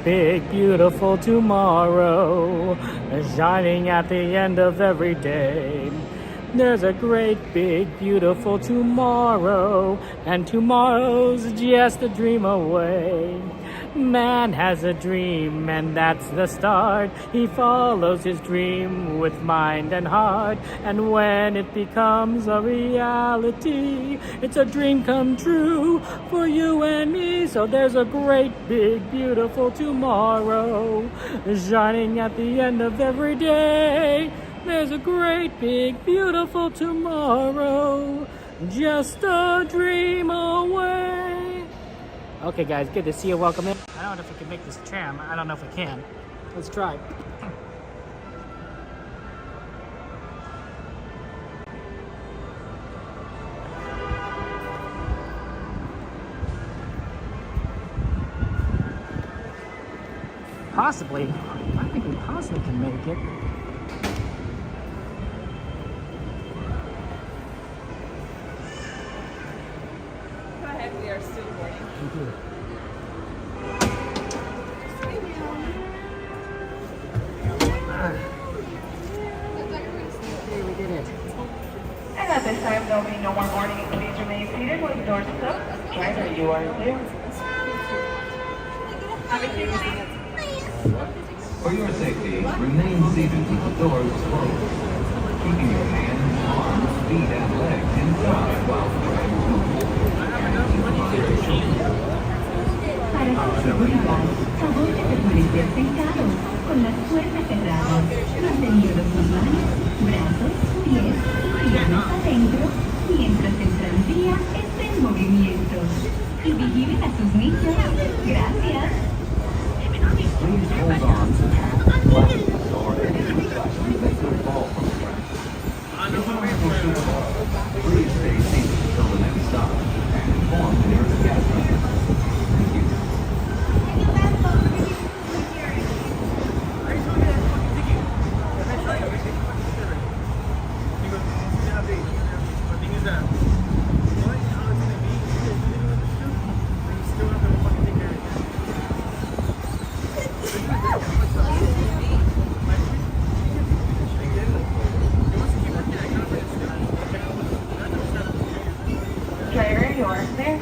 big, beautiful tomorrow, shining at the end of every day. There's a great, big, beautiful tomorrow, and tomorrow's just a dream away. Man has a dream, and that's the start. He follows his dream with mind and heart, and when it becomes a reality, it's a dream come true for you and me. So there's a great, big, beautiful tomorrow, shining at the end of every day. There's a great, big, beautiful tomorrow, just a dream away. Okay, guys, good to see you. Welcome in. I don't know if we can make this tram. I don't know if we can. Let's try. Possibly. I think we possibly can make it. We are still recording. Thank you. Okay, we did it. And at this time, there'll be no more warning. Please remain seated with the doors closed. Driver, you are clear. For your safety, remain seated with the doors closed, keeping your hands, arms, feet, and legs inside while the driver moves. Para su seguridad, favor de permanecer sentado, con las puertas cerradas, manteniendo sus manos, brazos, pies y piernas adentro, mientras el tranvía esté en movimiento. Y vigilen a sus niños. Gracias. Please hold on to plastic or any concessions that could fall from the track. If you are suitable, please stay seated until the next stop and inform the nearest gas station. Thank you. Driver, you are clear.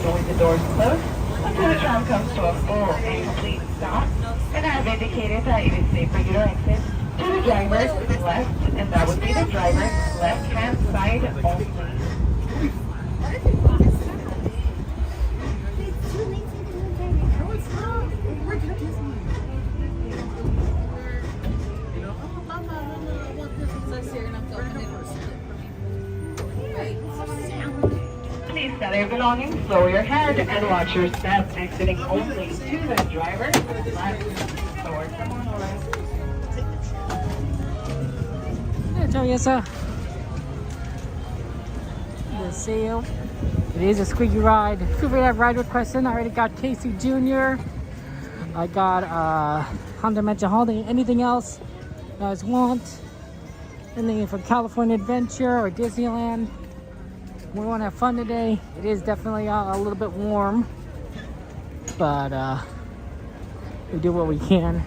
With the doors closed until the tram comes to a full and complete stop. And I've indicated that it is safe for you to exit to the driver's left, and that would be the driver's left-hand side only. Please gather your belongings, lower your head, and watch your step, exiting only to the driver's left. Or come on over. Hey, Teresa. Good to see you. It is a squeaky ride. Feel free to have ride requests in. I already got Casey Jr. I got Honda Mention Holiday. Anything else you guys want? Anything for California Adventure or Disneyland? We want to have fun today. It is definitely a little bit warm, but we do what we can.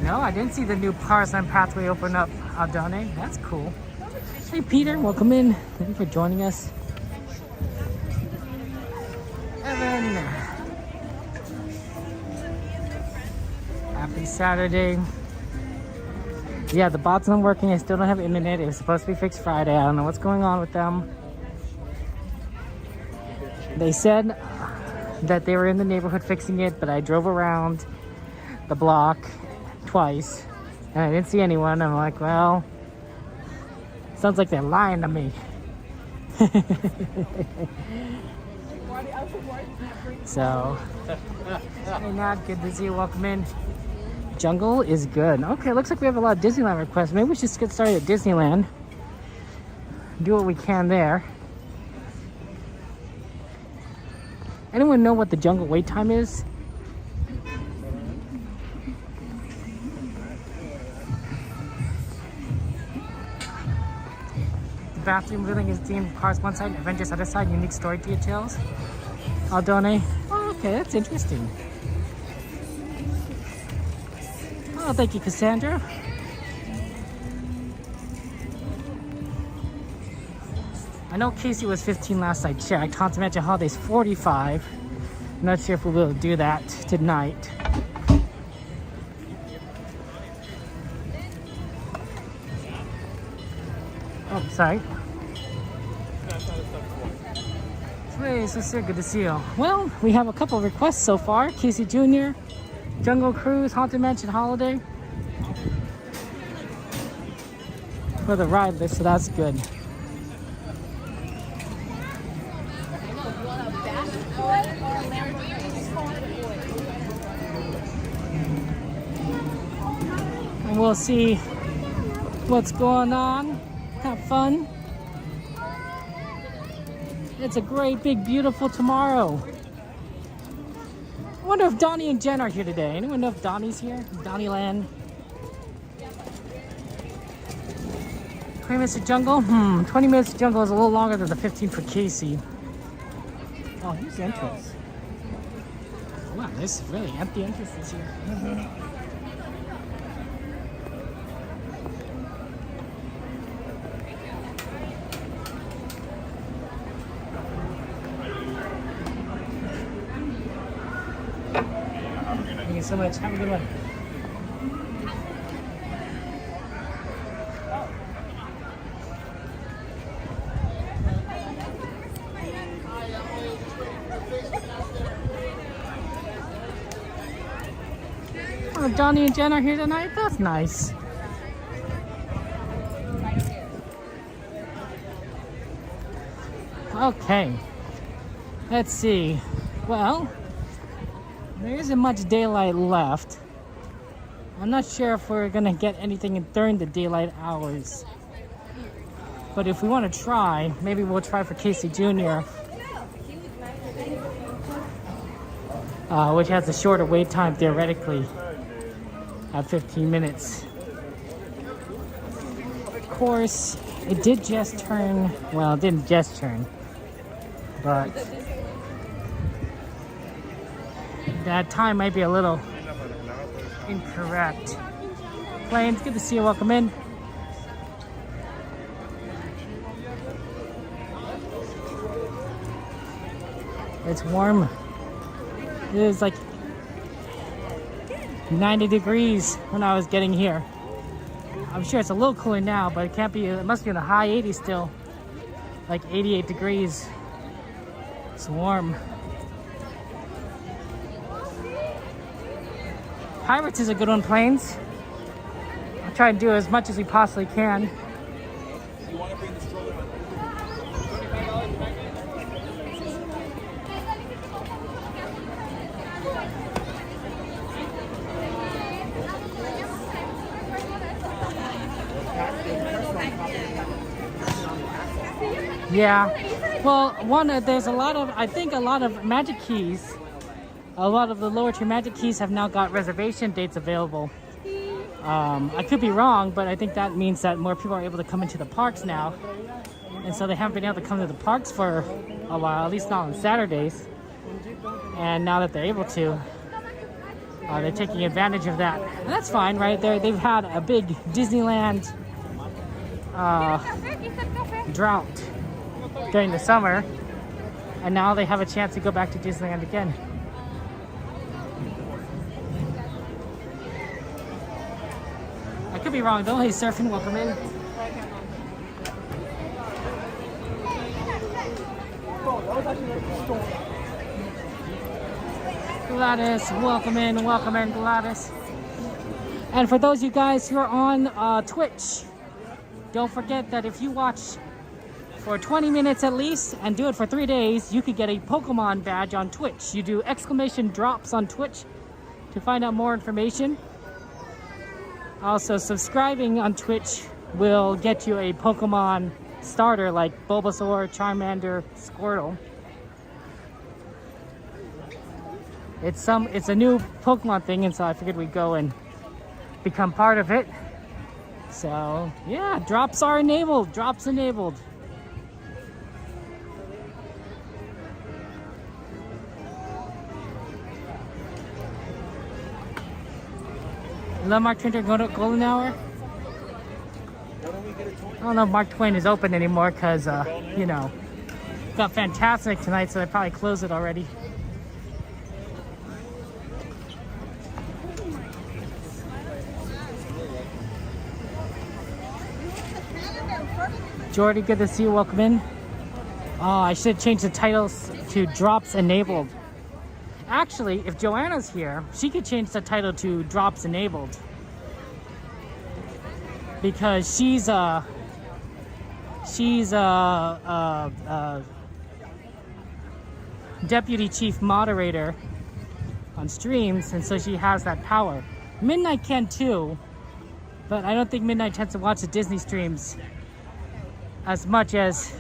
No, I didn't see the new Parasite Pathway open up, Aldone. That's cool. Hey, Peter, welcome in. Thank you for joining us. Evan. Happy Saturday. Yeah, the bot's not working. I still don't have internet. It was supposed to be fixed Friday. I don't know what's going on with them. They said that they were in the neighborhood fixing it, but I drove around the block twice and I didn't see anyone. I'm like, well, sounds like they're lying to me. So, hey Nat, good to see you. Welcome in. Jungle is good. Okay, looks like we have a lot of Disneyland requests. Maybe we should just get started at Disneyland. Do what we can there. Anyone know what the Jungle wait time is? Bathroom building is themed Cars one side, Avengers other side, unique story details. Aldone. Oh, okay, that's interesting. Oh, thank you, Cassandra. I know Casey was 15 last I checked. Haunted Mansion Holiday's 45. I'm not sure if we'll be able to do that tonight. Oh, sorry. Hey, sister, good to see you. Well, we have a couple of requests so far. Casey Jr., Jungle Cruise, Haunted Mansion Holiday. For the ride list, so that's good. And we'll see what's going on. Have fun. It's a great, big, beautiful tomorrow. I wonder if Donnie and Jen are here today. Anyone know if Donnie's here? Donnieland. 20 minutes to Jungle? 20 minutes to Jungle is a little longer than the 15 for Casey. Oh, here's the entrance. Wow, there's really empty entrances here. Thank you so much. Have a good one. Oh, Donnie and Jen are here tonight? That's nice. Okay. Let's see. Well, there isn't much daylight left. I'm not sure if we're gonna get anything during the daylight hours. But if we want to try, maybe we'll try for Casey Jr., which has a shorter wait time theoretically at 15 minutes. Of course, it did just turn, well, it didn't just turn, but that time might be a little incorrect. Planes, good to see you. Welcome in. It's warm. It is like 90 degrees when I was getting here. I'm sure it's a little cooler now, but it can't be, it must be in the high 80s still. Like 88 degrees. It's warm. Pirates is a good one, Planes. try and do as much as we possibly can. Yeah, well, there's a lot of, I think a lot of Magic Keys, a lot of the lower tier Magic Keys have now got reservation dates available. I could be wrong, but I think that means that more people are able to come into the parks now. And so they haven't been able to come to the parks for a while, at least not on Saturdays. And now that they're able to, they're taking advantage of that. And that's fine, right? They've had a big Disneyland drought during the summer, and now they have a chance to go back to Disneyland again. I could be wrong though. Hey, surfing, welcome in. Gladys, welcome in, Gladys. And for those of you guys who are on Twitch, don't forget that if you watch for 20 minutes at least and do it for 3 days, you could get a Pokemon badge on Twitch. You do exclamation drops on Twitch to find out more information. Also, subscribing on Twitch will get you a Pokemon starter like Bulbasaur, Charmander, Squirtle. It's a new Pokemon thing, and so I figured we'd go and become part of it. So yeah, drops are enabled. Drops enabled. Hello, Mark Twain, go to Golden Hour. I don't know if Mark Twain is open anymore because, you know, got Fantasmic tonight, so they probably closed it already. Jordy, good to see you. Welcome in. Oh, I should change the titles to Drops Enabled. Actually, if Joanna's here, she could change the title to Drops Enabled. Because she's deputy chief moderator on streams, and so she has that power. Midnight can too, but I don't think Midnight tends to watch the Disney streams as much as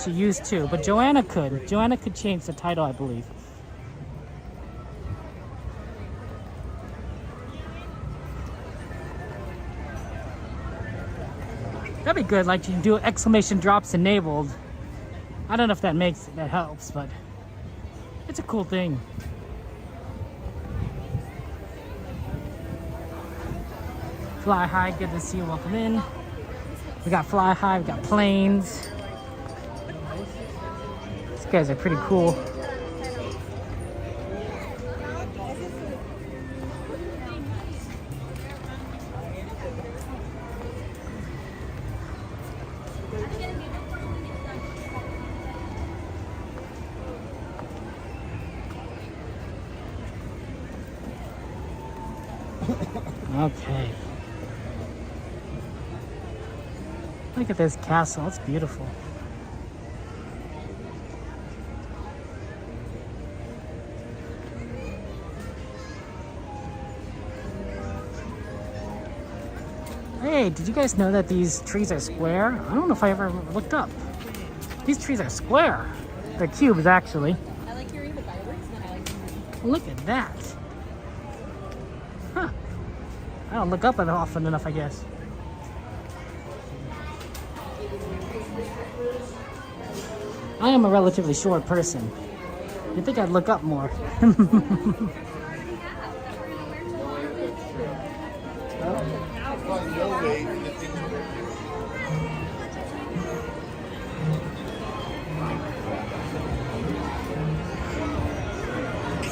she used to. But Joanna could. Joanna could change the title, I believe. That'd be good, like you can do exclamation drops enabled. I don't know if that helps, but it's a cool thing. Fly High, good to see you, welcome in. We got Fly High, we got Planes. These guys are pretty cool. Okay. Look at this castle, it's beautiful. Hey, did you guys know that these trees are square? I don't know if I ever looked up. These trees are square. They're cubes, actually. I like hearing the fireworks, and I like hearing. Look at that. Huh. I don't look up often enough, I guess. I am a relatively short person. You'd think I'd look up more.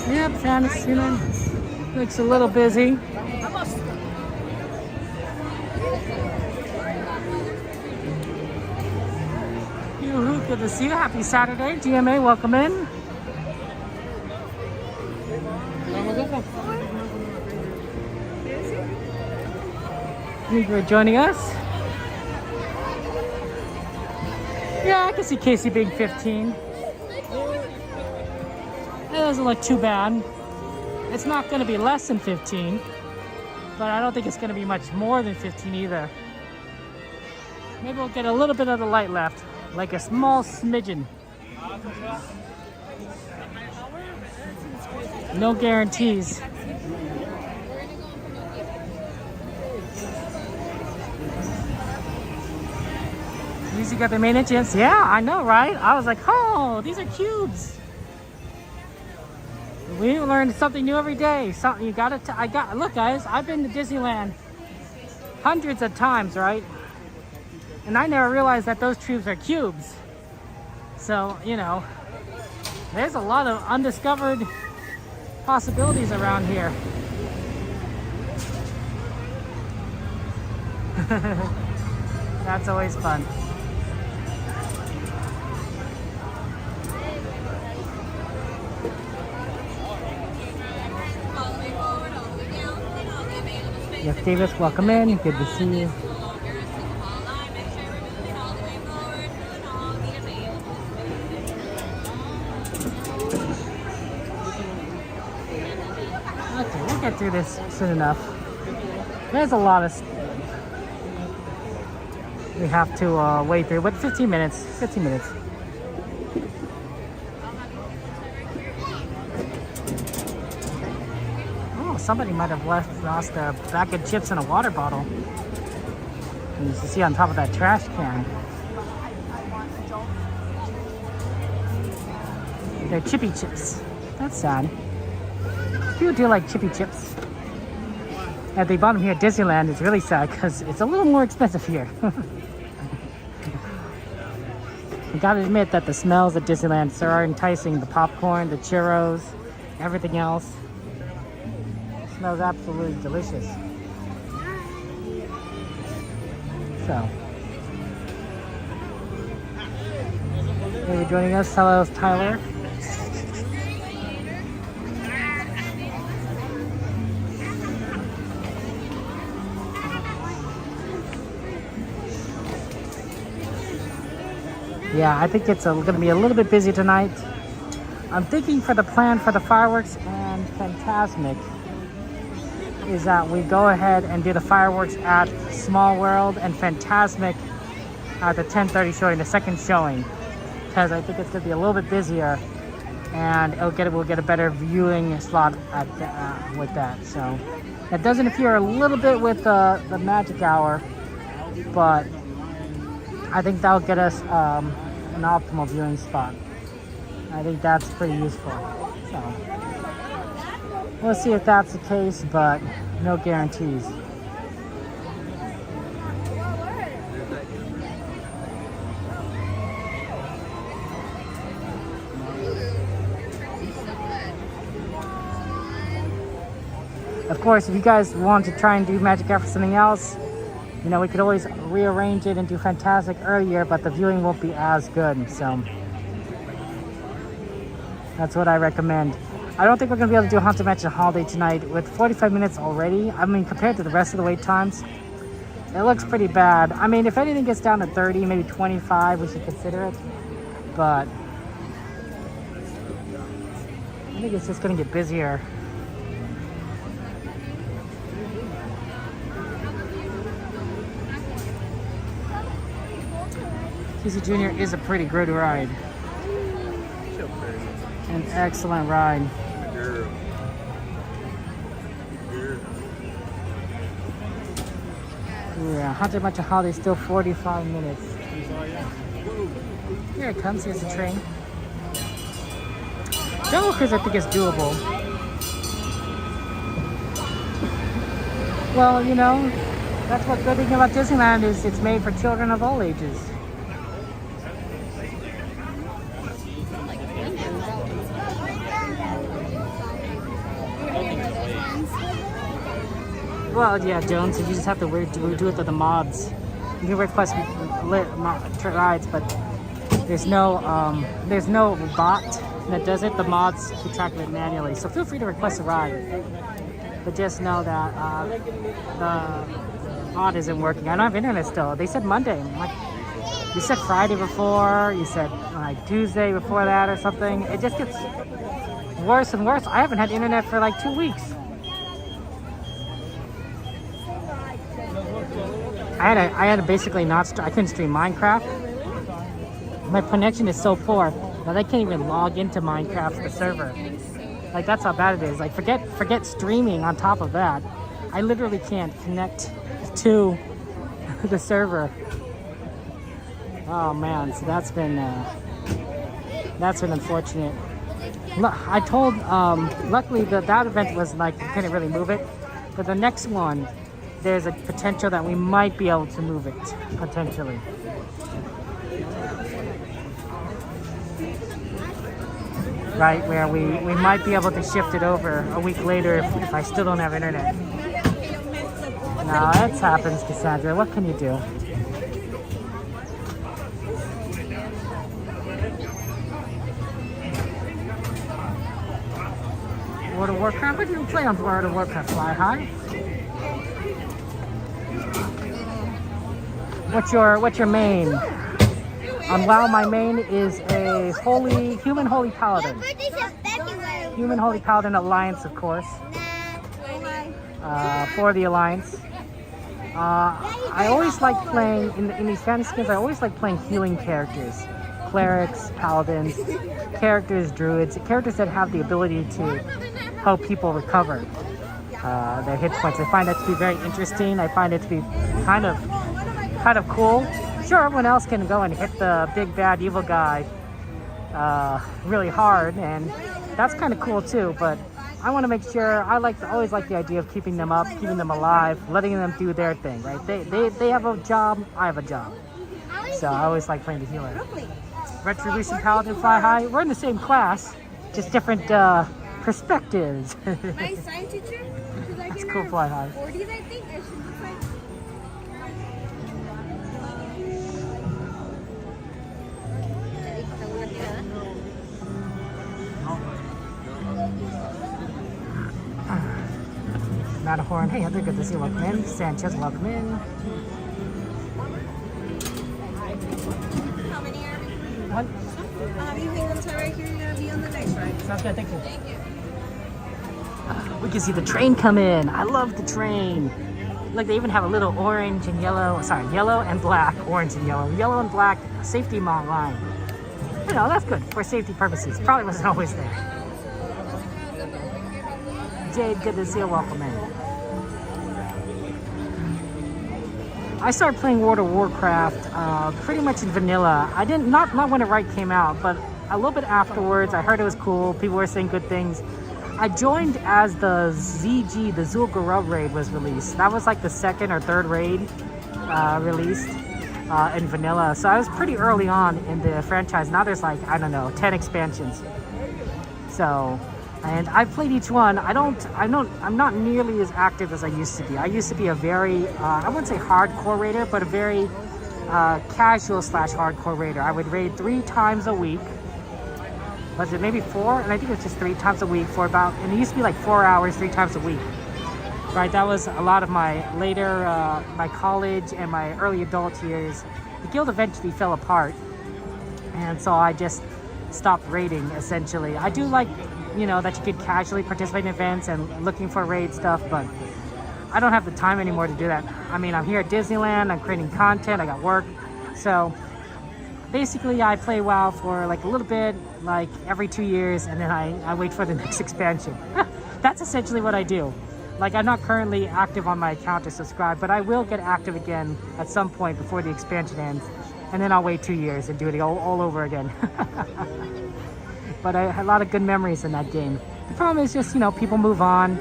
Yep, Fantasmic looks a little busy. Yoo-hoo, good to see you. Happy Saturday. GMA, welcome in. Thank you for joining us. Yeah, I can see Casey being 15. That doesn't look too bad. It's not going to be less than 15, but I don't think it's going to be much more than 15 either. Maybe we'll get a little bit of the light left, like a small smidgen. No guarantees. You got the main entrance. Yeah, I know, right? I was like, oh, these are cubes. We learn something new every day. Something you gotta. Look, guys. I've been to Disneyland hundreds of times, right? And I never realized that those tubes are cubes. So you know, there's a lot of undiscovered possibilities around here. That's always fun. Yes, Davis, welcome in. Good to see you. Okay, we'll get through this soon enough. There's a lot of we have to wait through, but 15 minutes. 15 minutes. Somebody might have lost a bag of chips and a water bottle. You can see on top of that trash can. They're chippy chips. That's sad. People do like chippy chips. At the bottom here at Disneyland, it's really sad because it's a little more expensive here. You gotta admit that the smells at Disneyland are enticing. The popcorn, the churros, everything else. Smells absolutely delicious. So, hey, you're joining us. Hello, Tyler. Yeah, I think it's going to be a little bit busy tonight. I'm thinking for the plan for the fireworks and Fantasmic is that we go ahead and do the fireworks at Small World and Fantasmic at the 10:30 showing, the second showing, because I think it's going to be a little bit busier, and we'll get a better viewing slot at with that. So that does interfere a little bit with the magic hour, but I think that'll get us an optimal viewing spot. I think that's pretty useful. So we'll see if that's the case, but no guarantees. Of course, if you guys want to try and do Magic Hour for something else, you know, we could always rearrange it and do Fantastic earlier, but the viewing won't be as good. So that's what I recommend. I don't think we're going to be able to do Haunted Mansion Holiday tonight with 45 minutes already. I mean, compared to the rest of the wait times, it looks pretty bad. I mean, if anything gets down to 30, maybe 25, we should consider it. But I think it's just going to get busier. Casey Jr. is a pretty good ride. An excellent ride. Yeah, Haunted Mansion Holiday still 45 minutes. Here it comes, here's the train. Jungle Cruise I think is doable. Well, you know, that's what good thing about Disneyland is it's made for children of all ages. Well, yeah, Jones, you just have to do it to the mods. You can request rides, but there's no bot that does it. The mods keep track of it manually. So feel free to request a ride, but just know that Odd isn't working. I don't have internet still. They said Monday. I'm like, you said Friday before. You said like Tuesday before that or something. It just gets worse and worse. I haven't had internet for like 2 weeks. I had to basically I couldn't stream Minecraft. My connection is so poor that I can't even log into Minecraft, the server. Like, that's how bad it is. Like, forget streaming on top of that. I literally can't connect to the server. Oh man, so that's been unfortunate. I told, luckily that event was like, you couldn't really move it. But the next one, there's a potential that we might be able to move it, potentially. Right, where we might be able to shift it over a week later if I still don't have internet. No, that happens, Cassandra. What can you do? World of Warcraft? What do you play on World of Warcraft? Fly High? What's your main? On WoW, my main is a human holy paladin. Human holy paladin alliance, of course. For the alliance. I always like playing in these fantasy games. I always like playing healing characters, clerics, paladins, characters, druids, characters that have the ability to help people recover their hit points. I find that to be very interesting. I find it to be kind of cool. Sure, everyone else can go and hit the big bad evil guy really hard, and that's kind of cool too. But I want to make sure I always like the idea of keeping them up, keeping them alive, letting them do their thing. Right? They have a job. I have a job. So I always like playing the healer. Retribution Paladin, Fly High. We're in the same class, just different perspectives. My science teacher, she's like That's in cool, her Fly High. 40s, I think, and she's just like. Matterhorn, hey, they're good to see you. Welcome in. Sanchez, welcome in. How many are we? What? You hang them tight right here. You're gonna be on the next ride. Sounds good, thank you. Thank you. We can see the train come in. I love the train. Look, they even have a little orange and yellow, yellow and black, orange and yellow and black safety line. You know, that's good for safety purposes. Probably wasn't always there. Jade, good to see you. Welcome in. I started playing World of Warcraft pretty much in vanilla. I didn't, not when it came out, but a little bit afterwards. I heard it was cool. People were saying good things. I joined as the ZG, the Zul'Gurub raid was released. That was like the second or third raid released in vanilla. So I was pretty early on in the franchise. Now there's like, I don't know, 10 expansions. So, and I've played each one. I'm not nearly as active as I used to be. I used to be a very, I wouldn't say hardcore raider, but a very casual / hardcore raider. I would raid 3 times a week. Was it maybe 4? And I think it was just 3 times a week for about, and it used to be like 4 hours, 3 times a week. Right, that was a lot of my later, my college and my early adult years. The guild eventually fell apart. And so I just stopped raiding, essentially. I do like, you know, that you could casually participate in events and looking for raid stuff, but I don't have the time anymore to do that. I mean, I'm here at Disneyland, I'm creating content, I got work. So basically I play WoW for like a little bit, like every 2 years, and then I wait for the next expansion. That's essentially what I do. Like, I'm not currently active on my account to subscribe, but I will get active again at some point before the expansion ends, and then I'll wait 2 years and do it all over again. But I had a lot of good memories in that game. The problem is just, you know, people move on.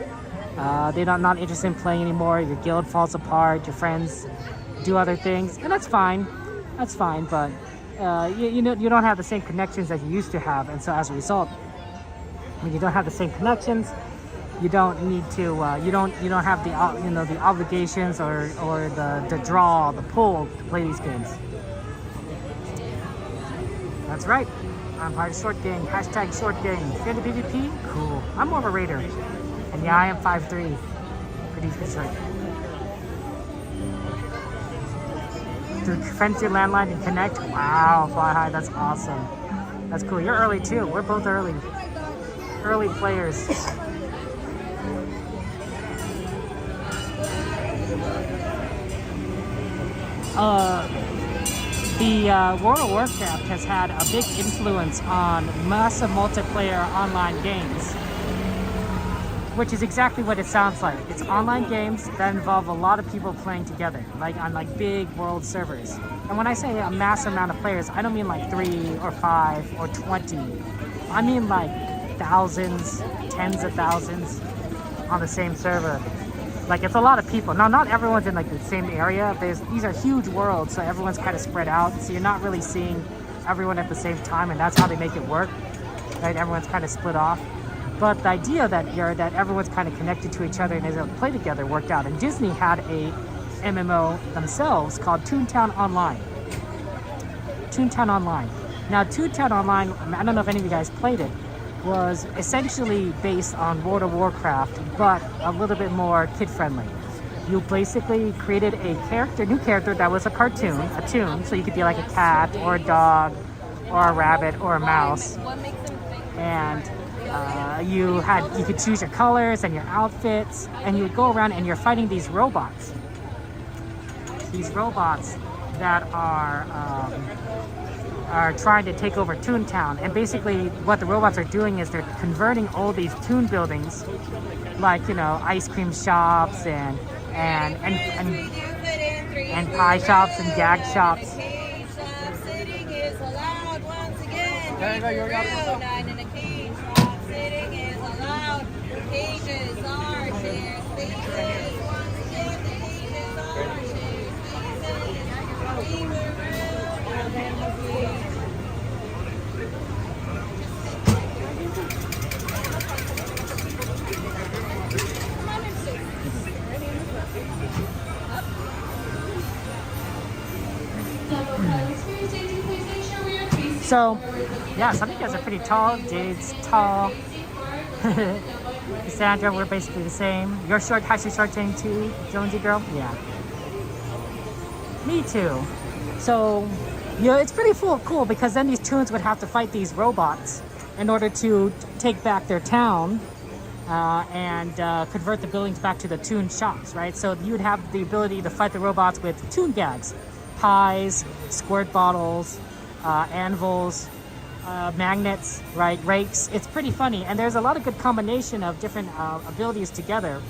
They're not interested in playing anymore. Your guild falls apart. Your friends do other things, and that's fine. That's fine, but you know, you don't have the same connections that you used to have, and so as a result, when you don't have the same connections, you don't need to. You don't have the the obligations or the draw, the pull to play these games. That's right. I'm part of Short Gang. Hashtag Short Gang. If you're into PvP, cool. I'm more of a raider, and yeah, I am 5'3". Pretty short. to Friendster Landline and connect. Wow, Fly High, that's awesome. That's cool. You're early too. We're both early. Early players. The World of Warcraft has had a big influence on massive multiplayer online games, which is exactly what it sounds like. It's online games that involve a lot of people playing together, like on like big world servers. And when I say a massive amount of players, I don't mean like 3 or 5 or 20. I mean like thousands, tens of thousands on the same server. Like it's a lot of people. Now, not everyone's in like the same area. These are huge worlds, so everyone's kind of spread out. So you're not really seeing everyone at the same time, and that's how they make it work. Right? Everyone's kind of split off. But the idea that everyone's kind of connected to each other and is able to play together worked out. And Disney had a MMO themselves called Toontown Online. Toontown Online. Now, Toontown Online, I don't know if any of you guys played it, was essentially based on World of Warcraft, but a little bit more kid-friendly. You basically created a new character that was a cartoon, a toon, so you could be like a cat or a dog or a rabbit or a mouse. And you could choose your colors and your outfits, and you would go around and you're fighting these robots. These robots that are trying to take over Toontown. And basically what the robots are doing is they're converting all these toon buildings, like, you know, ice cream shops and pie shops and gag shops. There you go, you're nine in a cage. Stop sitting is allowed. Cages are shared spaces. Once again, the cages are shared spaces. We were real and So, yeah, some of you guys are pretty tall. Jade's tall. Cassandra, we're basically the same. You're short, Hashi short chain too, Jonesy girl? Yeah. Me too. So, you know, it's pretty cool because then these toons would have to fight these robots in order to take back their town and convert the buildings back to the toon shops, right? So you would have the ability to fight the robots with toon gags, pies, squirt bottles, anvils, magnets, right, rakes. It's pretty funny, and there's a lot of good combination of different abilities together.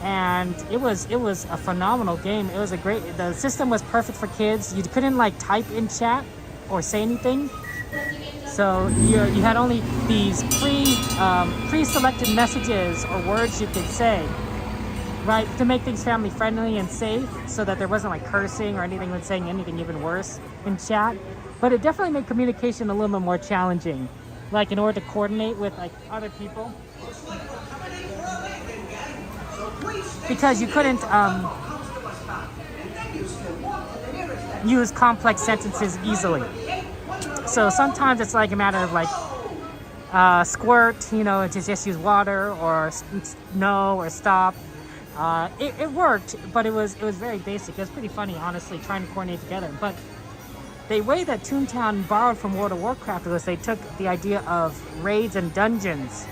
And it was a phenomenal game. It was the system was perfect for kids. You couldn't like type in chat or say anything, so you had only these pre-selected messages or words you could say, right, to make things family friendly and safe, so that there wasn't like cursing or anything when saying anything even worse in chat. But it definitely made communication a little bit more challenging, like in order to coordinate with like other people, because you couldn't use complex sentences easily. So sometimes it's like a matter of like squirt, you know, to just use water, or no, or stop. It worked, but it was very basic. It was pretty funny, honestly, trying to coordinate together. But the way that Toontown borrowed from World of Warcraft was they took the idea of raids and dungeons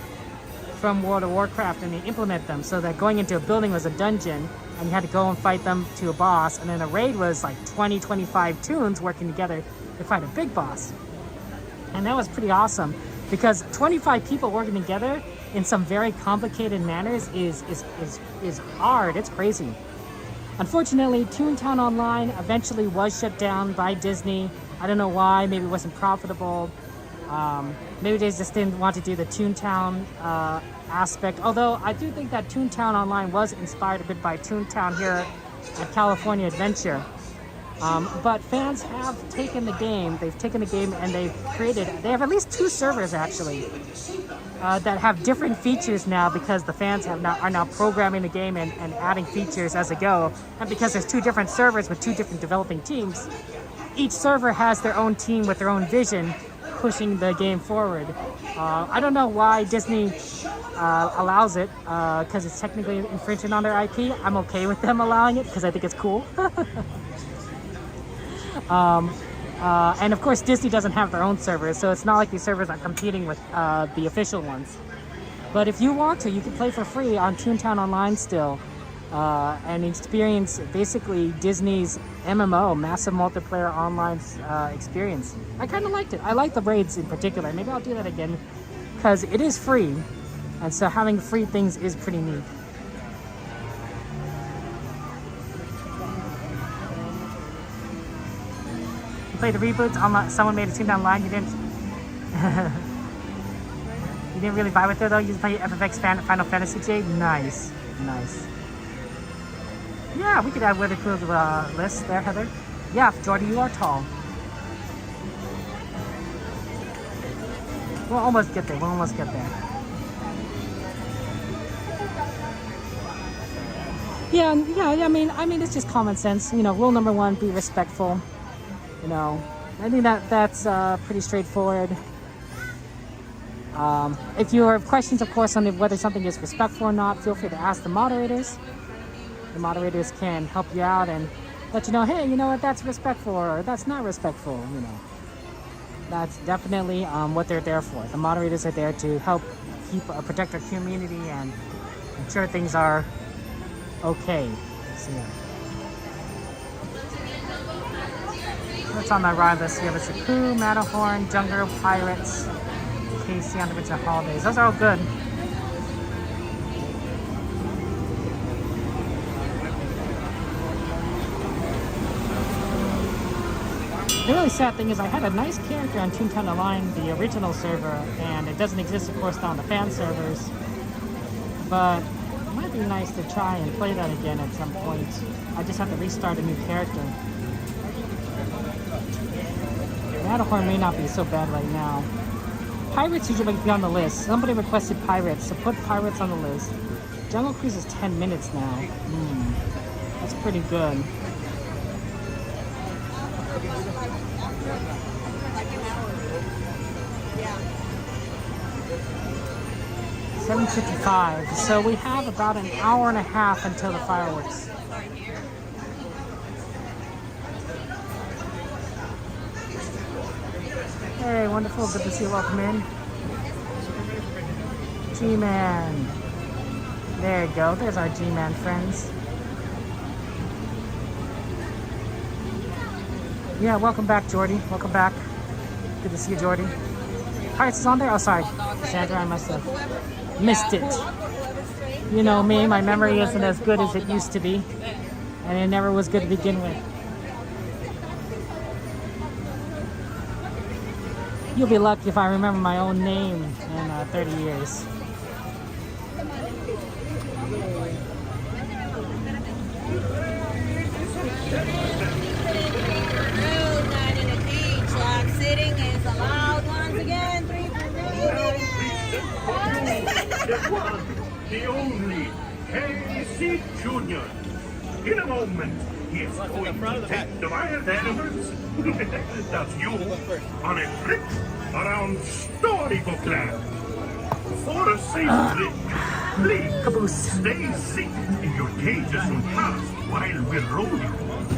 from World of Warcraft and they implement them, so that going into a building was a dungeon and you had to go and fight them to a boss, and then a raid was like 20-25 toons working together to fight a big boss. And that was pretty awesome, because 25 people working together in some very complicated manners is hard. It's crazy. Unfortunately, Toontown Online eventually was shut down by Disney. I don't know why. Maybe it wasn't profitable. Maybe they just didn't want to do the Toontown aspect. Although I do think that Toontown Online was inspired a bit by Toontown here at California Adventure. But fans have taken the game. They've taken the game and they have at least 2 servers actually that have different features now, because the fans are now programming the game and adding features as they go. And because there's 2 different servers with 2 different developing teams, each server has their own team with their own vision pushing the game forward. I don't know why Disney allows it, because it's technically infringing on their IP. I'm okay with them allowing it because I think it's cool. And of course, Disney doesn't have their own servers, so it's not like these servers are competing with the official ones. But if you want to, you can play for free on Toontown Online still, and experience basically Disney's MMO, massive multiplayer online experience. I kind of liked it. I like the raids in particular. Maybe I'll do that again because it is free, and so having free things is pretty neat. You played the reboots online. Someone made a Toontown Online. You didn't. You didn't really vibe with it though. You just played FFX Final Fantasy J. Nice, nice. Yeah, we could add weather cool to the list there, Heather. Yeah, Jordy, you are tall. We'll almost get there. We'll almost get there. Yeah. I mean, it's just common sense. You know, rule number 1: be respectful. You know, I think that's pretty straightforward. If you have questions, of course, on whether something is respectful or not, feel free to ask the moderators. The moderators can help you out and let you know, hey, you know what, that's respectful or that's not respectful, you know. That's definitely what they're there for. The moderators are there to help protect our community and ensure things are okay. So, yeah. What's on my ride list? We have a Saku, Matterhorn, Jungle, Pirates, Casey on the Richard Holidays. Those are all good. The really sad thing is I had a nice character on Toontown Online, the original server, and it doesn't exist, of course, on the fan servers. But it might be nice to try and play that again at some point. I just have to restart a new character. Matterhorn may not be so bad right now. Pirates usually be on the list. Somebody requested Pirates, so put Pirates on the list. Jungle Cruise is 10 minutes now. That's pretty good. Yeah. 7:55. So we have about an hour and a half until the fireworks. Hey, wonderful. Good to see you. Welcome in. G-Man. There you go. There's our G-Man friends. Yeah, welcome back, Jordy. Welcome back. Good to see you, Jordy. Pirates is on there? Oh, sorry. Sandra, I must have missed it. You know me, my memory isn't as good as it used to be. And it never was good to begin with. You'll be lucky if I remember my own name in 30 years. Sitting is allowed once again. 3 for The one, the only, Casey Jr. In a moment, he is going to take the wild animals. That's you on a trip around Storybook Land. For a safe trip, please stay safe in your cages and pass while we're rolling.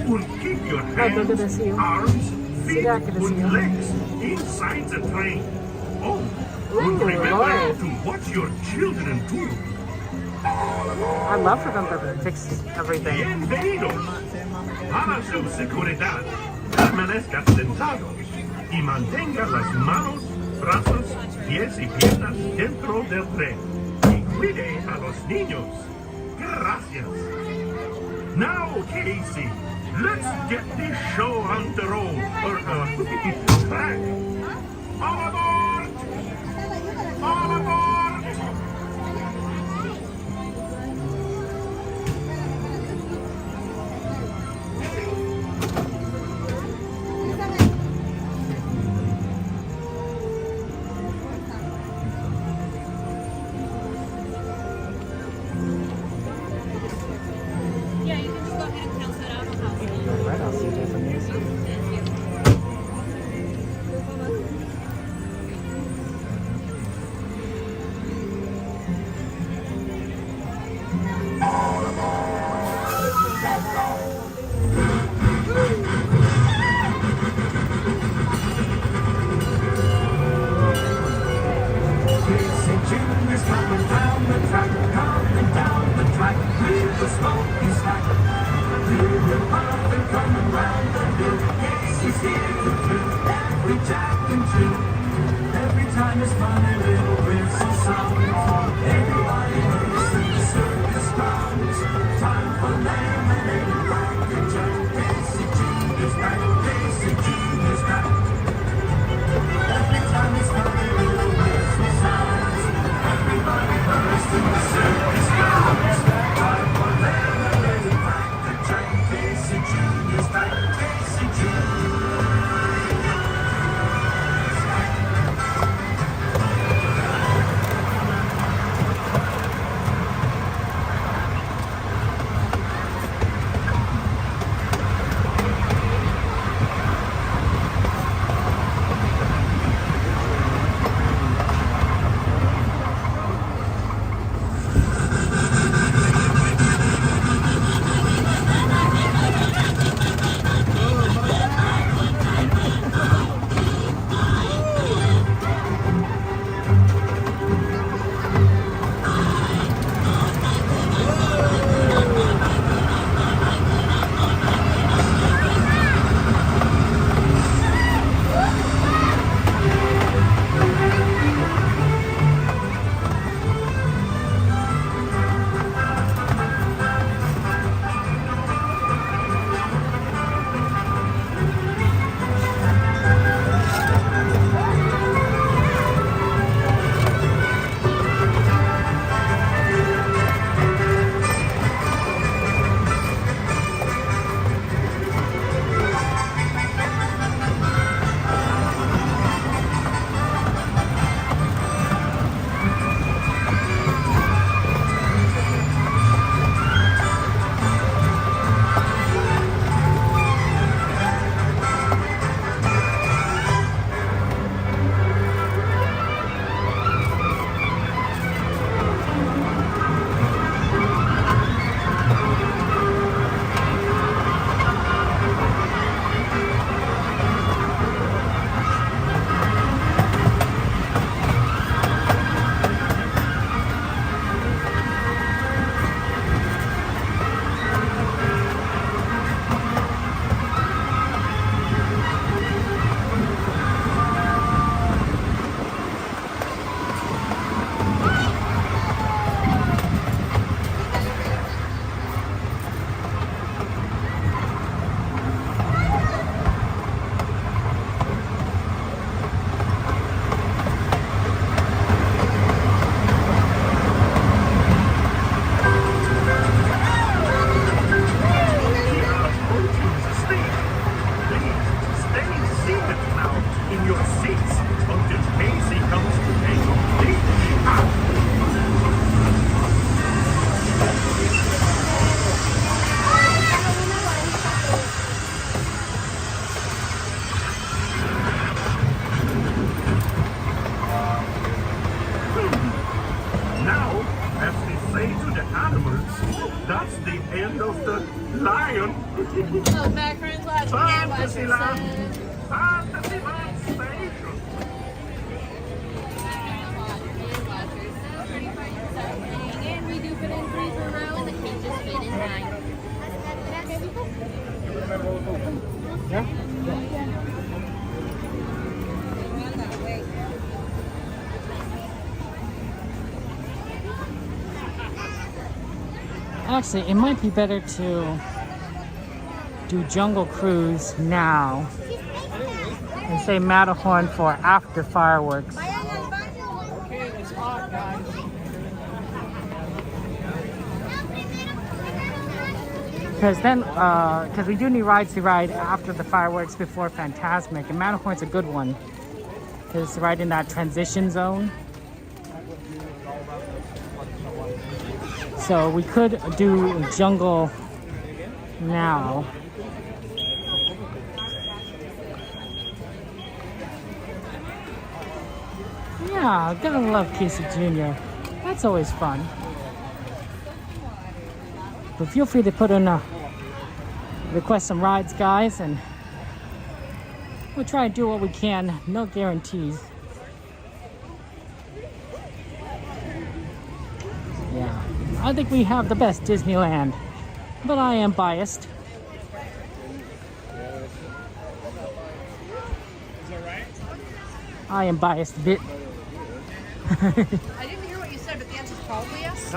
And keep your hands, arms, feet, and legs inside the train. Oh, and remember to watch your children too. I love for them to fix everything. Bienvenidos. Para su seguridad, permanezca sentado y mantenga las manos, brazos, pies y piernas dentro del tren. Y cuide a los niños. Gracias. Now, Casey, let's get this show on the road, or track. All aboard! All aboard! Yeah, you can just go ahead and count that out. Right, I'll see you for music. coming down the track, coming down the track, with the smoky stack. Little Puffin coming round the hill, Casey's here to thrill every Jack and Jill. Every time his funny little whistle sounds, everybody hurries to the circus grounds. Time for lemonade and Cracker Jack. Casey Jr.'s back, Casey Jr.'s back. Every time his funny little whistle sounds, everybody hurries to the circus grounds. Time for lemonade and Cracker Jack. Casey Jr.'s back, Casey Jr. That's the end of the lion. Welcome back, friends. Watching Fantasyland. Fantasyland Station. And we do fit in 3 per row, and the cages fit in 9. Actually, it might be better to do Jungle Cruise now and say Matterhorn for after fireworks. Okay, it's hot, guys. Because then, because we do need rides to ride after the fireworks before Fantasmic, and Matterhorn's a good one because it's right in that transition zone. So we could do Jungle now. Yeah, gotta love Casey Jr. That's always fun. But feel free to put in request some rides, guys, and we'll try and do what we can. No guarantees. I think we have the best Disneyland, but I am biased. Is that right? I am biased a bit. I didn't hear what you said, but the answer is probably yes.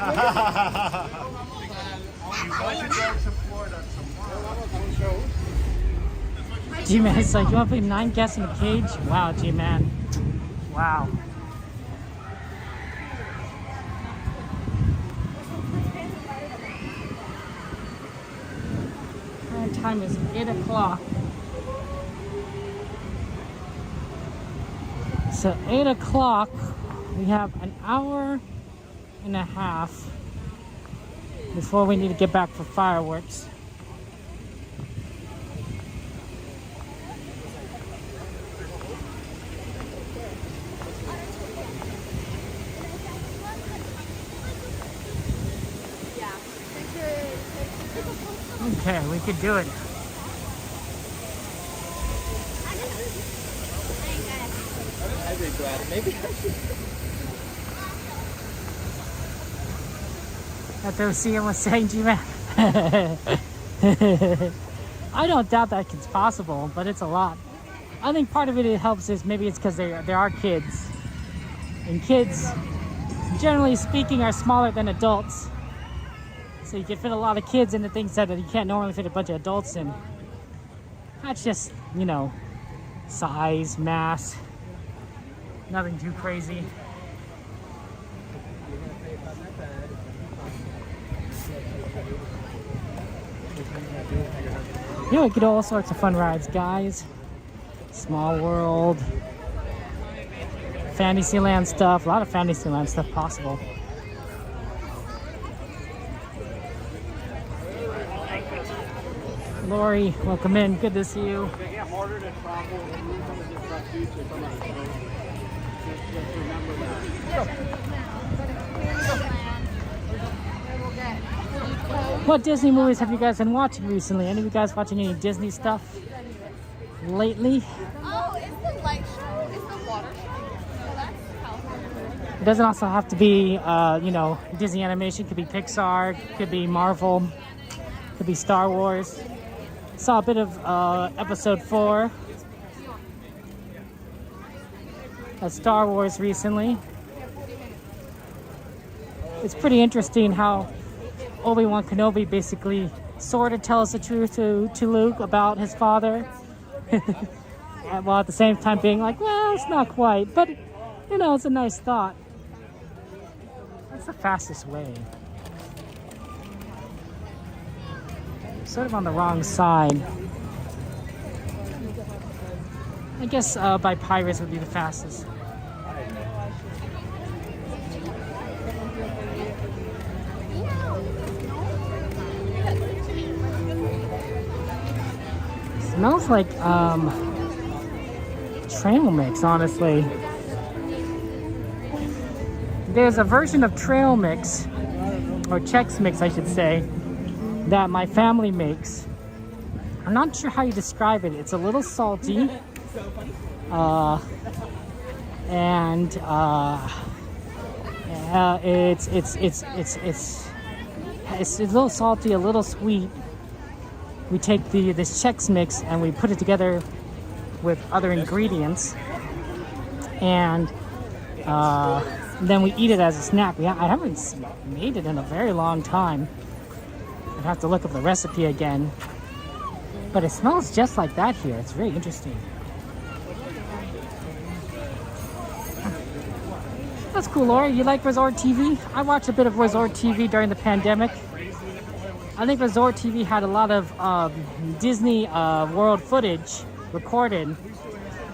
G-Man, it's like, you want to play 9 guests in a cage? Wow, G-Man. Wow. Current time is 8 o'clock. So 8 o'clock, we have an hour and a half before we need to get back for fireworks. Okay, we could do it. I'd be glad. Maybe I should. That the CM was saying, G-Man. I don't doubt that it's possible, but it's a lot. I think part of it helps is maybe it's because there are kids. And kids, generally speaking, are smaller than adults. So you can fit a lot of kids into things that you can't normally fit a bunch of adults in. That's just, you know, size, mass. Nothing too crazy. You know, we could do all sorts of fun rides, guys. Small World, Fantasyland stuff, a lot of Fantasyland stuff possible. Lori, welcome in. Good to see you. What Disney movies have you guys been watching recently? Any of you guys watching any Disney stuff lately? Oh, it's the light show. It's the water show. So that's California. It doesn't also have to be, you know, Disney animation. It could be Pixar, could be Marvel, could be Star Wars. Saw a bit of episode 4 of Star Wars recently. It's pretty interesting how Obi-Wan Kenobi basically sort of tells the truth to Luke about his father. While at the same time being like, well, it's not quite, but you know, it's a nice thought. That's the fastest way. Sort of on the wrong side. I guess by Pirates would be the fastest. Smells like trail mix, honestly. There's a version of trail mix, or Chex Mix I should say, that my family makes. I'm not sure how you describe it. It's a little salty, and it's a little salty, a little sweet. We take this Chex Mix and we put it together with other ingredients, and then we eat it as a snack. I haven't made it in a very long time. I'd have to look up the recipe again. But it smells just like that here. It's very interesting. That's cool, Laura. You like Resort TV? I watched a bit of Resort TV during the pandemic. I think Resort TV had a lot of Disney World footage recorded.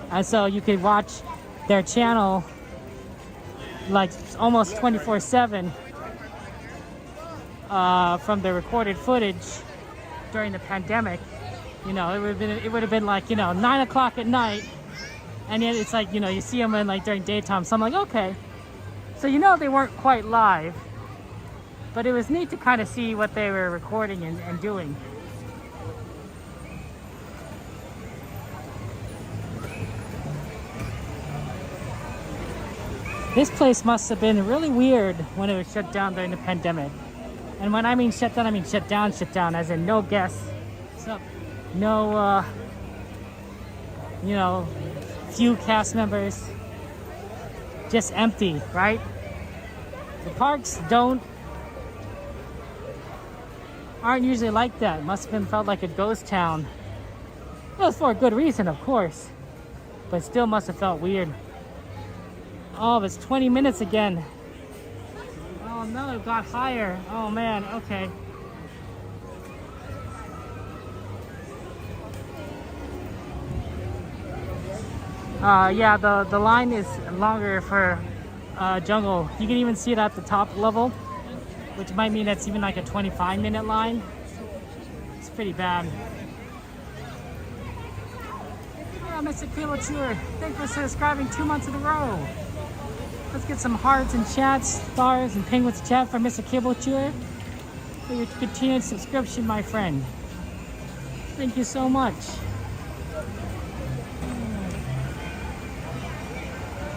And so you could watch their channel like almost 24/7 from the recorded footage during the pandemic. You know, it would have been like, you know, 9 o'clock at night, and yet it's like, you know, you see them in like during daytime. So I'm like, okay, so you know they weren't quite live, but it was neat to kind of see what they were recording and doing. This place must have been really weird when it was shut down during the pandemic. And when I mean shut down, as in no guests. So, no, you know, few cast members. Just empty, right? The parks aren't usually like that. Must have been felt like a ghost town. It was for a good reason, of course. But still must have felt weird. Oh, it's 20 minutes again. Oh no, it got higher. Oh man, okay. Yeah, the line is longer for Jungle. You can even see it at the top level, which might mean it's even like a 25-minute line. It's pretty bad. Yeah, Mr. Kilo Tour, thanks for subscribing 2 months in a row. Let's get some hearts and chats, stars, and penguins to chat for Mr. Cable Tour for your continued subscription, my friend. Thank you so much.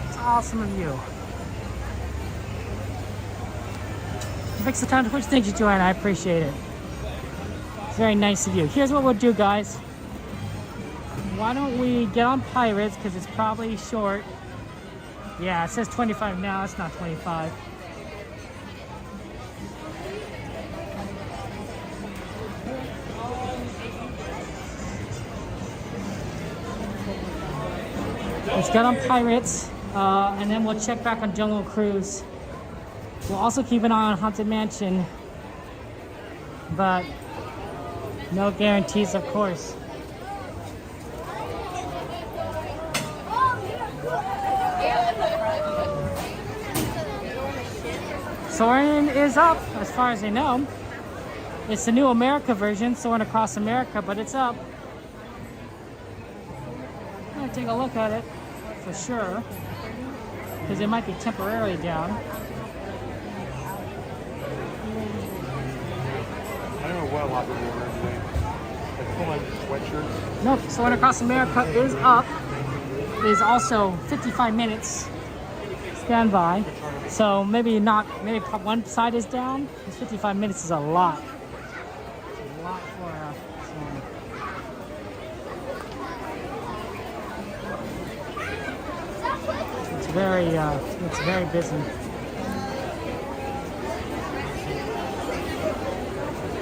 It's awesome of you. Fix the time to Twitch. Thank you, Joanna. I appreciate it. It's very nice of you. Here's what we'll do, guys. Why don't we get on Pirates, because it's probably short. Yeah, it says 25 now. It's not 25. Let's get on Pirates, and then we'll check back on Jungle Cruise. We'll also keep an eye on Haunted Mansion, but no guarantees, of course. Soarin' is up, as far as I know. It's the new America version, Soarin' Across America, but it's up. I'm gonna take a look at it, for sure, because it might be temporarily down. I don't know what a lot of people are doing. Like full-on sweatshirts. Nope, Soarin' Across America is up. It is also 55 minutes standby. So maybe one side is down. Because 55 minutes is a lot. A lot for Soarin'. It's very busy.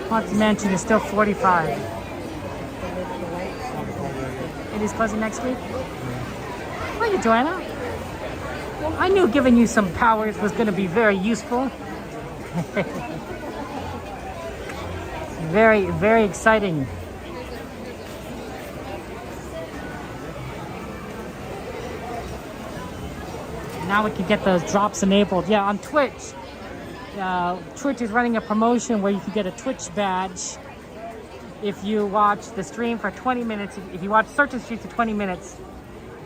Haunted Mansion is still 45. It is Pleasant next week. Thank you, Joanna. Well, I knew giving you some powers was going to be very useful. Very, very exciting. Now we can get those drops enabled. Yeah, on Twitch. Twitch is running a promotion where you can get a Twitch badge if you watch the stream for 20 minutes. If you watch Search and Streets for 20 minutes,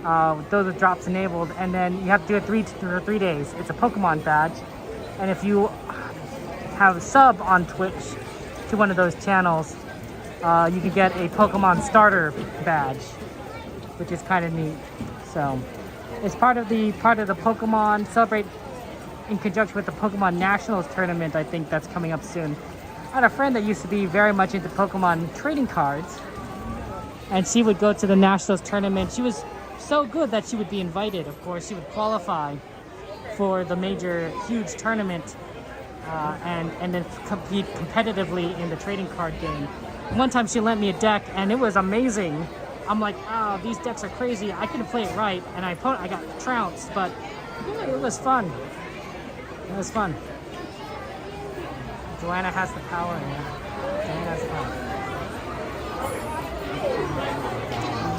those are drops enabled, and then you have to do it for 3 days. It's a Pokemon badge, and if you have a sub on Twitch to one of those channels, you can get a Pokemon starter badge, which is kind of neat. So it's part of the Pokemon Celebrate in conjunction with the Pokemon Nationals tournament. I think that's coming up soon. I had a friend that used to be very much into Pokemon trading cards, and she would go to the Nationals tournament. She was so good that she would be invited. Of course, she would qualify for the major, huge tournament, and then compete competitively in the trading card game. One time she lent me a deck, and it was amazing. I'm like, oh, these decks are crazy. I couldn't play it right, and I got trounced, but yeah, it was fun. It was fun. Joanna has the power. Yeah. Joanna has the power.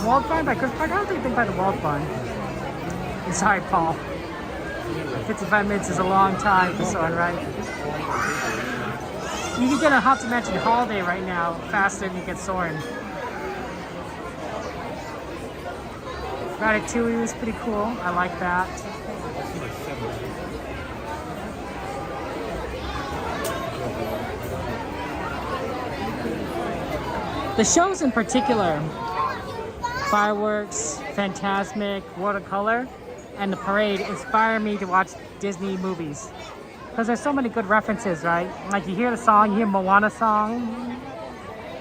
Walled Barn by Chris Park? I don't think they by the Walled Barn. I'm sorry, Paul. 55 minutes is a long time for someone, right? You can get a Haunted Mansion Holiday right now faster than you get Soarin'. Ratatouille is pretty cool. I like that. The shows in particular, fireworks, Fantasmic, watercolor, and the parade inspire me to watch Disney movies. because there's so many good references, right? Like you hear the song, you hear Moana song.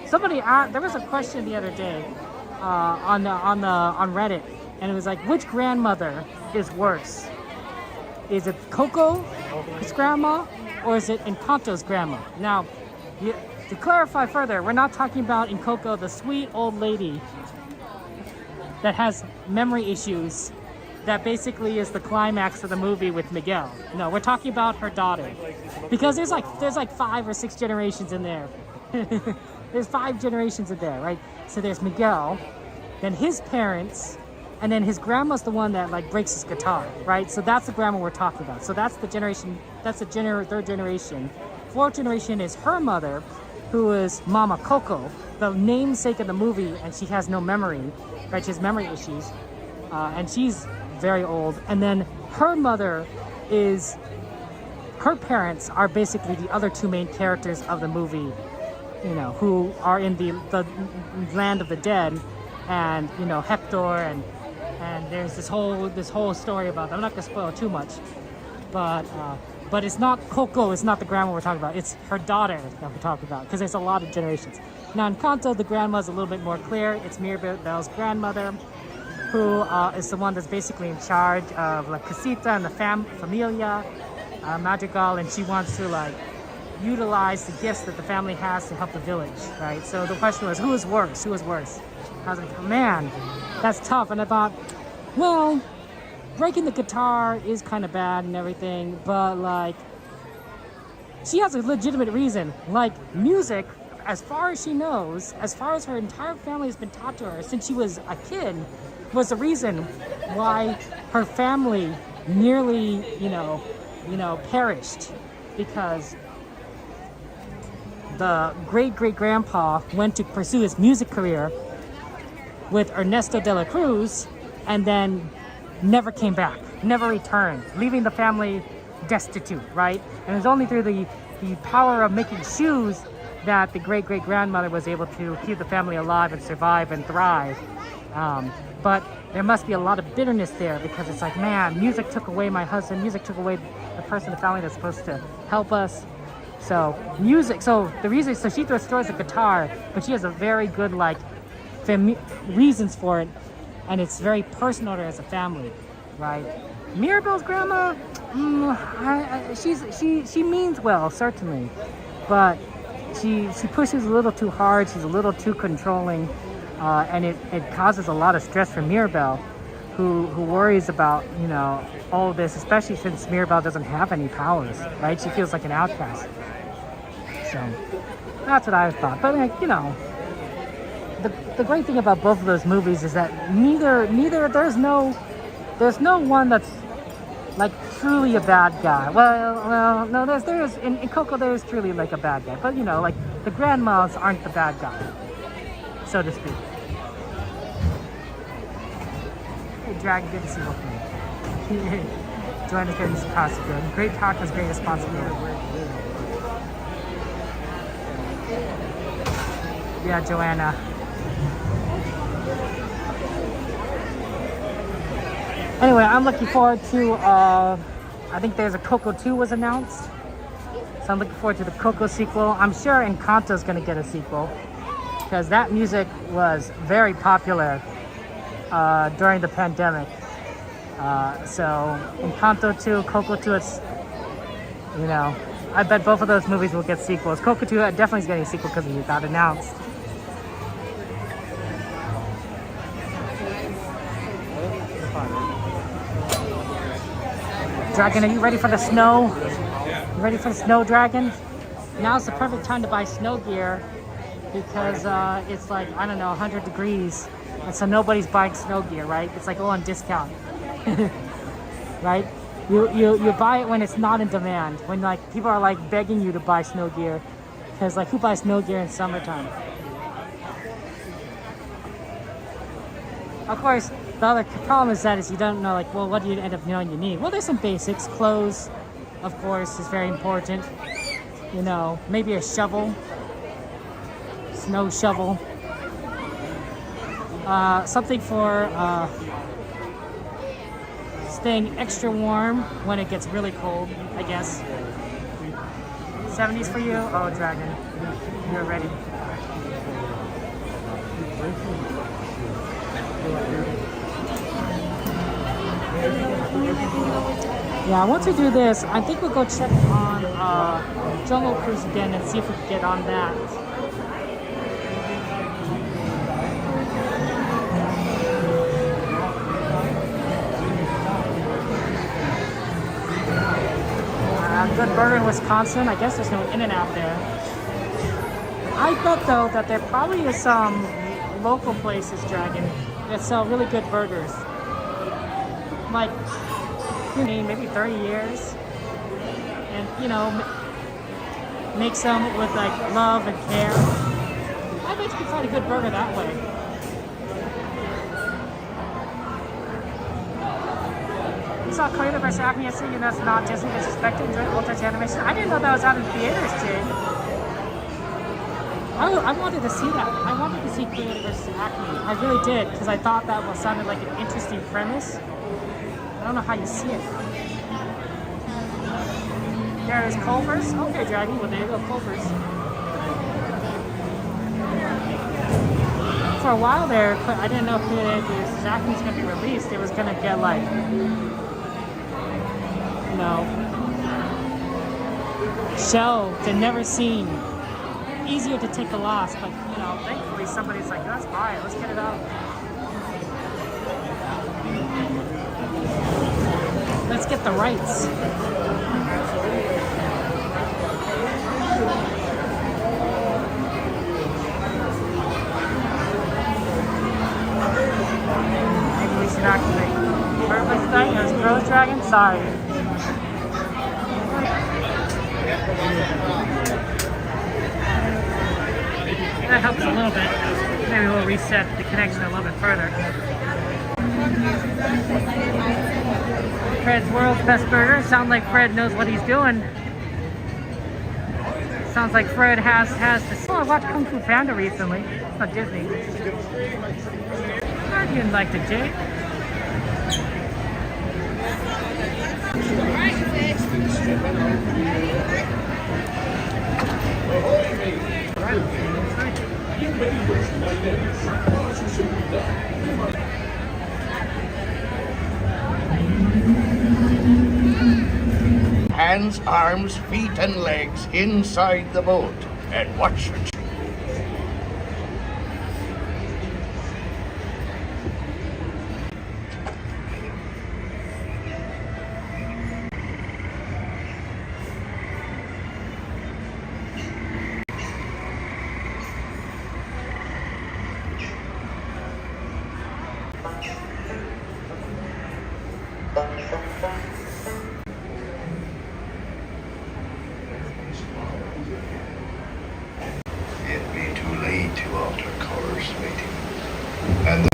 Somebody asked, there was a question the other day on Reddit, and it was like, which grandmother is worse? Is it Coco's grandma, or is it Encanto's grandma? Now, to clarify further, we're not talking about Encanto, the sweet old lady that has memory issues. That basically is the climax of the movie with Miguel. No, we're talking about her daughter, because there's like 5 or 6 generations in there. There's 5 generations in there, right? So there's Miguel, then his parents, and then his grandma's the one that like breaks his guitar, right? So that's the grandma we're talking about. So that's the generation. That's the 3rd generation. 4th generation is her mother, who is Mama Coco, the namesake of the movie, and she has no memory, right? She has memory issues, and she's very old. And then her mother is, her parents are basically the other 2 main characters of the movie, you know, who are in the land of the dead, and you know, Hector, and there's this whole story about them. I'm not gonna spoil too much, but it's not Coco, it's not the grandma we're talking about, it's her daughter that we're talking about, because there's a lot of generations. Now in Encanto, the grandma's a little bit more clear. It's Mirabel's grandmother, who is the one that's basically in charge of La Casita and the Familia Madrigal, and she wants to like utilize the gifts that the family has to help the village, right? So the question was, who is worse? Who is worse? I was like, oh, man, that's tough. And I thought, well, breaking the guitar is kind of bad and everything, but like, she has a legitimate reason. Like, music, as far as she knows, as far as her entire family has been taught to her since she was a kid, was the reason why her family nearly, you know, perished, because the great-great-grandpa went to pursue his music career with Ernesto de la Cruz, and then never came back, never returned, leaving the family destitute, right? And it was only through the power of making shoes that the great-great-grandmother was able to keep the family alive and survive and thrive. But there must be a lot of bitterness there, because it's like, man, music took away my husband, music took away the person in the family that's supposed to help us. So music, so she destroys the guitar, but she has a very good like reasons for it, and it's very personal to her as a family, right? Mirabel's grandma, she means well, certainly, but she pushes a little too hard. She's a little too controlling, and it causes a lot of stress for Mirabel, who worries about, you know, all of this, especially since Mirabel doesn't have any powers, right? She feels like an outcast. So that's what I thought. But like, you know, the great thing about both of those movies is that neither there's no one that's like truly a bad guy. Well, no, there's in Coco there's truly like a bad guy, but you know, like the grandmas aren't the bad guy, so to speak. Hey, Dragon, good to see you. Join the goodness possible. Great talk has great responsibility. Yeah, Joanna. Anyway, I'm looking forward to, I think there's a Coco 2 was announced. So I'm looking forward to the Coco sequel. I'm sure Encanto's gonna get a sequel, because that music was very popular during the pandemic. So Encanto 2, Coco 2, it's, you know, I bet both of those movies will get sequels. Coco 2 definitely is getting a sequel because it got announced. Dragon, are you ready for the snow? You ready for the snow, Dragon? Now's the perfect time to buy snow gear, because it's like, I don't know, 100 degrees, and so nobody's buying snow gear, right? It's like all on discount, right? You buy it when it's not in demand, when like people are like begging you to buy snow gear, because like who buys snow gear in summertime? Of course, the other problem is you don't know, like, well, what do you end up knowing you need? Well, there's some basics. Clothes, of course, is very important. You know, maybe a shovel, snow shovel. Something for staying extra warm when it gets really cold, I guess. 70s for you? Oh, Dragon, you're ready. Yeah, once we do this, I think we'll go check on Jungle Cruise again and see if we can get on that. Good burger in Wisconsin. I guess there's no In-N-Out there. I bet though that there probably is some local places, Dragon, that sell really good burgers. Like, maybe 30 years. And, you know, make some with like love and care. I bet you can find a good burger that way. You saw Coyote vs. Acme yesterday, and that's not Disney disrespected and ultra animation. I didn't know that was out in theaters, Jade. I wanted to see that. I wanted to see Coyote vs. Acme. I really did, because I thought that sounded like an interesting premise. I don't know how you see it. There is Culver's. Okay, Dragon. Well, there you go, Culver's. For a while there, I didn't know if Coyote vs. Acme was going to be released. It was going to get like, you know, shelved and never seen. Easier to take a loss, but you know, thankfully somebody's like, let's buy it, let's get it out. Let's get the rights. Maybe we should activate. Where was that? It was Growth Dragon? Sorry. That helps a little bit. Maybe we'll reset the connection a little bit further. Fred's World's Best Burger. Sounds like Fred knows what he's doing. Sounds like Fred has this. Oh, I watched Kung Fu Panda recently. It's not Disney. I didn't like the Jake. Hands, arms, feet, and legs inside the boat. And watch your It'd be too late to alter course, matey. And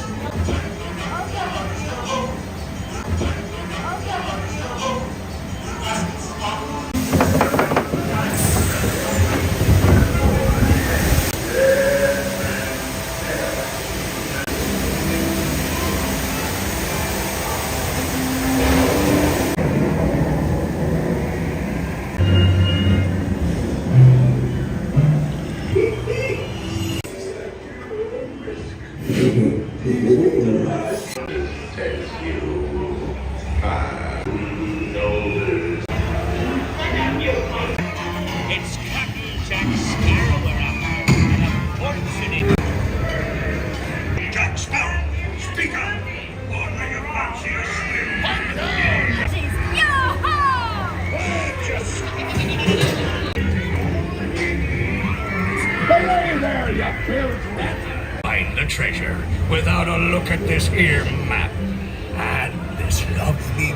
It's Captain Jack Sparrow we're after, and unfortunately... Jack Sparrow, speak up, or may your fancy a swim. belay there, you big rat! Find the treasure without a look at this here map. And this lovely...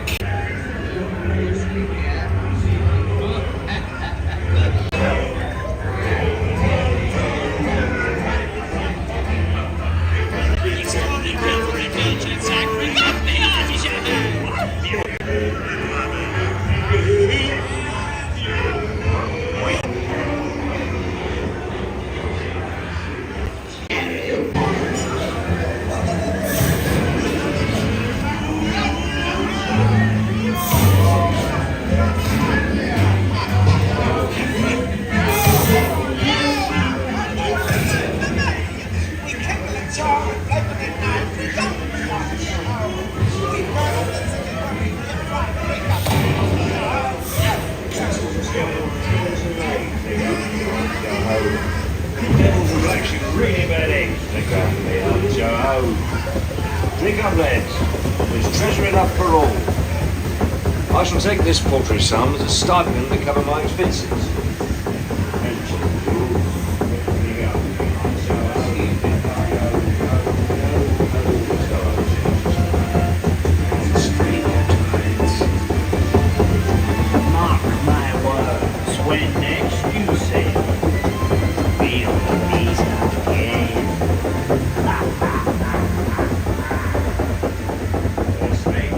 telegraph me on Joe. Drink up, lads. There's treasure enough for all. I shall take this paltry sum as a stipend to cover my expenses. Mark my words, when next you sail, we'll meet again. Yes, mate.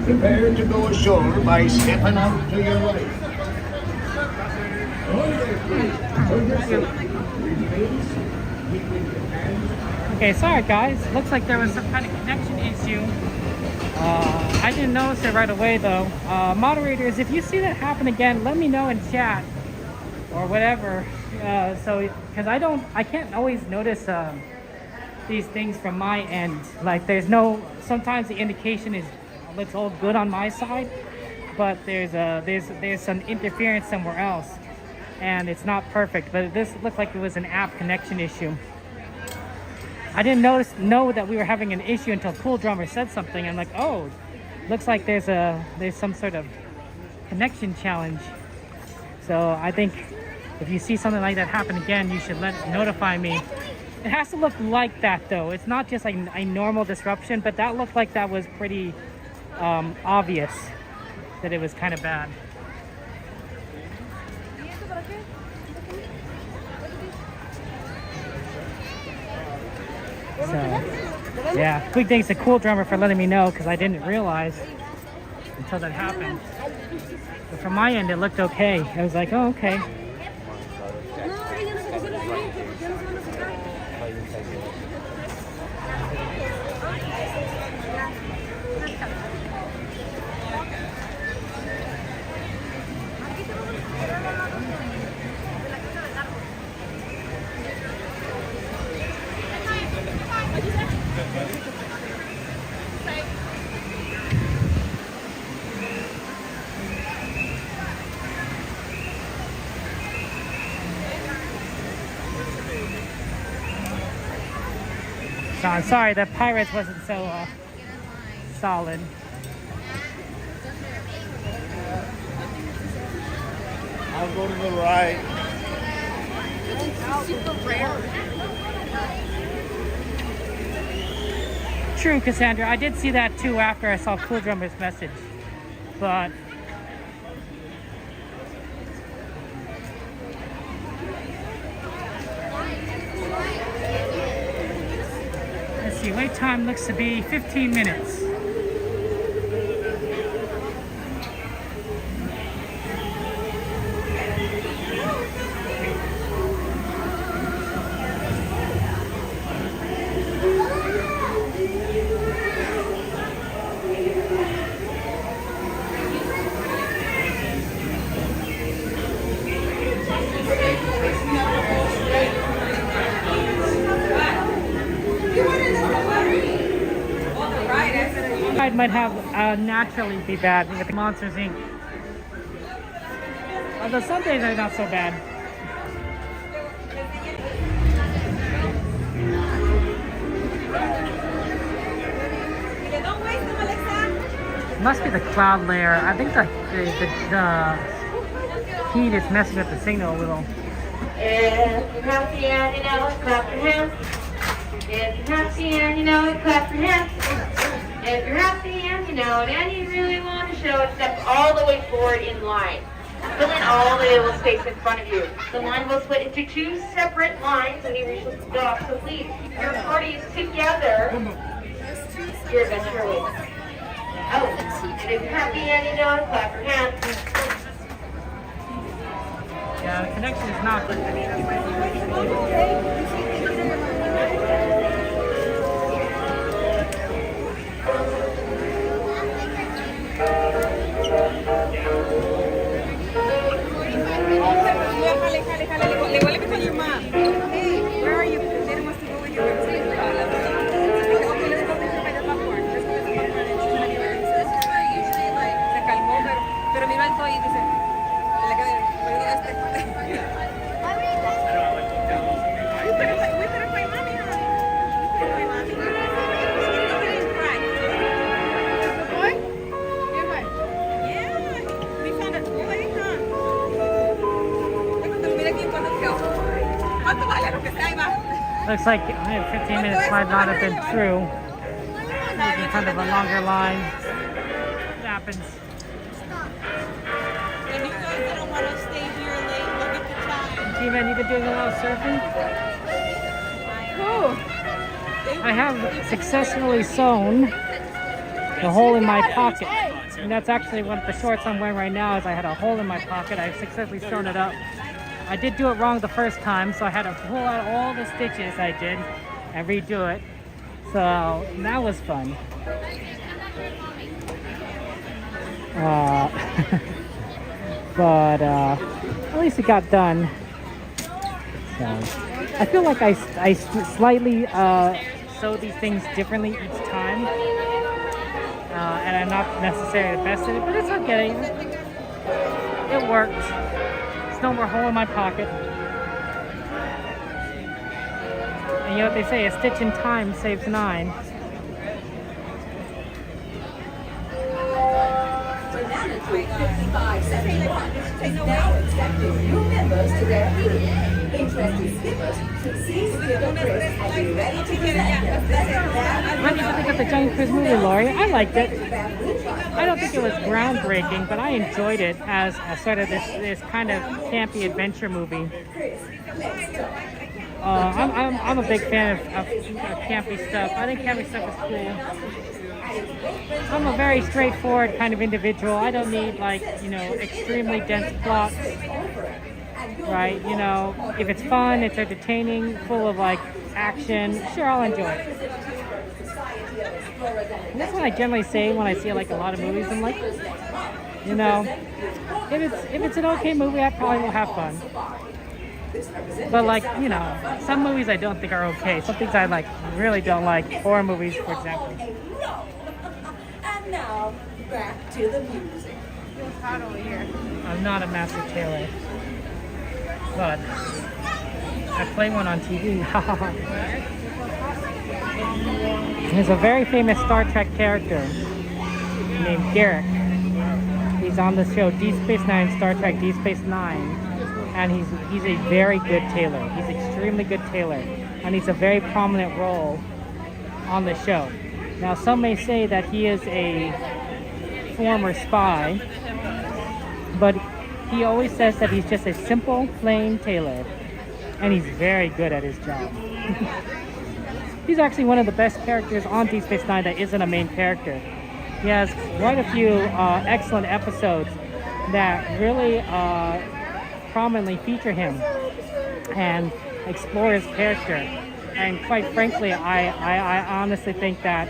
Prepare to go ashore by stepping out to your right. Okay, sorry guys. Looks like there was some kind of connection issue. I didn't notice it right away though. Moderators, if you see that happen again, let me know in chat or whatever. Because I can't always notice these things from my end. Like sometimes the indication looks all good on my side, but there's some interference somewhere else, and it's not perfect. But this looked like it was an app connection issue. I didn't know that we were having an issue until Cool Drummer said something. I'm like, oh, looks like there's some sort of connection challenge. So I think if you see something like that happen again, you should notify me. It has to look like that though. It's not just like a normal disruption, but that looked like that was pretty obvious that it was kind of bad. So, yeah, big thanks to Cool Drummer for letting me know, because I didn't realize until that happened. But from my end, it looked okay. I was like, oh, okay. So I'm sorry the Pirates wasn't so solid. I'll go to the right. Super rare. True, Cassandra. I did see that too after I saw Cool Drummer's message. But let's see, wait time looks to be 15 minutes. Ride might have naturally be bad with the Monsters Inc. Although some days are not so bad. Must be the cloud layer. I think the heat is messing with the signal a little. If you're happy and you know it, clap your hands. If you're happy and you know it, clap your hands. If you're happy and you know it, and you really want to show it, step all the way forward in line. Fill in all the little space in front of you. The line will split into two separate lines when you reach the stop. So please, your party is together. Your adventure awaits. Oh, and if you're happy and you know it, clap your hands. Yeah, the connection is not good. Le vuelve to call your mom. Hey, where are you? Didn't want to go with your mom. Okay, let's go to the popcorn. Let's go to the popcorn. Usually like se calmó, pero miró al toy y dice, le quedé. We better find mommy, huh? We better find mommy. Boy? Yeah, we found a toy, huh? Looks like I have 15 minutes might not have been through. Maybe kind of a longer line. It happens. And you guys didn't want to stay here late, look at the time. T-Man, you've been doing a lot of surfing? Oh. I have successfully sewn the hole in my pocket. And that's actually what the shorts I'm wearing right now is I had a hole in my pocket. I've successfully sewn it up. I did do it wrong the first time, so I had to pull out all the stitches I did and redo it. So that was fun. But at least it got done. So I feel like I slightly sew these things differently each time. And I'm not necessarily the best at it, but it's okay. It worked. There's no more hole in my pocket. And you know what they say, a stitch in time saves 9. Now accepting new members to their meeting. Interested skippers should see Skipper Chris and be ready to present What did you think of the Jungle Cruise movie, Lori? I liked it. I don't think it was groundbreaking, but I enjoyed it as a sort of this kind of campy adventure movie. I'm a big fan of campy stuff. I think campy stuff is cool. I'm a very straightforward kind of individual. I don't need extremely dense plots. Right? If it's fun, it's entertaining, full of action, sure, I'll enjoy it. And that's what I generally say when I see a lot of movies. I'm like, if it's an okay movie, I probably will have fun. But some movies I don't think are okay. Some things I really don't like. Horror movies, for example. And now, back to the music. Feels hot over here. I'm not a master tailor, but I play one on TV. There's a very famous Star Trek character named Garrick. He's on the show Deep Space Nine, Star Trek Deep Space Nine, and he's a very good tailor. He's an extremely good tailor, and he's a very prominent role on the show. Now, some may say that he is a former spy, but he always says that he's just a simple, plain tailor, and he's very good at his job. He's actually one of the best characters on Deep Space Nine that isn't a main character. He has quite a few excellent episodes that really prominently feature him and explore his character. And quite frankly, I honestly think that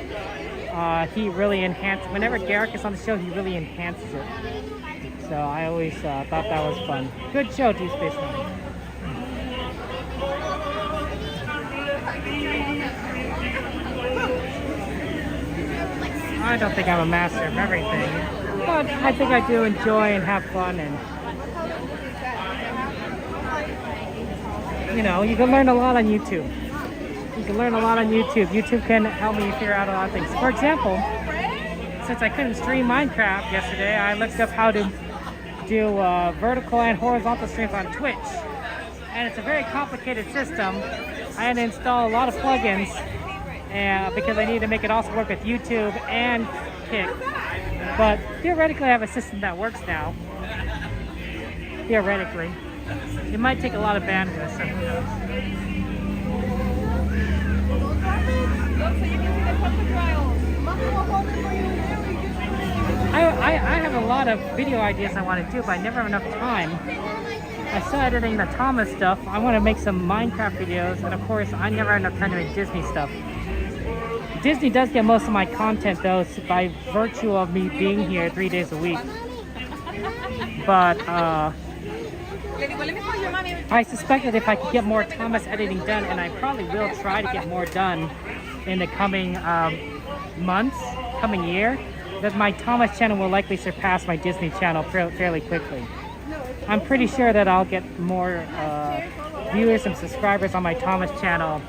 he really enhances, whenever Garrick is on the show, he really enhances it. So I always thought that was fun. Good show, Deep Space Nine. I don't think I'm a master of everything, but I think I do enjoy and have fun, and you know, you can learn a lot on YouTube. You can learn a lot on YouTube. YouTube can help me figure out a lot of things. For example, since I couldn't stream Minecraft yesterday, I looked up how to do vertical and horizontal streams on Twitch, and it's a very complicated system. I had to install a lot of plugins because I need to make it also work with YouTube and Kick. But theoretically, I have a system that works now. Theoretically. It might take a lot of bandwidth, so who knows. I have a lot of video ideas I want to do, but I never have enough time. I still editing the Thomas stuff. I want to make some Minecraft videos, and of course, I never have enough time to make Disney stuff. Disney does get most of my content, though, by virtue of me being here 3 days a week. But I suspect that if I could get more Thomas editing done, and I probably will try to get more done in the coming months, coming year, that my Thomas channel will likely surpass my Disney channel fairly quickly. I'm pretty sure that I'll get more viewers and subscribers on my Thomas channel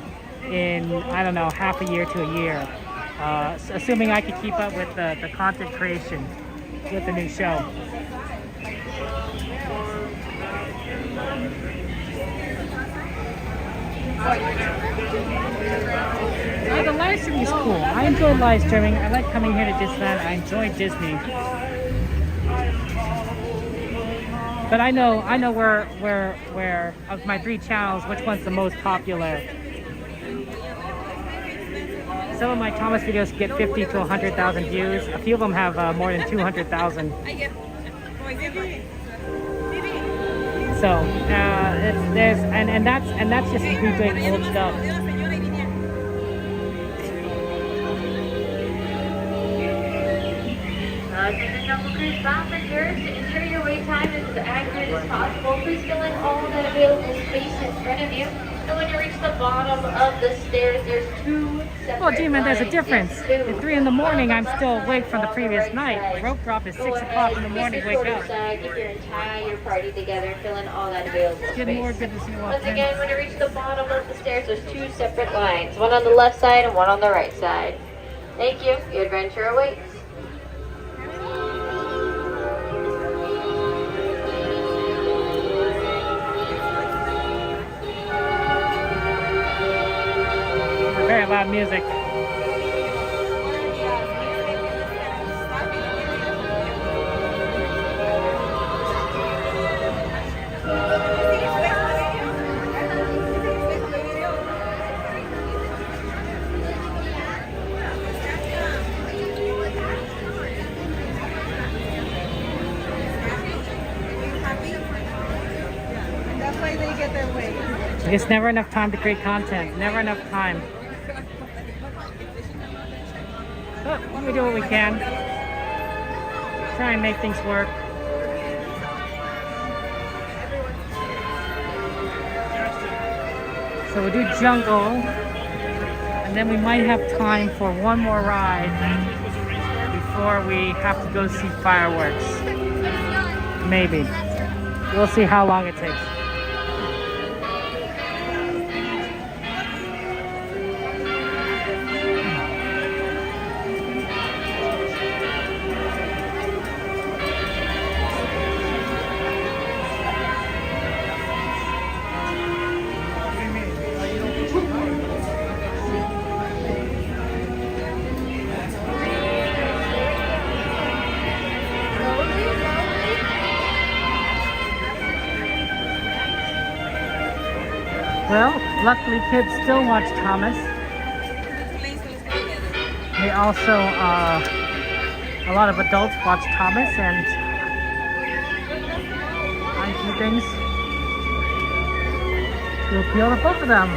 in, I don't know, half a year to a year, assuming I could keep up with the content creation with the new show. The live streaming is cool. I enjoy live streaming. I like coming here to Disneyland. I enjoy Disney. But I know where of my 3 channels, which one's the most popular. Some of my Thomas videos get 50 to 100,000 views. A few of them have more than 200,000. So that's just me doing old stuff. Cruise passengers, to ensure your wait time is as accurate as possible, please fill in all the available space in front of you. And when you reach the bottom of the stairs, there's 2 separate Well, Demon, there's a lines. difference. At 3 in the morning, I'm still awake from the previous night. Rope drop is 6 o'clock in the morning, wake up. Keep your entire party together and fill in all that available Good space. more good to see you all. Once again, when you reach the bottom of the stairs, there's 2 separate lines. One on the left side and one on the right side. Thank you. Your adventure awaits. Very loud music. That's why they get their way. It's never enough time to create content. Never enough time. But we do what we can. Try and make things work. So we'll do jungle, and then we might have time for one more ride before we have to go see fireworks. Maybe. We'll see how long it takes. Well, luckily kids still watch Thomas. They also, a lot of adults watch Thomas, and I do things to appeal to both of them.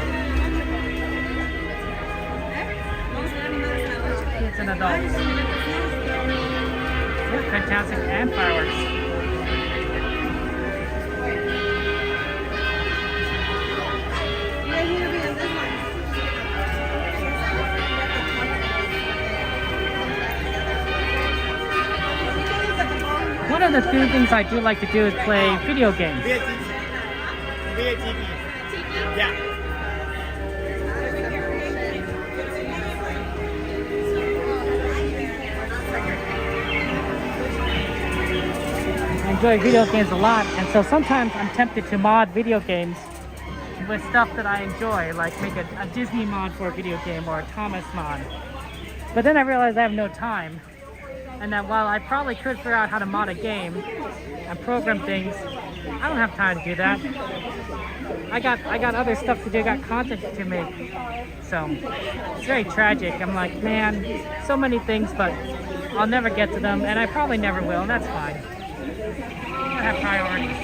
Kids and adults. It's fantastic, and fireworks. One of the few things I do like to do is play video games. Yeah. I enjoy video games a lot, and so sometimes I'm tempted to mod video games with stuff that I enjoy, like make a Disney mod for a video game or a Thomas mod. But then I realize I have no time, and that while I probably could figure out how to mod a game and program things, I don't have time to do that. I got other stuff to do, I got content to make. So it's very tragic. I'm like, man, so many things, but I'll never get to them, and I probably never will, and that's fine. I have priorities.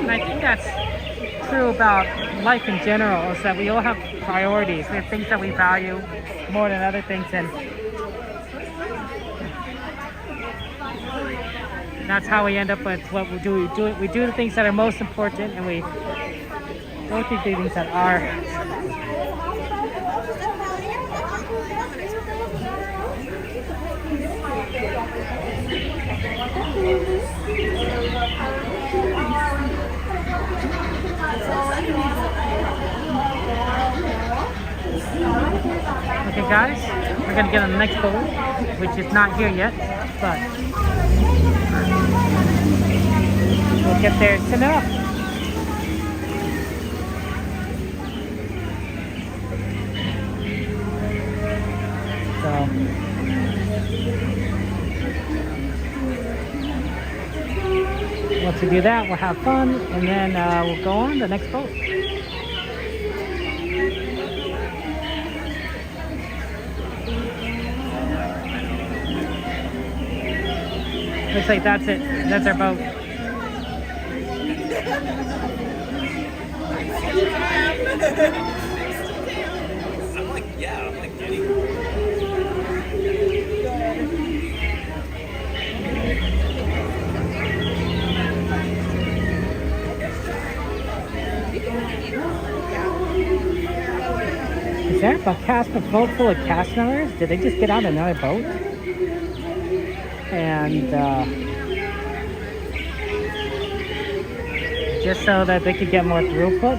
And I think that's true about life in general, is that we all have priorities. We have things that we value more than other things, and that's how we end up with what we do. We do the things that are most important, and we don't do things that are. Okay guys, we're gonna get on the next boat, which is not here yet, but we'll get there soon enough. So once we do that, we'll have fun, and then we'll go on the next boat. Looks like that's it. That's our boat. I'm like, yeah, I'm like getting. Is there a boat full of cast members? Did they just get out another boat? And just so that they could get more throughput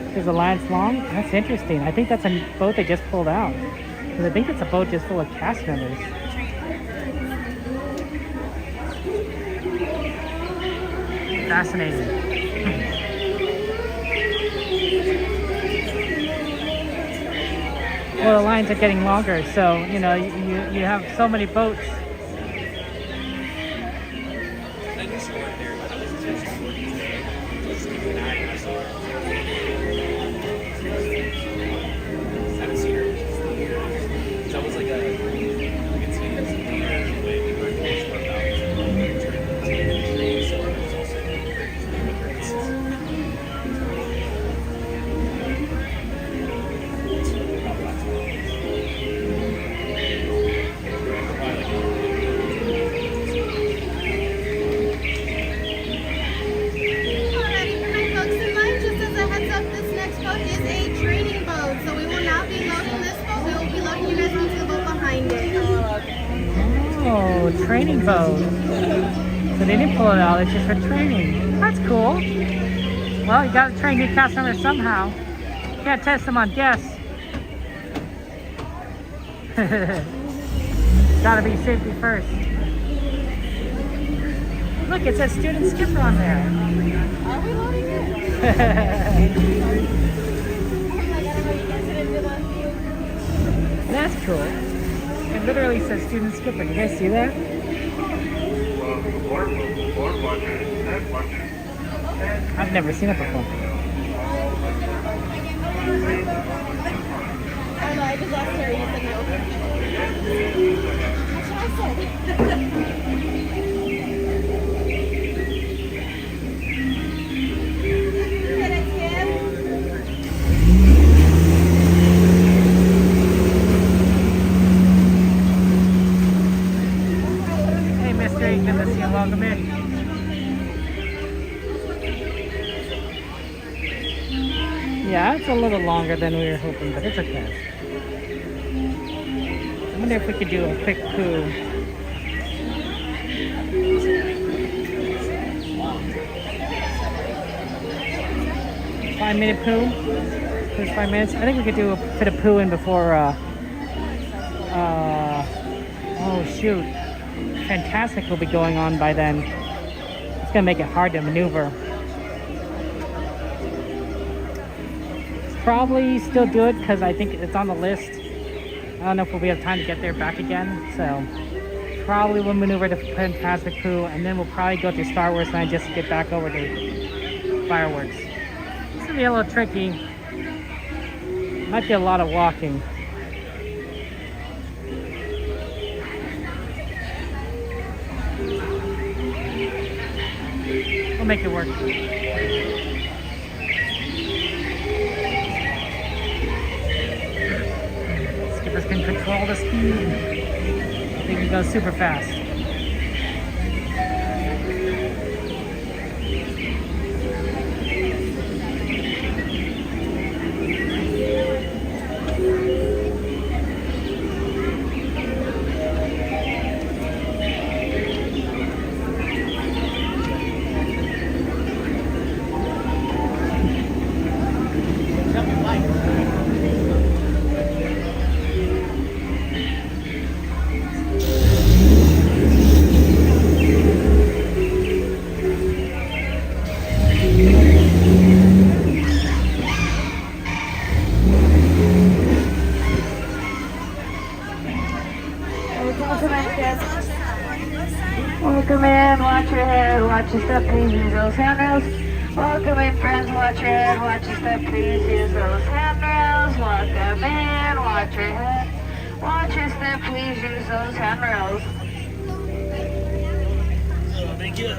because the line's long. That's interesting. I think that's a boat they just pulled out, because I think it's a boat just full of cast members. Fascinating. Well, the lines are getting longer, so you know you have so many boats. Oh, training boat. So they didn't pull it out, it's just for training. That's cool. Well, you gotta train your cast members somehow. You can't test them on guests. Gotta be safety first. Look, it says student skipper on there. Are we loading it? That's cool. It literally says student skipper. You guys see that? I've never seen it before. I know, I just asked her, you said no. That's what I Hey, Mystery, good to see you. Welcome in. Yeah, it's a little longer than we were hoping, but it's okay. I wonder if we could do a quick poo. Five-minute poo? Just 5 minutes? I think we could do a bit of poo in before, oh shoot. Fantasmic will be going on by then. It's gonna make it hard to maneuver. Probably still do it because I think it's on the list. I don't know if we'll have time to get there back again, so probably we'll maneuver to Fantasmic Poo, and then we'll probably go to Star Wars Land just to get back over to fireworks. This will be a little tricky. Might be a lot of walking. We'll make it work. Skippers can control the speed. They can go super fast. Welcome in, watch your head, watch your step, please use those handrails. Welcome in, friends, watch your head, watch your step, please use those handrails. Welcome in, watch your head, watch your step, please use those handrails. Thank you.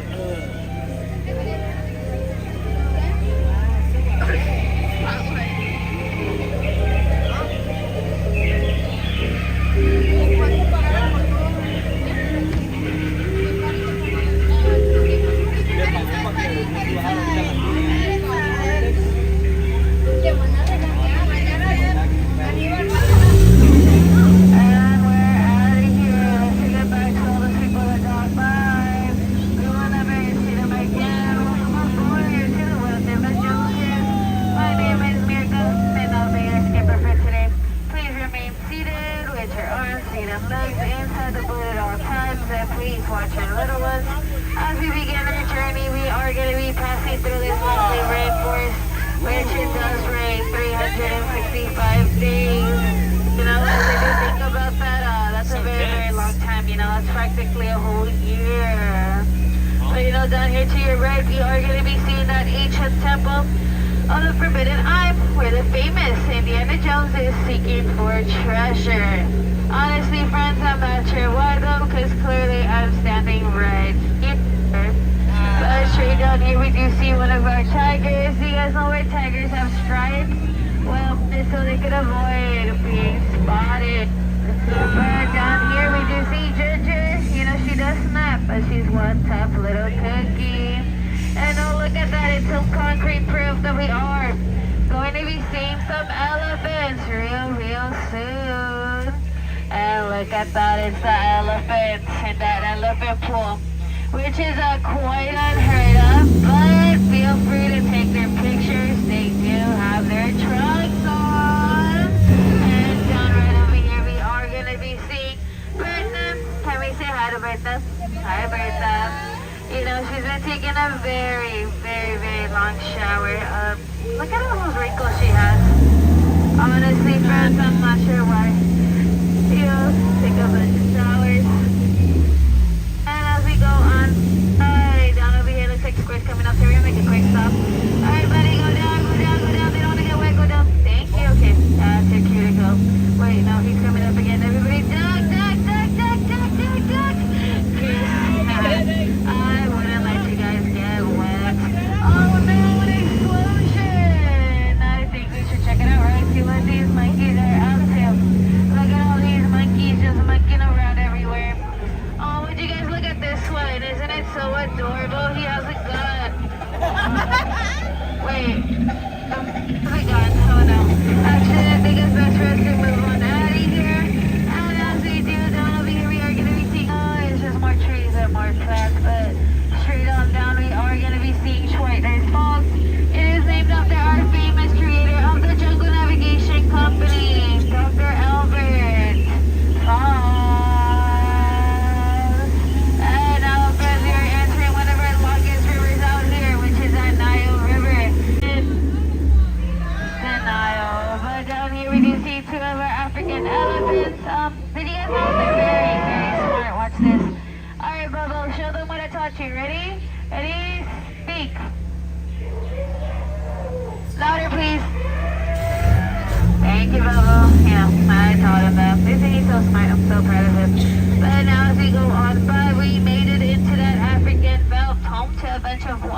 Practically a whole year. But you know, down here to your right, we are going to be seeing that ancient temple of the Forbidden Eye, where the famous Indiana Jones is seeking for treasure. Honestly, friends, I'm not sure why though, because clearly I'm standing right here. But straight down here, we do see one of our tigers. You guys know where tigers have stripes? Well, it's so they could avoid being spotted. But down here we do see Ginger. You know, she does snap, but she's one tough little cookie. And oh, look at that, it's some concrete proof that we are going to be seeing some elephants real soon. And look at that, it's the elephants in that elephant pool, which is quite unheard of, but feel free to take their pictures. They do have their trunks on. And down right over here, we are going to be seeing Bertha. Can we say hi to Bertha? Hi, Bertha. You know, she's been taking a very long shower. Look at all those wrinkles she has. Honestly, friends, I'm not sure why. You know, take a bunch of showers. And as we go on, down over here, looks like Squid's coming up, so we're gonna make a quick stop. Alright, buddy, go down, go down, go down. They don't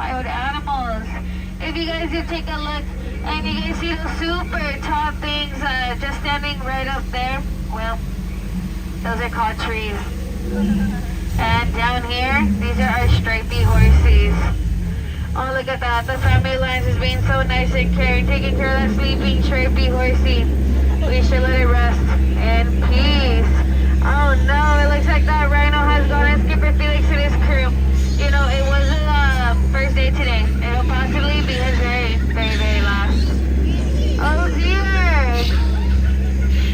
wild animals. If you guys do take a look and you guys see the super tall things just standing right up there, well, those are called trees. And down here, these are our stripy horses. Oh, look at that. The family lines is being so nice and caring, taking care of that sleeping stripy horsey. We should let it rest in peace. Oh no, it looks like that rhino has gone and Skipper Felix and his crew. You know, it wasn't first day today. It'll possibly be his very, very, very last. Oh dear!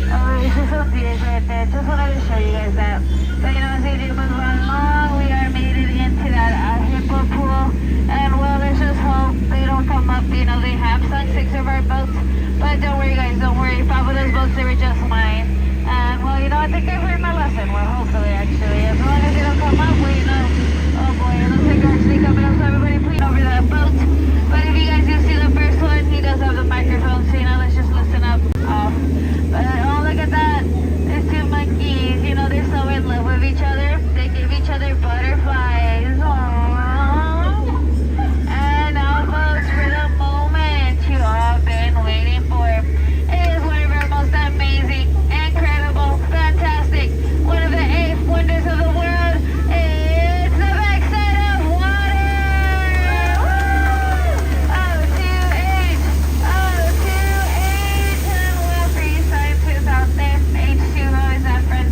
Oh, this is some deers right there. Just wanted to show you guys that. But you know, as we do move on along, we are made it into that hippo pool. And well, let's just hope they don't come up. You know, they have sunk 6 of our boats. But don't worry guys, don't worry. 5 of those boats, they were just mine. And well, you know, I think I've learned my lesson. Well, hopefully actually. As long as they don't come up, we know. Oh boy, it looks like they're actually coming up. So everybody please over that boat. But if you guys do see the first one, he does have the microphone. So you know, let's just listen up. But oh, look at that. There's 2 monkeys. You know, they're so in love with each other. They give each other butterflies. Aww. And now folks, for the moment you all have been waiting for. It is one of our most amazing, incredible, fantastic, one of the 8 wonders of the world. It's the backside of water! Oh, 2H! Oh, 2H! And well, for you scientists out there, H2O is that friend.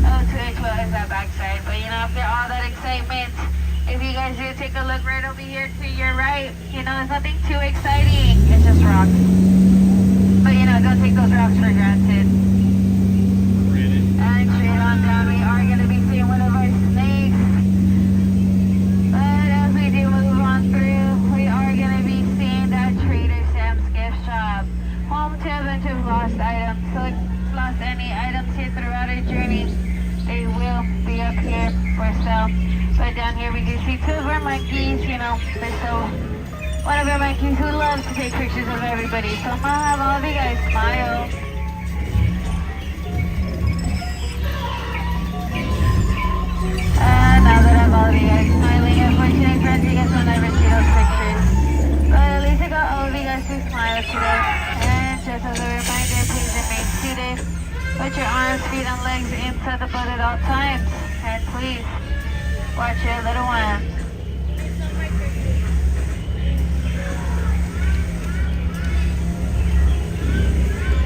Oh, 2H2O is that backside. But you know, after all that excitement, if you guys do take a look right over here to your right, you know, it's nothing too exciting. It's just rocks. But you know, don't take those rocks for granted. And straight on down, we are going to be seeing one of our snakes. But as we do move on through, we are going to be seeing that Trader Sam's gift shop. Home to a bunch of lost items. So if you've lost any items here throughout our journey, they will be up here for sale. But down here we do see 2 of our monkeys. You know, they're so... One of our monkeys who loves to take pictures of everybody. So I'm gonna have all of you guys smile. And now that I have all of you guys smiling, unfortunately friends, you guys will never see those pictures. But at least I got all of you guys to smile today. And just as a reminder, please remain seated. Put your arms, feet, and legs inside the boat at all times. And please, watch your little ones.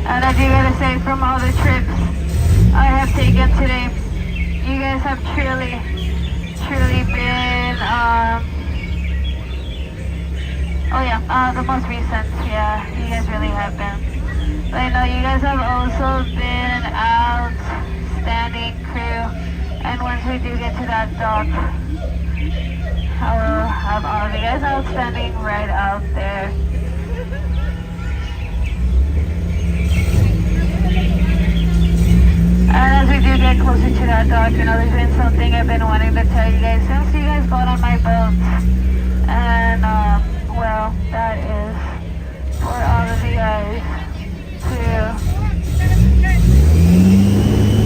And I do gotta say, from all the trips I have taken today, you guys have truly been, the most recent, yeah, you guys really have been. But I know you guys have also been outstanding crew, and once we do get to that dock, I will have all of you guys outstanding right out there. And as we do get closer to that dock, you know, there's been something I've been wanting to tell you guys since you guys got on my boat. And, well, that is for all of you guys to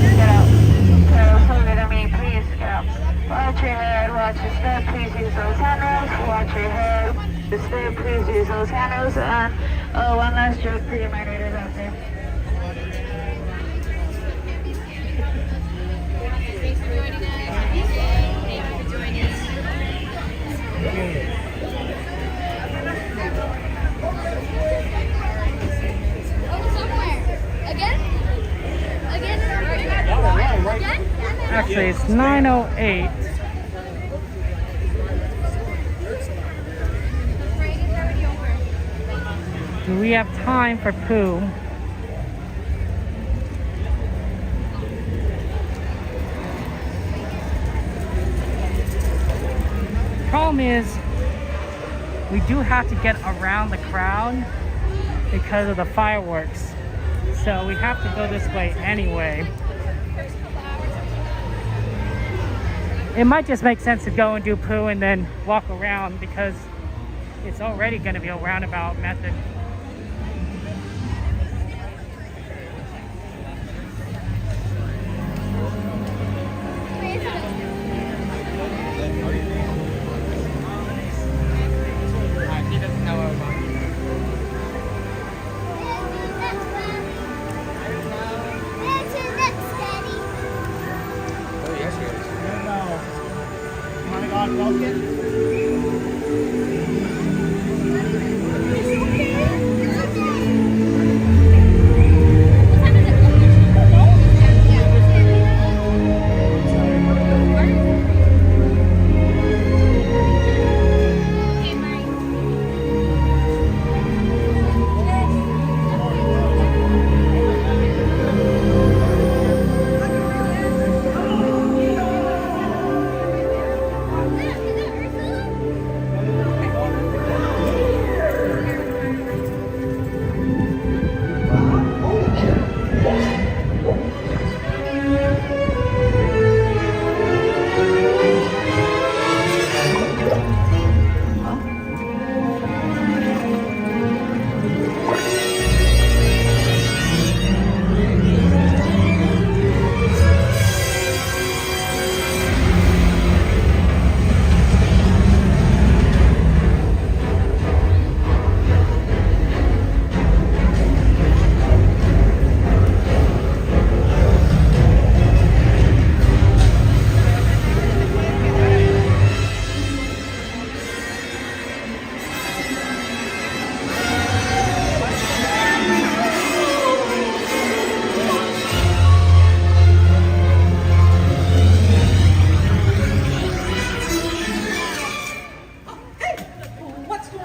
get out. So good of me, please get out. Watch your head, watch your step, please use those handrails. Watch your head, the step, please use those handrails. And, one last joke for you, my readers out there. Actually, it's 9:08. Do we have time for poo? Problem is, we do have to get around the crowd because of the fireworks. So we have to go this way anyway. It might just make sense to go and do poo and then walk around because it's already going to be a roundabout method.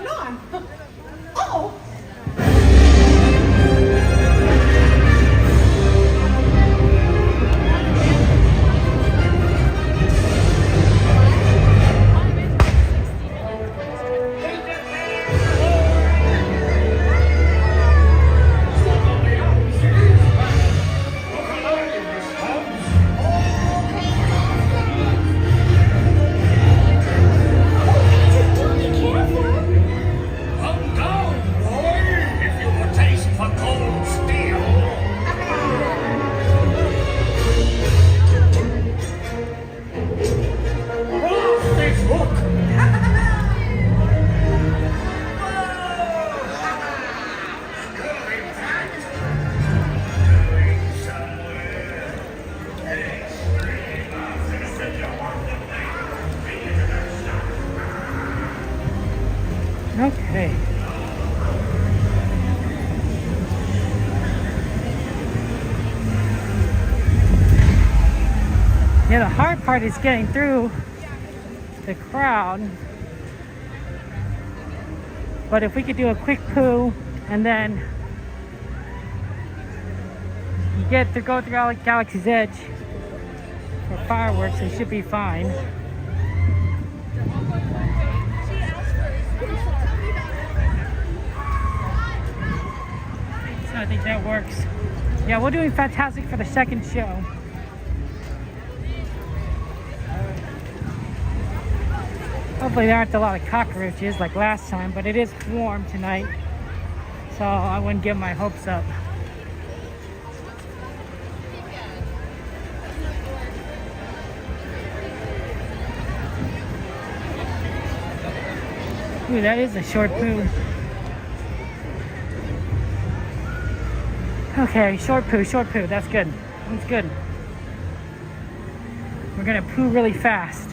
on. Oh. Come down, boy, if you've a taste for cold steel. Off this hook! Going back. Going somewhere. Okay. Yeah, the hard part is getting through the crowd. But if we could do a quick poo and then you get to go through Galaxy's Edge for fireworks, it should be fine. So I think that works. Yeah, we're doing Fantasmic for the second show. Hopefully there aren't a lot of cockroaches like last time, but it is warm tonight, so I wouldn't get my hopes up. Ooh, that is a short poo. Okay, short poo, that's good. That's good. We're gonna poo really fast.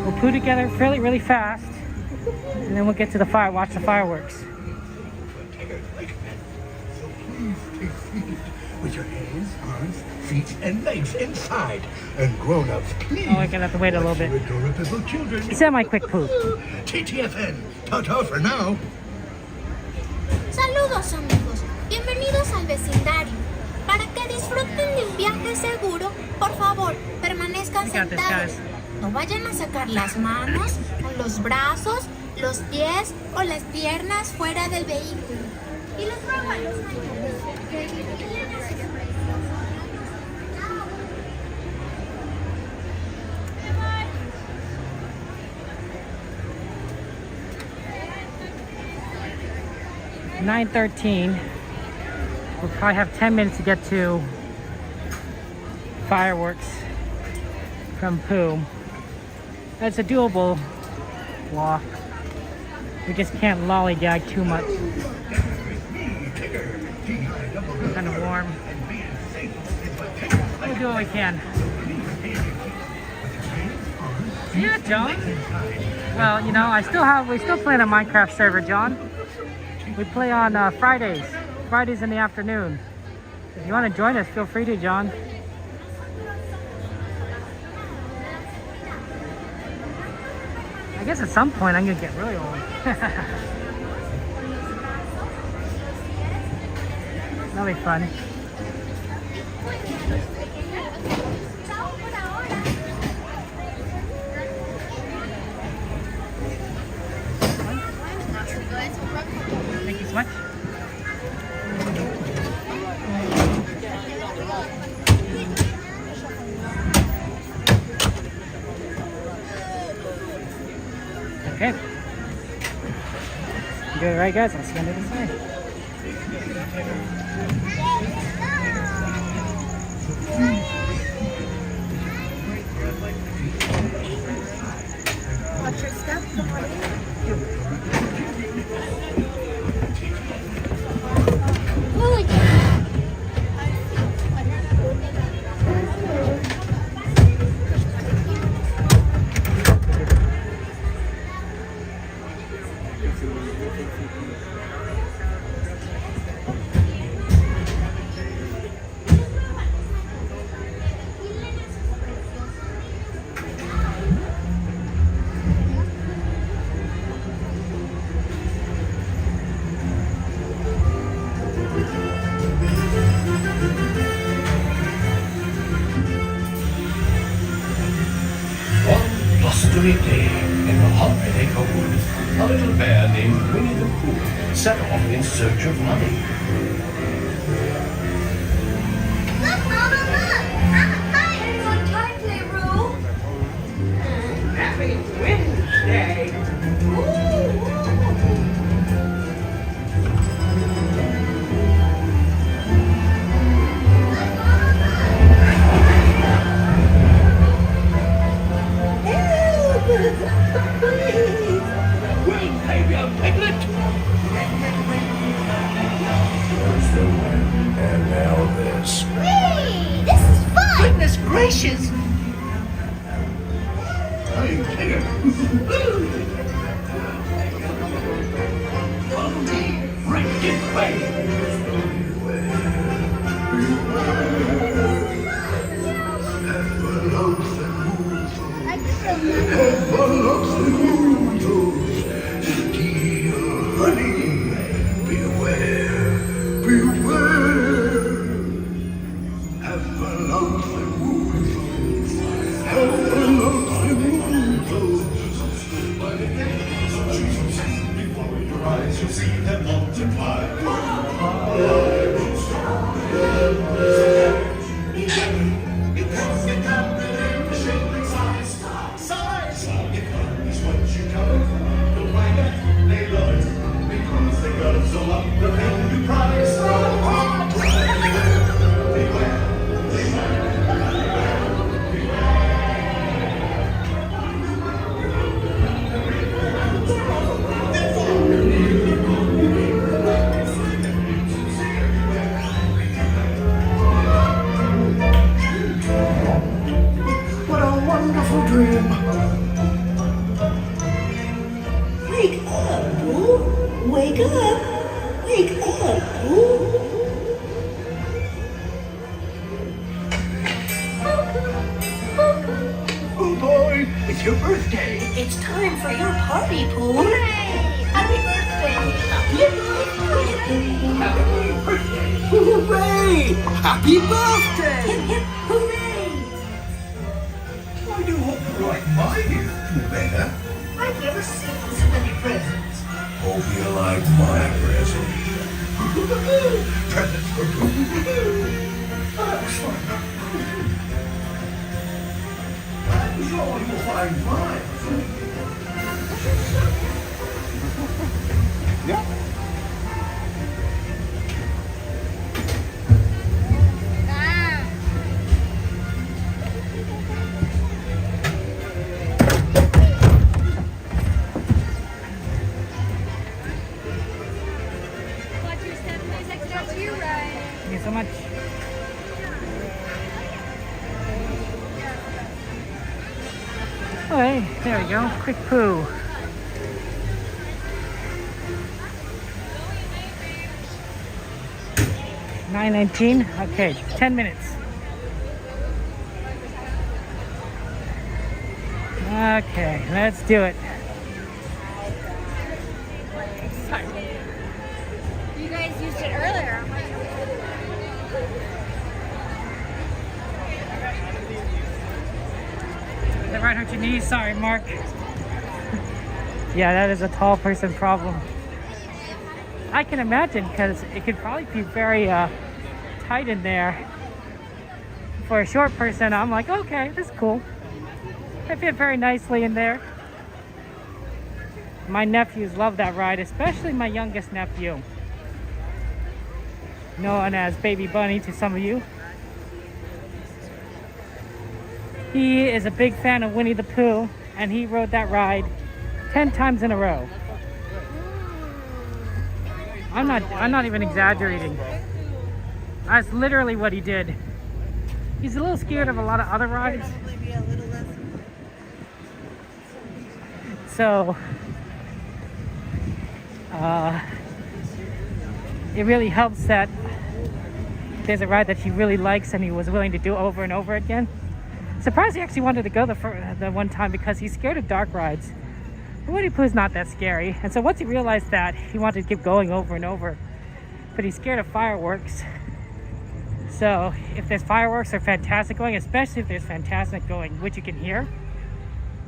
We'll poo together really fast, and then we'll get to the fire, watch the fireworks. With your hands, arms, feet, and legs inside. And grown-ups, please. Oh, we're gonna have to wait a little bit. Adorable children. Semi-quick poo. TTFN. Ta-ta for now. Saludos amigos, bienvenidos al vecindario. Para que disfruten de un viaje seguro, por favor, permanezcan sentados. No vayan a sacar las manos, o los brazos, los pies o las piernas fuera del vehículo. Y los róbalos It's 9:13. We'll probably have 10 minutes to get to fireworks from Pooh. That's a doable walk. We just can't lollygag too much. Kind of warm. We'll do what we can. Yeah, John. Well, you know, we still play on a Minecraft server, John. We play on Fridays in the afternoon. If you want to join us, feel free to, John. I guess at some point I'm gonna get really old. That'll be fun. Thank you so much. Okay. You doing it right, guys? I'll see you on the other side. Watch your stuff, come on in. mystery day in the Haunted Acre Woods, a little bear named Winnie the Pooh set off in search of money. Look, Mama, look! Hi, it's on time playroom. Happy Wednesday! We'll save you, Piglet! There's the wind, and now this. Whee! This is fun! Goodness gracious! Hey, Piglet! Follow me, right this way! You see them multiply. You can't get down in the shaping size. Size! You come is what you come. But why not? They love it because they guzzle up the thing you prize. Beware, beware. What a wonderful dream! Wake up, Pooh! Wake up! Wake up, Pooh! Oh boy, it's your birthday! It's time for your party, Pooh! Happy birthday! Happy birthday! Hooray! Happy birthday! Hip, hip, hooray! I do hope you like my gift, Bear. I've never seen so many presents. Hope you like my present. Presents for two. Excellent. I'm sure you'll find mine. Yeah. Thank you so much. Okay, there we go. Quick poo. $9.19. Okay, 10 minutes. Okay, let's do it. You guys used it earlier. Did that right hurt your knees? Sorry, Mark. Yeah, that is a tall person problem. I can imagine because it could probably be very tight in there. For a short person, I'm like, okay, this is cool. I fit very nicely in there. My nephews love that ride, especially my youngest nephew, known as Baby Bunny to some of you. He is a big fan of Winnie the Pooh, and he rode that ride 10 times in a row. I'm not even exaggerating. That's literally what he did. He's a little scared of a lot of other rides. So, it really helps that there's a ride that he really likes and he was willing to do over and over again. Surprised he actually wanted to go the one time because he's scared of dark rides. But Winnie the Pooh's not that scary. And so once he realized that, he wanted to keep going over and over. But he's scared of fireworks. So if there's fireworks or Fantasmic going, especially if there's Fantasmic going, which you can hear,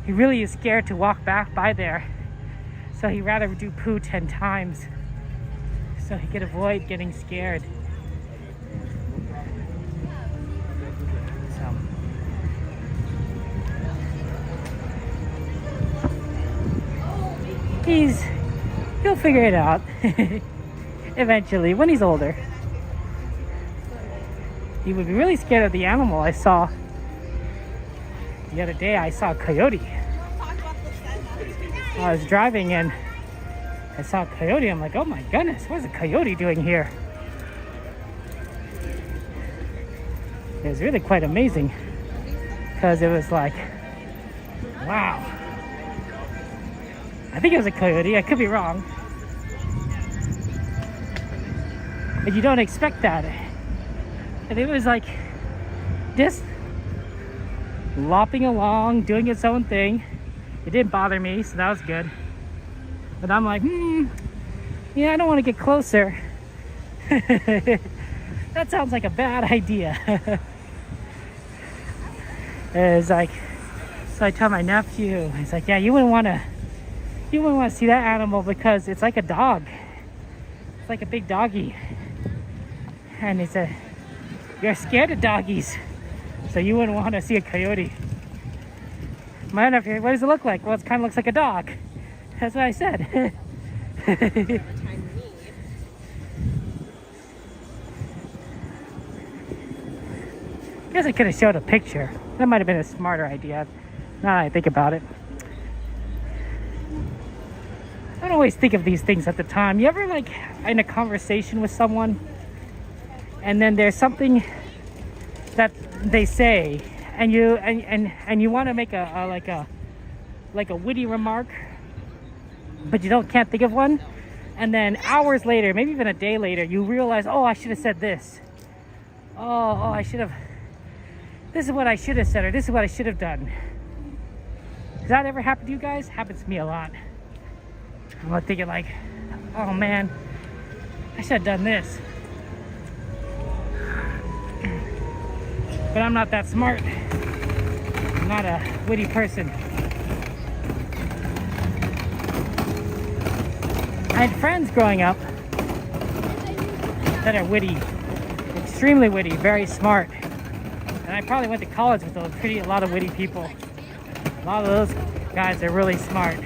he really is scared to walk back by there. So he'd rather do poo 10 times so he could avoid getting scared. So he'll figure it out eventually when he's older. He would be really scared of the animal I saw the other day. I saw a coyote. I was driving and I saw a coyote. I'm like, oh my goodness, what is a coyote doing here? It was really quite amazing because it was like, wow. I think it was a coyote. I could be wrong. But you don't expect that. And it was like just lopping along, doing its own thing. It didn't bother me, so that was good. But I'm like, yeah, I don't want to get closer. That sounds like a bad idea. It's like, so I tell my nephew, he's like, yeah, you wouldn't want to see that animal because it's like a dog. It's like a big doggy. And he said, you're scared of doggies, so you wouldn't want to see a coyote. My nephew, what does it look like? Well, it kind of looks like a dog. That's what I said. I guess I could have showed a picture. That might have been a smarter idea, now that I think about it. I don't always think of these things at the time. You ever like in a conversation with someone and then there's something that they say and you want to make a witty remark, but you can't think of one, and then hours later, maybe even a day later, you realize, oh, I should have said this. Oh, I should have. This is what I should have said, or this is what I should have done. Does that ever happen to you guys? Happens to me a lot. I'm like thinking like, oh man, I should have done this. But I'm not that smart. I'm not a witty person. I had friends growing up that are witty, extremely witty, very smart. And I probably went to college with a lot of witty people. A lot of those guys are really smart.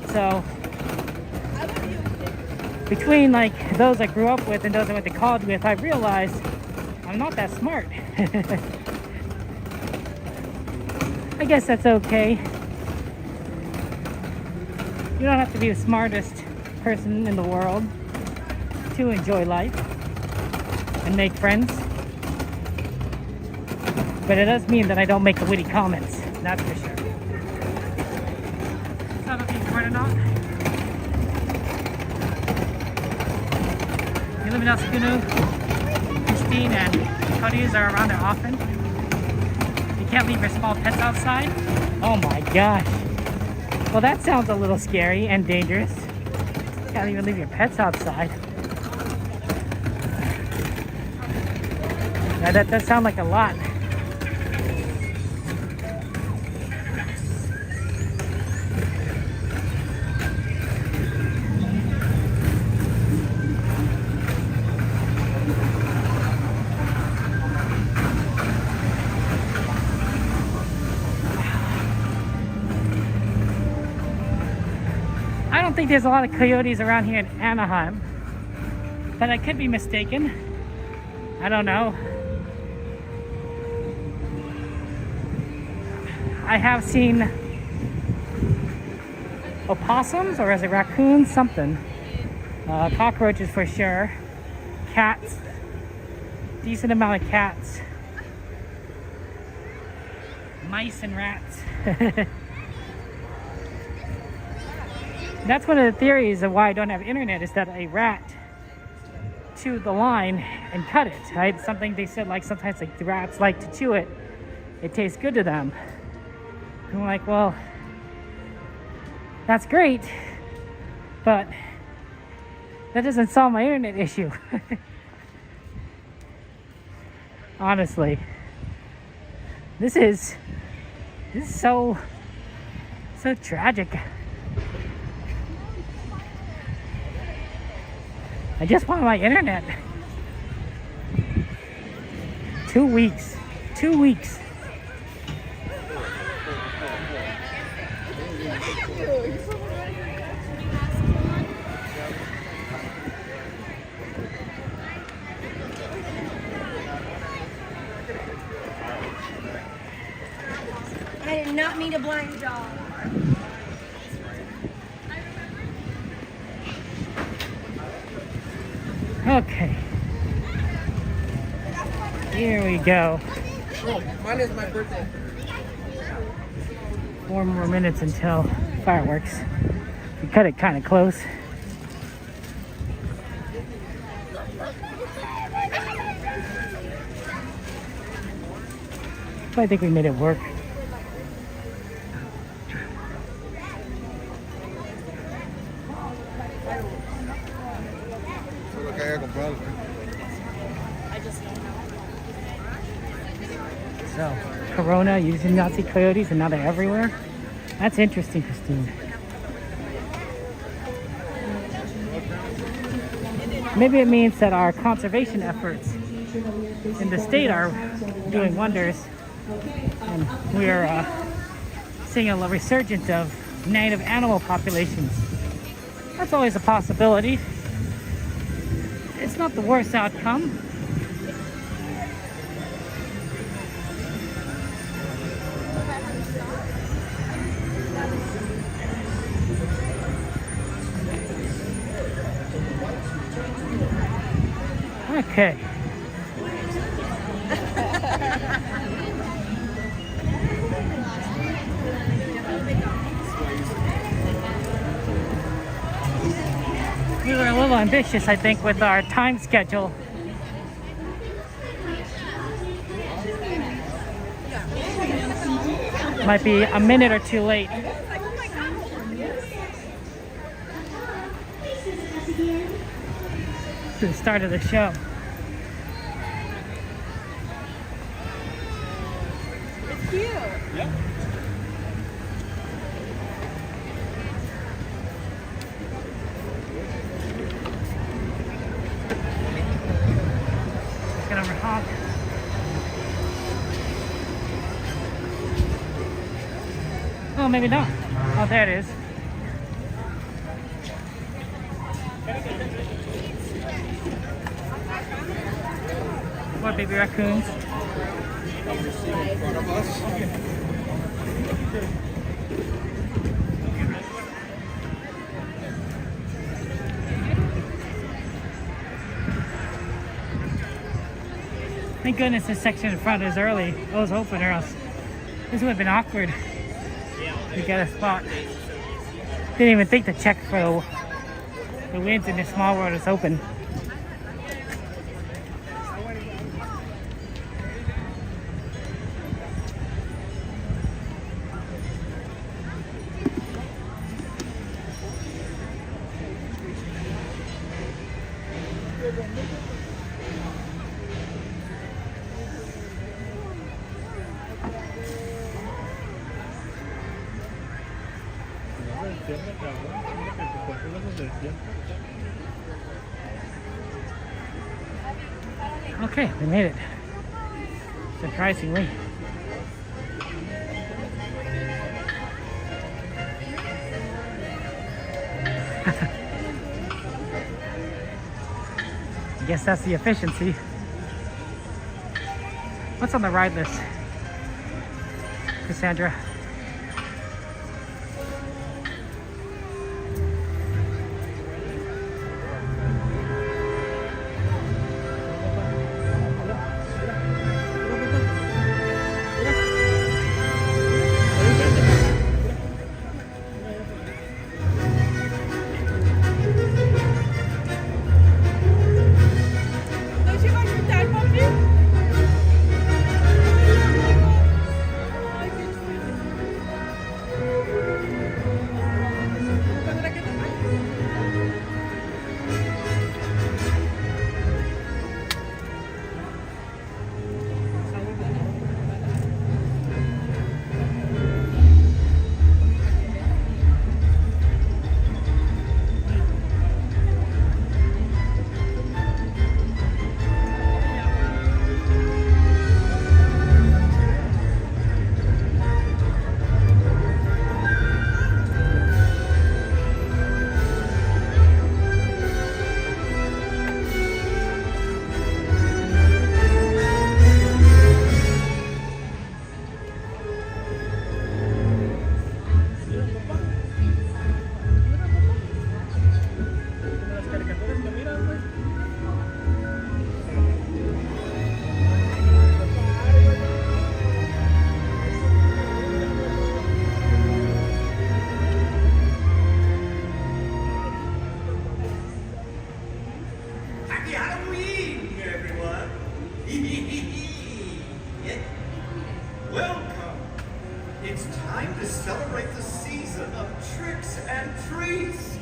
So, between like those I grew up with and those I went to college with, I realized I'm not that smart. I guess that's okay. You don't have to be the smartest person in the world to enjoy life and make friends. But it does mean that I don't make the witty comments, that's for sure. I don't know if you're smart or not. You live in El Segundo, Christine and Cody's are around there often. You can't leave your small pets outside. Oh my gosh. Well, that sounds a little scary and dangerous. You can't even leave your pets outside. Now, that does sound like a lot. I don't think there's a lot of coyotes around here in Anaheim, but I could be mistaken. I don't know. I have seen opossums, or is it raccoons? Something. Cockroaches for sure. Cats. Decent amount of cats. Mice and rats. That's one of the theories of why I don't have internet, is that a rat chewed the line and cut it, right? Something they said, like sometimes like the rats like to chew it. It tastes good to them. And I'm like, well, that's great, but that doesn't solve my internet issue. Honestly. This is This is so tragic. I just want my internet. 2 weeks. 2 weeks. I did not mean to blind y'all. Okay. Here we go. Mine is my birthday. 4 more minutes until fireworks. We cut it kind of close. But I think we made it work. So, Corona using Nazi coyotes and now they're everywhere. That's interesting, Christine. Maybe it means that our conservation efforts in the state are doing wonders, and we're seeing a resurgence of native animal populations. That's always a possibility. It's not the worst outcome. Okay. We were a little ambitious, I think, with our time schedule. Might be a minute or two late to the start of the show. It's cute. Yep. It's gonna honk. Oh, maybe not. Oh, there it is. More baby raccoons. In front of us. Thank goodness this section in front is early. It was open, or else this would have been awkward to get a spot. Didn't even think to check for the winds in this small world is open. Okay, we made it. Surprisingly. I guess that's the efficiency. What's on the ride list, Cassandra? it? Welcome. It's time to celebrate the season of tricks and treats.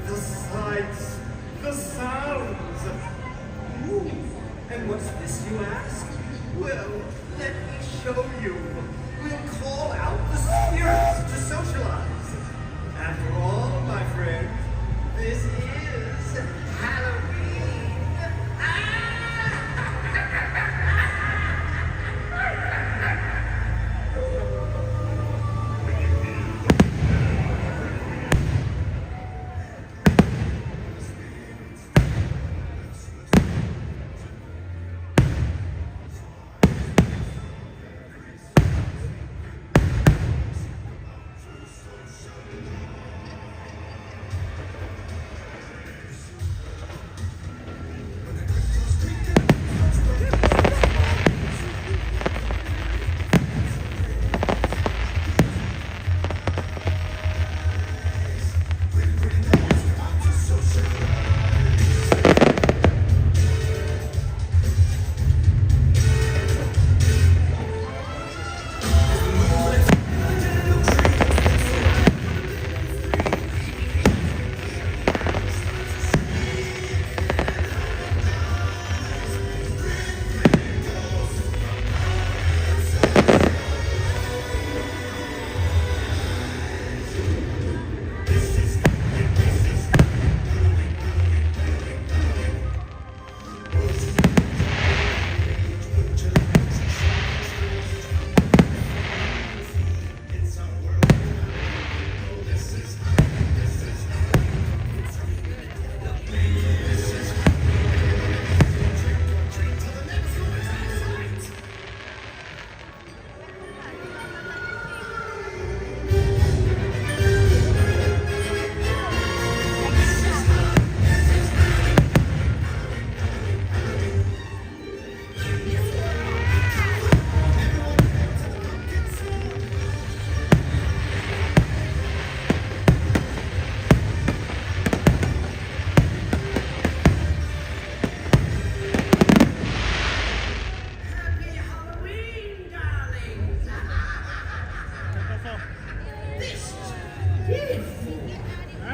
The sights, the sounds. Ooh, and what's this, you ask? Well, let me show you. We'll call out the spirits to socialize. After all, my friends, this is Halloween.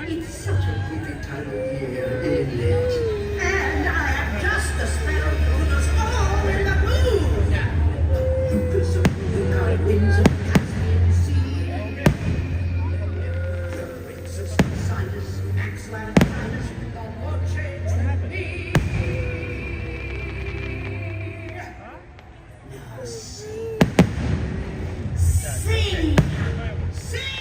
It's such a pretty time of year, isn't it? And I am just the sparrow who put us all in the mood. Lucas of the kind winds of the Caspian Sea. The princess beside us, Axland Minus, all change with me. Now sing. Sing! Sing!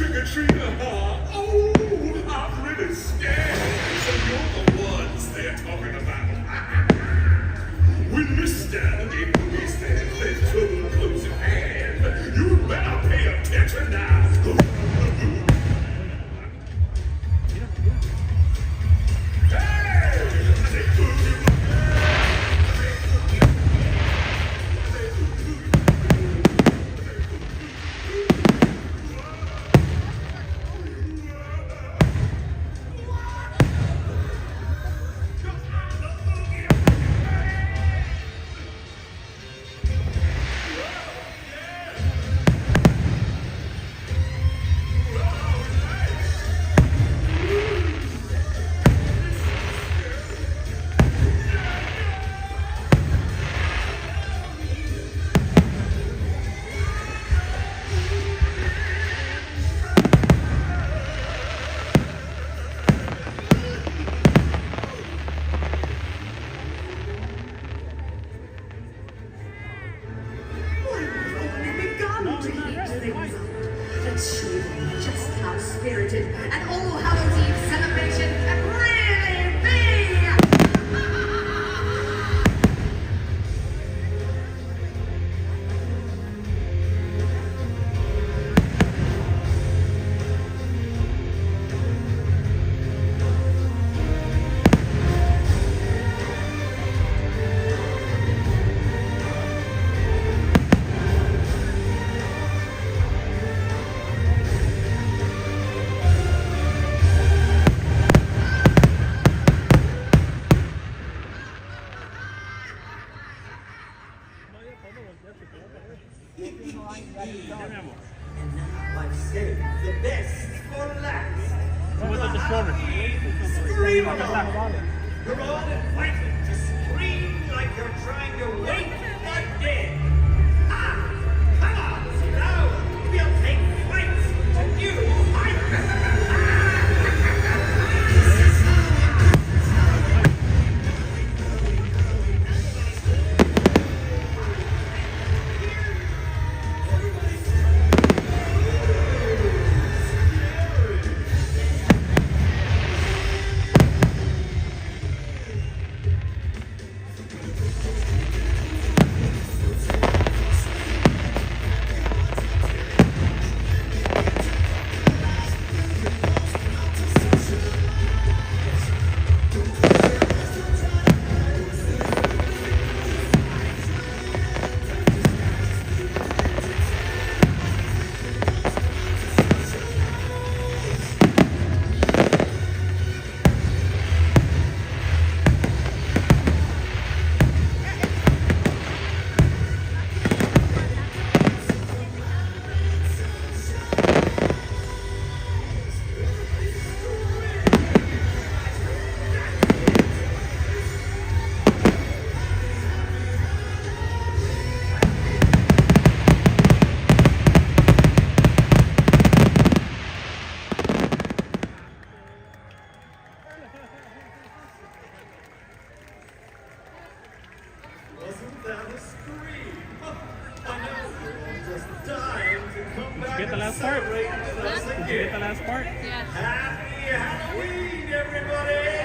trick or treat. Oh, I'm really scared. So you're the ones they're talking about. When Mr. and police there's trouble close at hand, you better pay attention now. Let's show them just how spirited an All Hallows Eve celebration can really be! And now I've saved the best for last. Scream along. You're all invited to scream like you're trying to wake the dead. Come on, sit down. We'll take flights to new Wasn't that a scream? I know you're just dying to come back get the last and part? celebrate with us Did you again. get the last part? Yes. Happy Halloween, everybody!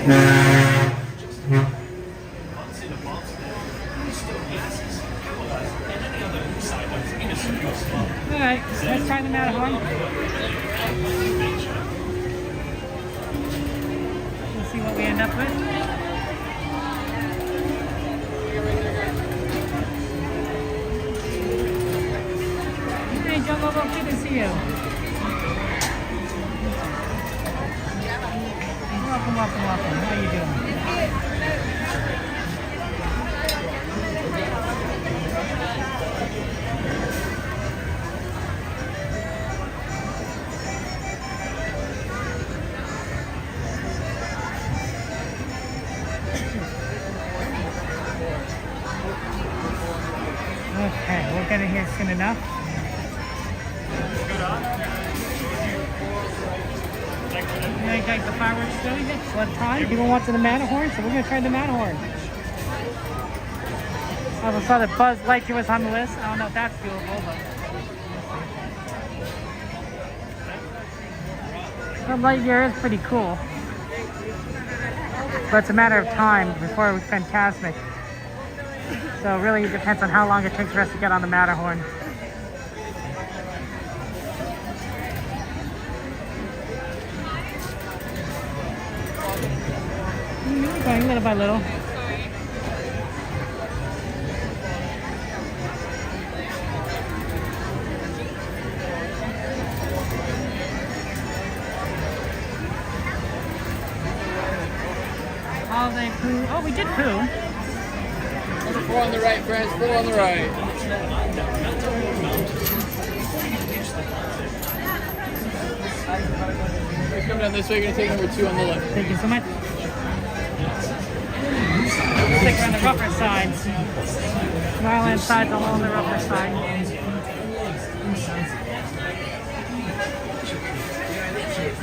Alright, let's try the Matterhorn. Let's see what we end up with. Hey, Jungle Book, good to see you. Welcome, welcome, welcome. How you doing? Okay, we'll get it here soon enough. You know, you got the fireworks still? You got what time? People want to the Matterhorn, so we're gonna try the Matterhorn. I also saw that Buzz Lightyear was on the list. I don't know if that's doable, but Lightyear is pretty cool. But it's a matter of time before it was Fantasmic. So it really depends on how long it takes for us to get on the Matterhorn. Going little by little. Holiday poo. Oh, we did poo. 4 on the right, friends. 4 on the right. Please come down this way. You're going to take number 2 on the left. Thank you so much. Stick on the rougher side. Tomorrowland side's along the rougher side.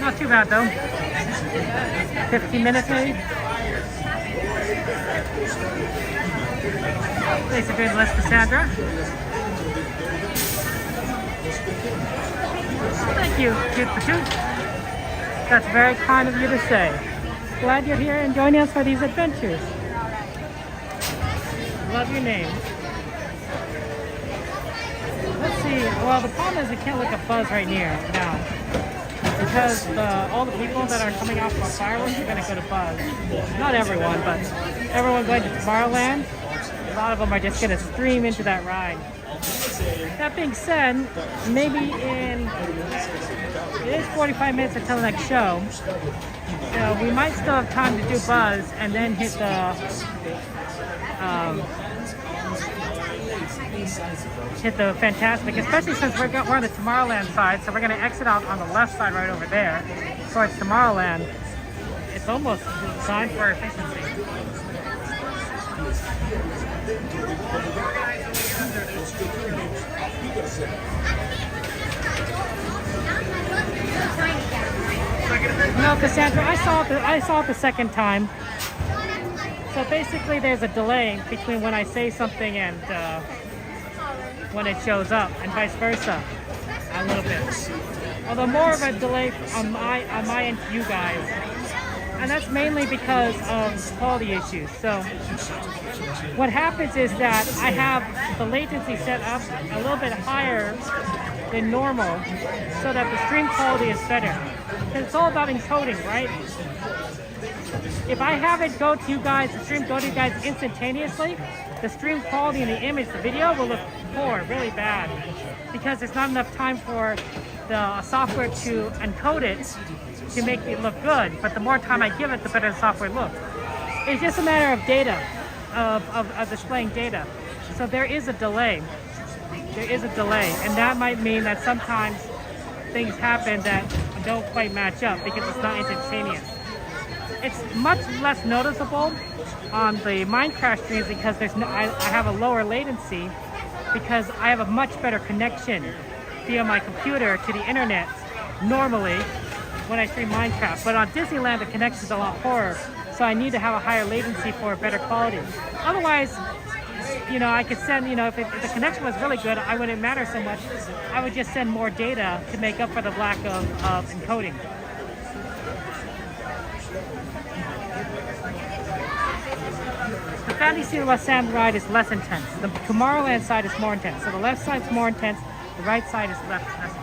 Not too bad though. 15 minutes maybe. Thanks for doing the list, Cassandra. Thank you, Cute for Two. That's very kind of you to say. Glad you're here and joining us for these adventures. Love your name. Let's see. Well, the problem is we can't look at Buzz right now. Because all the people that are coming out from fireworks are going to go to Buzz. Not everyone, but everyone going to Tomorrowland. A lot of them are just going to stream into that ride. That being said, maybe it is 45 minutes until the next show. So we might still have time to do Buzz and then hit the Fantasmic, especially since we're on the Tomorrowland side, so we're going to exit out on the left side right over there towards Tomorrowland. It's almost designed for efficiency. No, Cassandra, I saw it the second time. So basically there's a delay between when I say something and when it shows up, and vice versa, a little bit. Although more of a delay on my end to you guys, and that's mainly because of quality issues. So what happens is that I have the latency set up a little bit higher than normal, so that the stream quality is better. And it's all about encoding, right? If I have it go to you guys, the stream go to you guys instantaneously, the stream quality in the image, the video will look poor, really bad, because there's not enough time for the software to encode it to make it look good. But the more time I give it, the better the software looks. It's just a matter of data, of displaying data. So there is a delay. There is a delay, and that might mean that sometimes things happen that don't quite match up because it's not instantaneous. It's much less noticeable on the Minecraft streams because I have a lower latency because I have a much better connection via my computer to the internet normally when I stream Minecraft. But on Disneyland, the connection is a lot poorer, so I need to have a higher latency for better quality. Otherwise, I could send, if the connection was really good, I wouldn't matter so much. I would just send more data to make up for the lack of encoding. Fantasyland Sand ride is less intense. The Tomorrowland side is more intense. So the left side's more intense, the right side is less intense.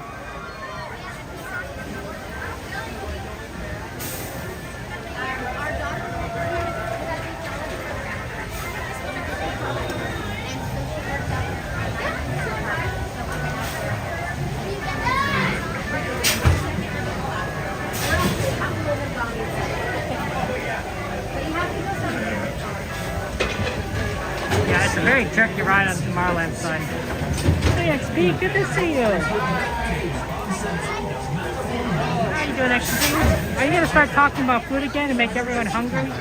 Yeah, it's a very jerky ride on Tomorrowland side. Hey XP, good to see you. How are you doing, XP? Are you gonna start talking about food again and make everyone hungry?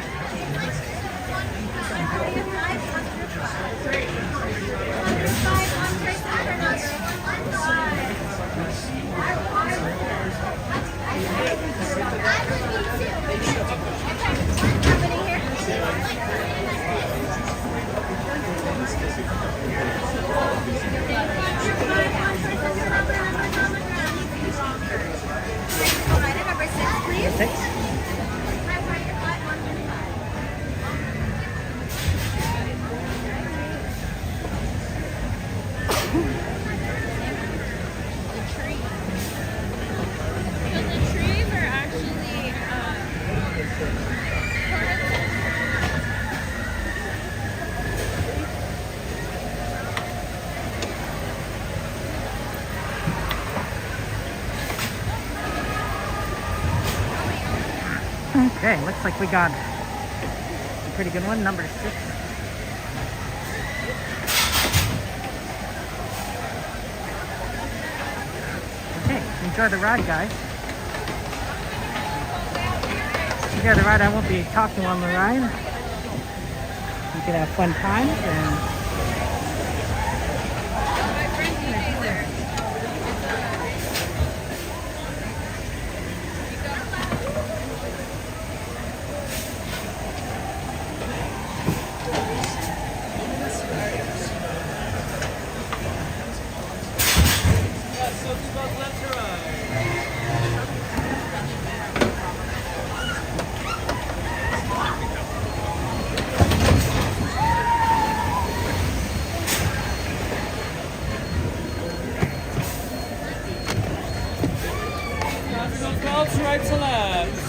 Okay, looks like we got a pretty good one, number 6. Okay, enjoy the ride, guys. Enjoy the ride. I won't be talking on the ride. You can have fun times and right to left.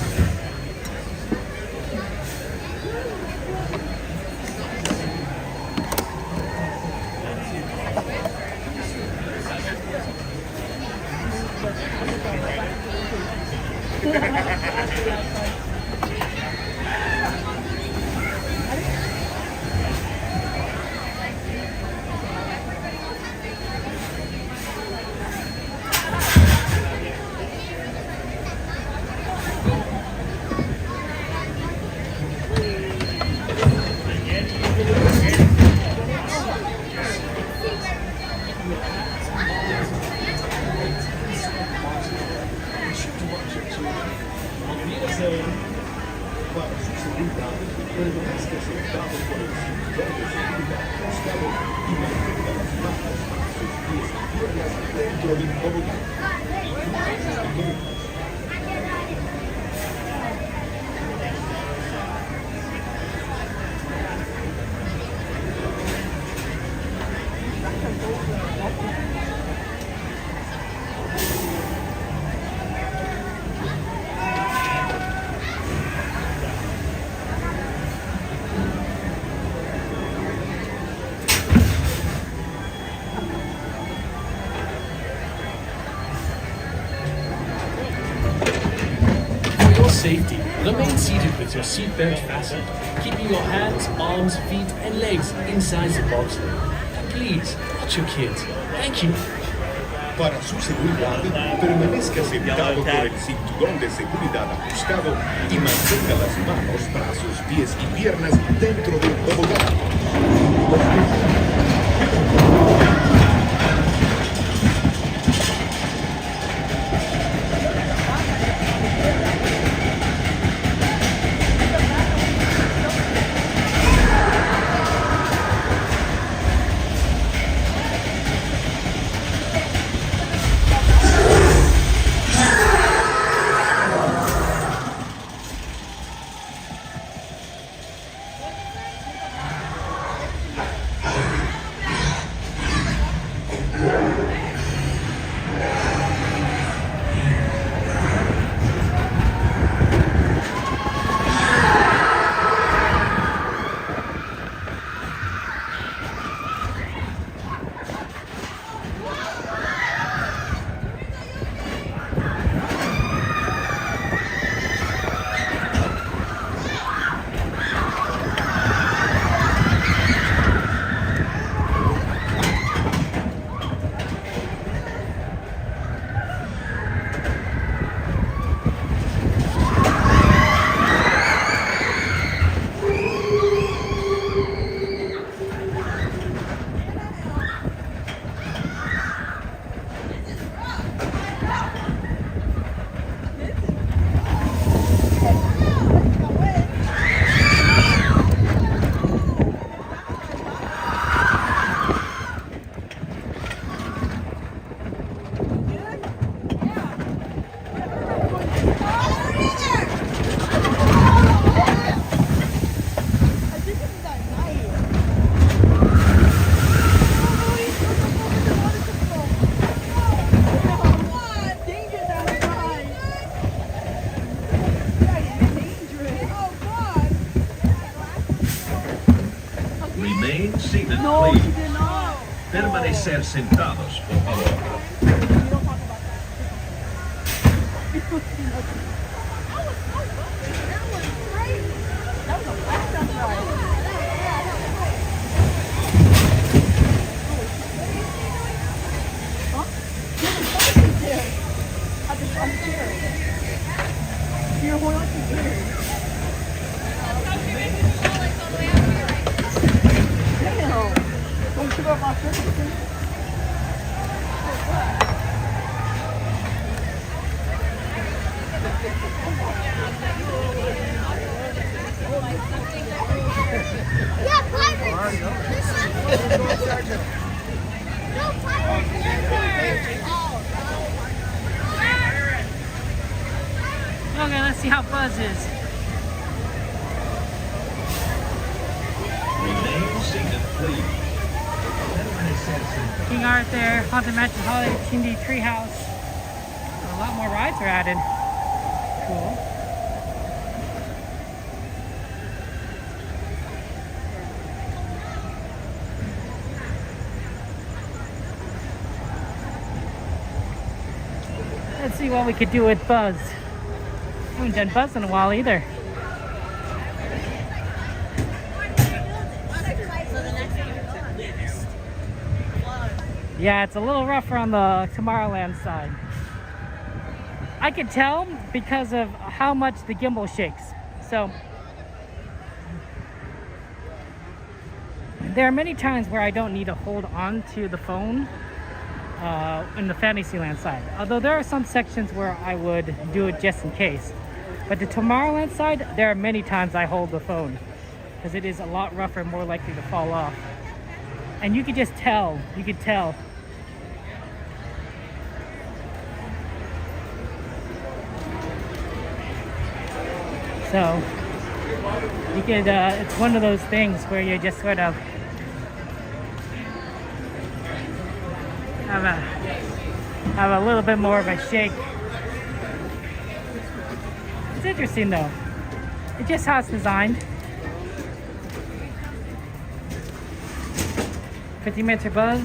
Safety. Remain seated with your seatbelt fastened, keeping your hands, arms, feet, and legs inside the box. And please, watch your kids. Thank you. Para su seguridad, permanezca sentado con el cinturón de seguridad ajustado y mantenga las manos, brazos, pies y piernas dentro del tobogán. seated, please. Permanecer sentados, por favor. Okay, let's see how Buzz is. Remain seated, please. Permanecer sentados. King Arthur, Haunted Mansion, Holiday Kindy Treehouse. A lot more rides are added. Cool. Let's see what we could do with Buzz. I haven't done Buzz in a while either. Yeah, it's a little rougher on the Tomorrowland side. I can tell because of how much the gimbal shakes. So there are many times where I don't need to hold on to the phone in the Fantasyland side. Although there are some sections where I would do it just in case. But the Tomorrowland side, there are many times I hold the phone because it is a lot rougher, more likely to fall off. And you could just tell, you could tell. So you could, it's one of those things where you just sort of have a little bit more of a shake. It's interesting though. It's just how it's designed. 50 minutes for Buzz.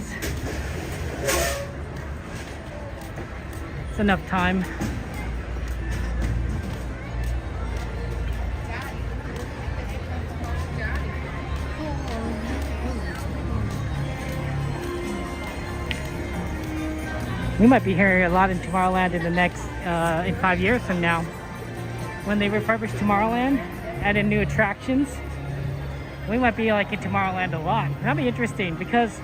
It's enough time. We might be hearing a lot in Tomorrowland in the next, in 5 years from now. When they refurbish Tomorrowland, add in new attractions, we might be like in Tomorrowland a lot. That'll be interesting because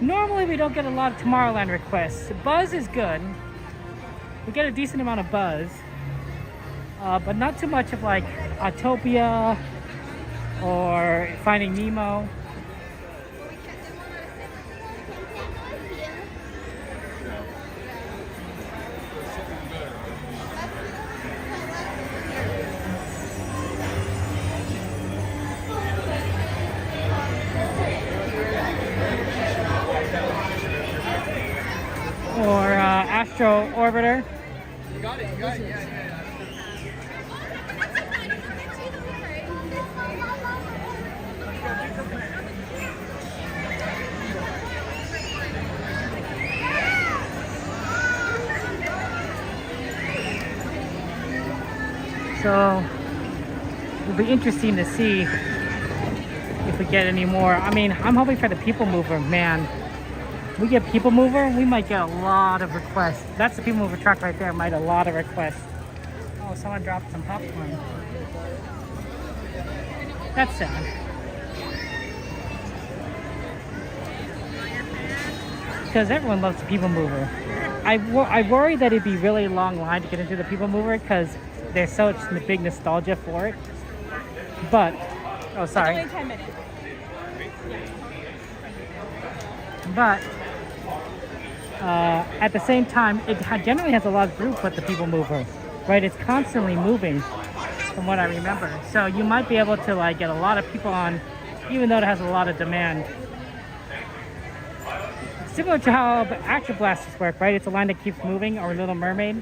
normally we don't get a lot of Tomorrowland requests. Buzz is good. We get a decent amount of Buzz, but not too much of like Autopia or Finding Nemo. Or Astro Orbiter. You got it, yeah. So it'll be interesting to see if we get any more. I mean, I'm hoping for the People Mover, man. We get People Mover, we might get a lot of requests. That's the People Mover truck right there, might a lot of requests. Oh, someone dropped some popcorn. That's sad. Because everyone loves the People Mover. I worry that it'd be really long line to get into the People Mover because there's such big nostalgia for it. But, oh sorry. It's only 10 minutes. But at the same time, it generally has a lot of group with the People Mover, right? It's constantly moving, from what I remember. So you might be able to like get a lot of people on, even though it has a lot of demand. Similar to how the Action Blasters work, right? It's a line that keeps moving, or Little Mermaid.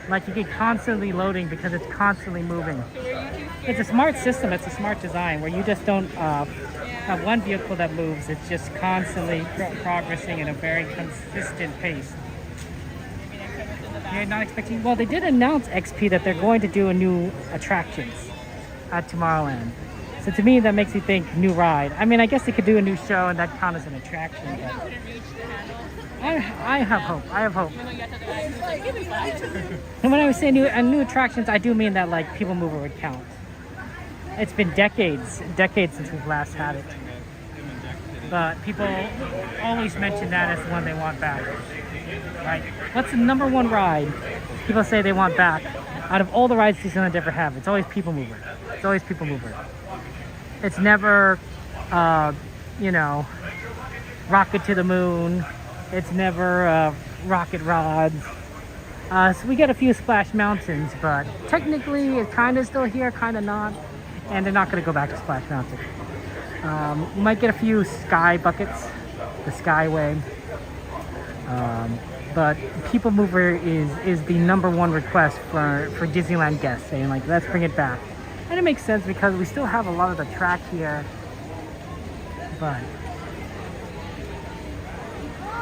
Like you get constantly loading because it's constantly moving. It's a smart system. It's a smart design where you just don't have one vehicle that moves. It's just constantly progressing at a very consistent pace. You're not expecting... Well, they did announce XP that they're going to do a new attractions at Tomorrowland. So to me, that makes me think new ride. I mean, I guess they could do a new show and that count as an attraction. But I have hope. I have hope. And when I was saying new attractions, I do mean that like People Mover would count. It's been decades since we've last had it. But people always mention that as the one they want back. Right? What's the number one ride people say they want back out of all the rides Disneyland ever have? It's always People Mover. It's always People Mover. It's never, you know, Rocket to the Moon. It's never Rocket Rods. So we get a few Splash Mountains, but technically it's kind of still here, kind of not. And they're not going to go back to Splash Mountain. You might get a few Sky Buckets, the Skyway. But People Mover is the number one request for Disneyland guests, saying like, let's bring it back. And it makes sense because we still have a lot of the track here. But,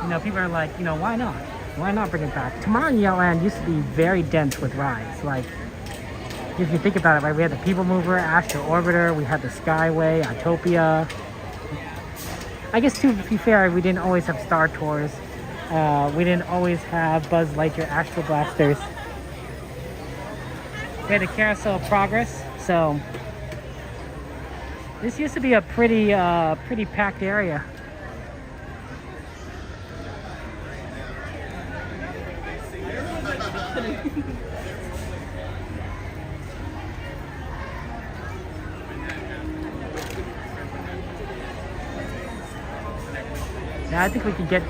you know, people are like, you know, why not? Why not bring it back? Tomorrowland used to be very dense with rides. Like, if you think about it, right, we had the People Mover, Astro Orbiter, we had the Skyway, Autopia. I guess to be fair, we didn't always have Star Tours. We didn't always have Buzz Lightyear Astro Blasters. We had the Carousel of Progress, so this used to be a pretty packed area. Now I think we can get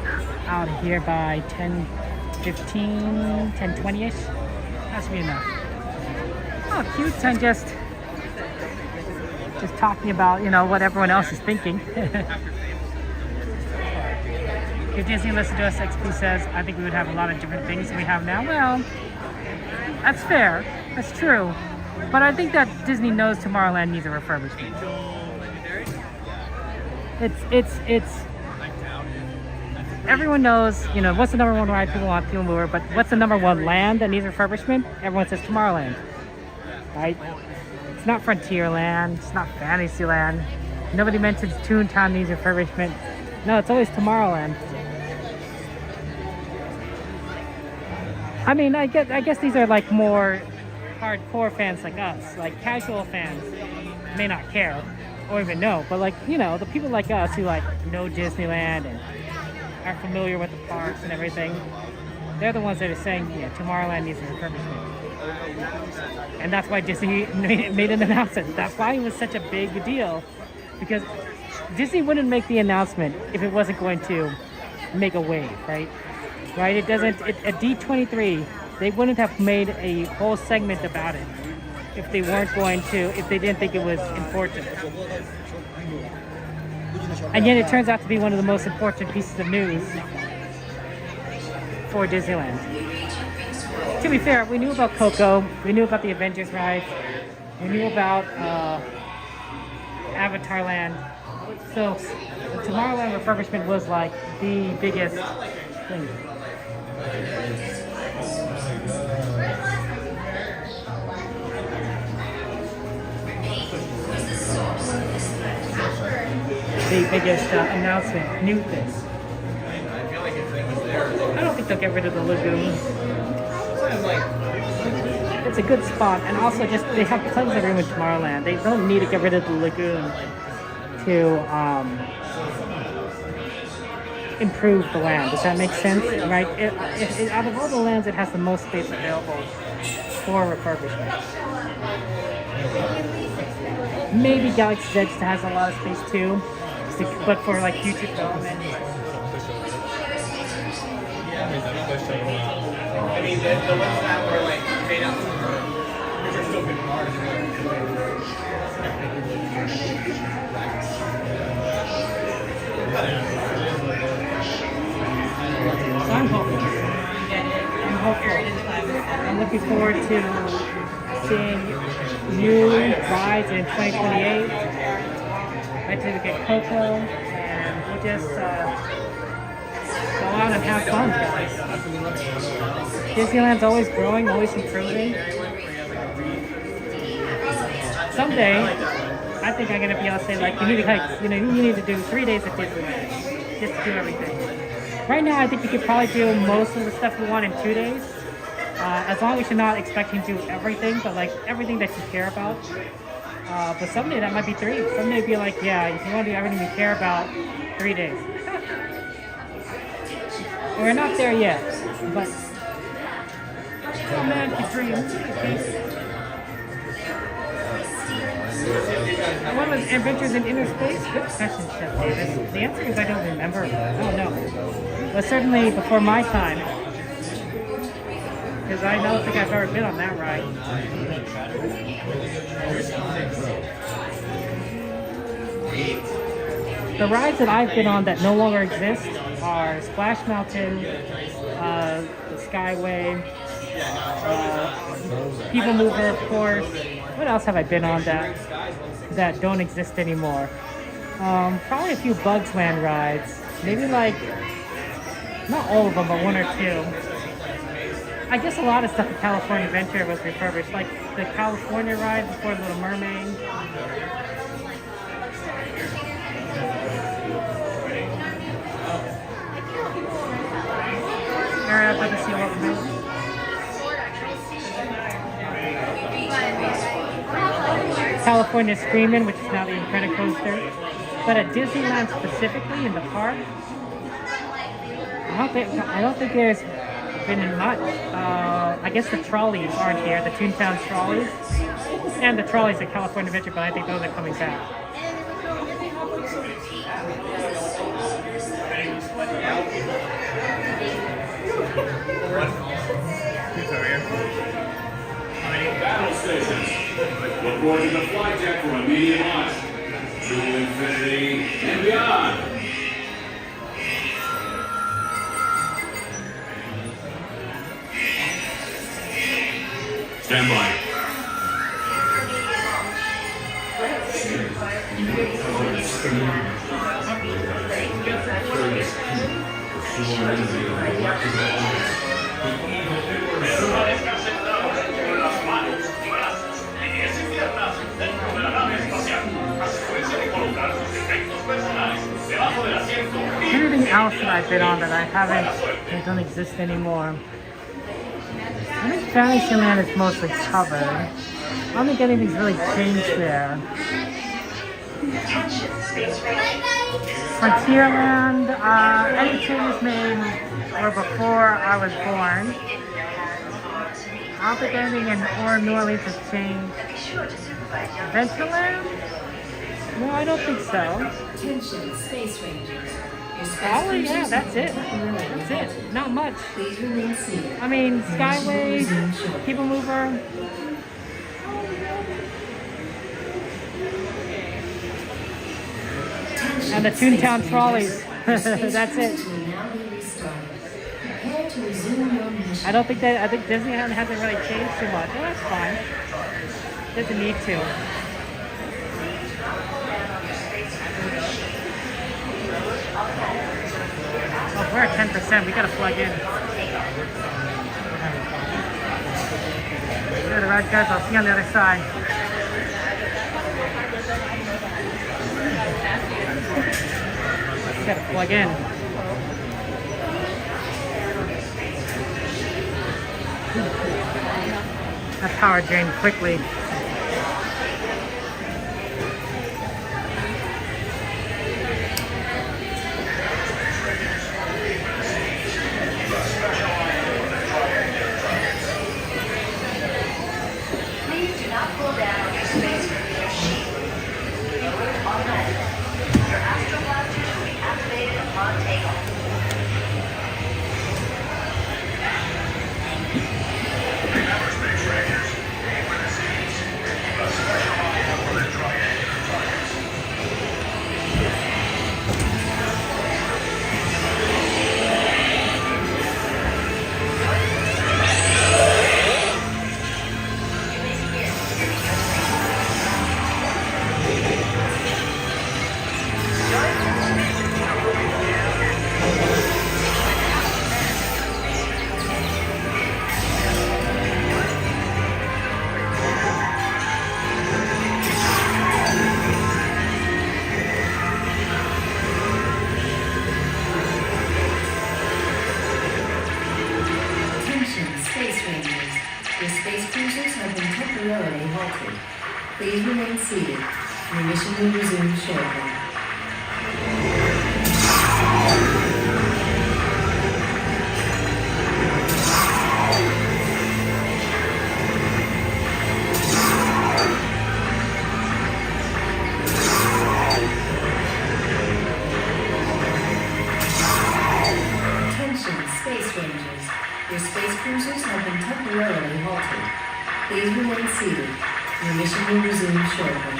out of here by 10:15, 10:20ish. That should be enough. Oh, cute, and just talking about, you know, what everyone else is thinking. If Disney listened to us, XP says, I think we would have a lot of different things than we have now. Well, that's fair. That's true. But I think that Disney knows Tomorrowland needs a refurbishment. It's everyone knows, you know, what's the number one ride people want, People Mover, but what's the number one land that needs refurbishment? Everyone says Tomorrowland, right? It's not Frontierland, it's not Fantasyland. Nobody mentions Toontown needs refurbishment. No, it's always Tomorrowland. I mean, I guess these are like more hardcore fans like us, like casual fans may not care or even know, but like, you know, the people like us who like know Disneyland and are familiar with the parks and everything, they're the ones that are saying, yeah, Tomorrowland needs a refurbishment. And that's why Disney made an announcement. That's why it was such a big deal, because Disney wouldn't make the announcement if it wasn't going to make a wave, right? Right? It doesn't, at D23, they wouldn't have made a whole segment about it if they weren't going to, if they didn't think it was important. And yet it turns out to be one of the most important pieces of news for Disneyland. To be fair, we knew about Coco, we knew about the Avengers ride, we knew about Avatar Land. So the Tomorrowland refurbishment was like the biggest thing. The biggest announcement, new thing. I don't think they'll get rid of the lagoon. It's a good spot, and also just they have tons of room in Tomorrowland. They don't need to get rid of the lagoon to improve the land. Does that make sense? Right? Out of all the lands, it has the most space available for refurbishment. Maybe Galaxy's Edge has a lot of space too, but for like future development. I mean, the ones that were like made out, which are still good cars. So I'm hopeful. I'm looking forward to seeing new rides in 2028. By usually we get cocoa, and we just go out and have fun, guys. Disneyland's always growing, always improving. Someday, I think I'm gonna be able to say like, you need to do 3 days at Disneyland just to do everything. Right now, I think you could probably do most of the stuff you want in 2 days, as long as you're not expecting to do everything, but like everything that you care about. But someday that might be 3. Someday it'd be like, yeah, if you want to do everything you care about, 3 days. We're not there yet, but oh man, the dream. What was Adventures in Inner Space? Good question, Chef Davis. The answer is I don't remember. I don't know. But certainly before my time. Because I don't think I've ever been on that ride. The rides that I've been on that no longer exist are Splash Mountain, the Skyway, People Mover, of course. What else have I been on that don't exist anymore? Probably a few Bugs Land rides. Maybe like, not all of them, but 1 or 2. I guess a lot of stuff at California Adventure was refurbished, like the California ride before Little Mermaid. Area for the Sea Locomotive. California Screamin', which is now the Incredicoaster. But at Disneyland specifically, in the park, I don't think there's been much. I guess the trolleys aren't here, the Toontown trolleys. And the trolleys at California Adventure, but I think those are coming back. Battle stations. Look forward to the flight deck for immediate launch. To infinity and beyond. Stand by. Anything else that I've been on that I haven't, that don't exist anymore? I think Fantasyland is mostly covered. I don't think anything's really changed there. Frontierland, any changes made were before I was born. I don't think anything in New Orleans has changed. Adventureland? No, I don't think so. Oh yeah, that's it. That's it. Not much. I mean, Skyway, People Mover. And the Toontown trolleys. That's it. I think Disneyland hasn't really changed too much. Oh, that's fine. Doesn't need to. Oh, we're at 10%. We gotta plug in. Alright guys, I'll see you on the other side. Gotta plug in. That power drained quickly. Please do not pull down your space your sheet. You will automatic. Your astral blasters will be activated upon takeoff. Remember, Space Rangers, aim for the seats. temporarily halted. Please remain seated. Your mission will resume shortly. Your space cruisers have been temporarily halted. Please remain seated. Your mission will resume shortly.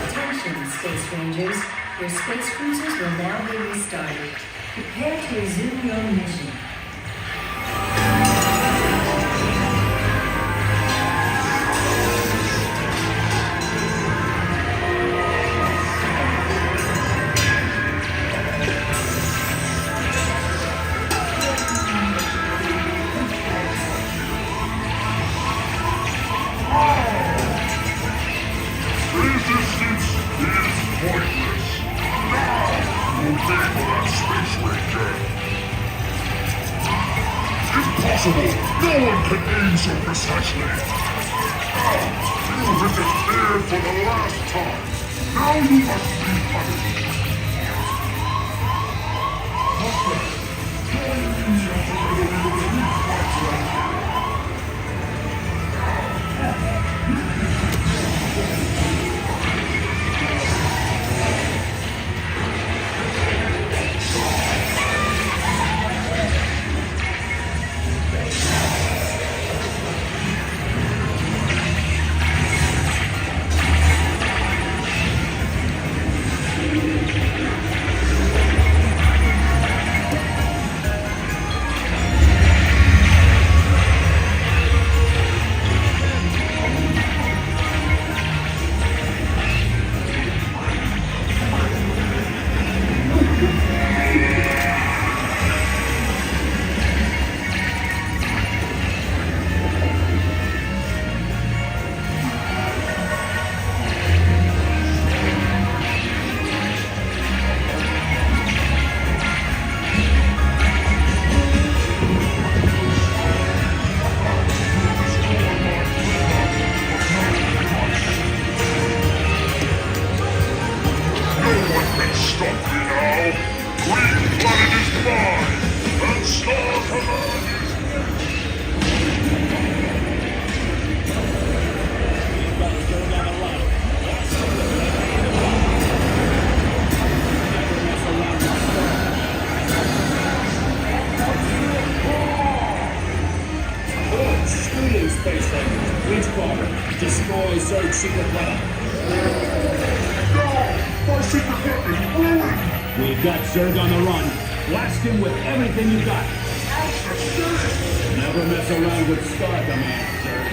Attention, Space Rangers. Your space cruisers will now be restarted. Prepare to resume your mission. Resistance is pointless. Now, you think of that Space Ranger. Impossible! No one can aim so precisely. You've interfered for the last time. Now you must be punished. Destroy Zerg's secret weapon. No! My secret weapon is ruined! We've got Zerg on the run. Blast him with everything you got. Never mess around with Star Command, Zerg.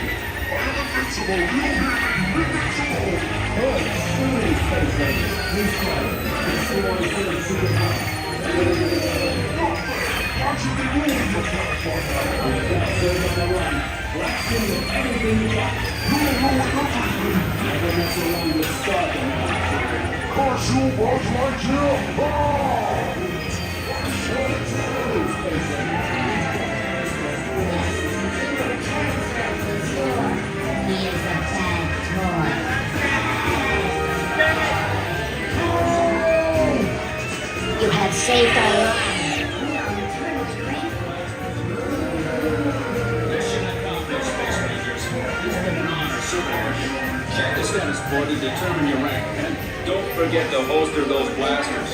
I am invincible! You hear me? Invincible! Good. Truly, Space Ranger. Please try it. Destroy Zerg's secret weapon. Why should they ruin your plan for that? We've got Zerg on the run. Blast him with everything you got. You will ruin everything! Never mess around with Star Command. Curse you, Buzz Lightyear! Ah! He is a bad toy. You have saved our lives. Check the status board to determine your rank, and don't forget to holster those blasters.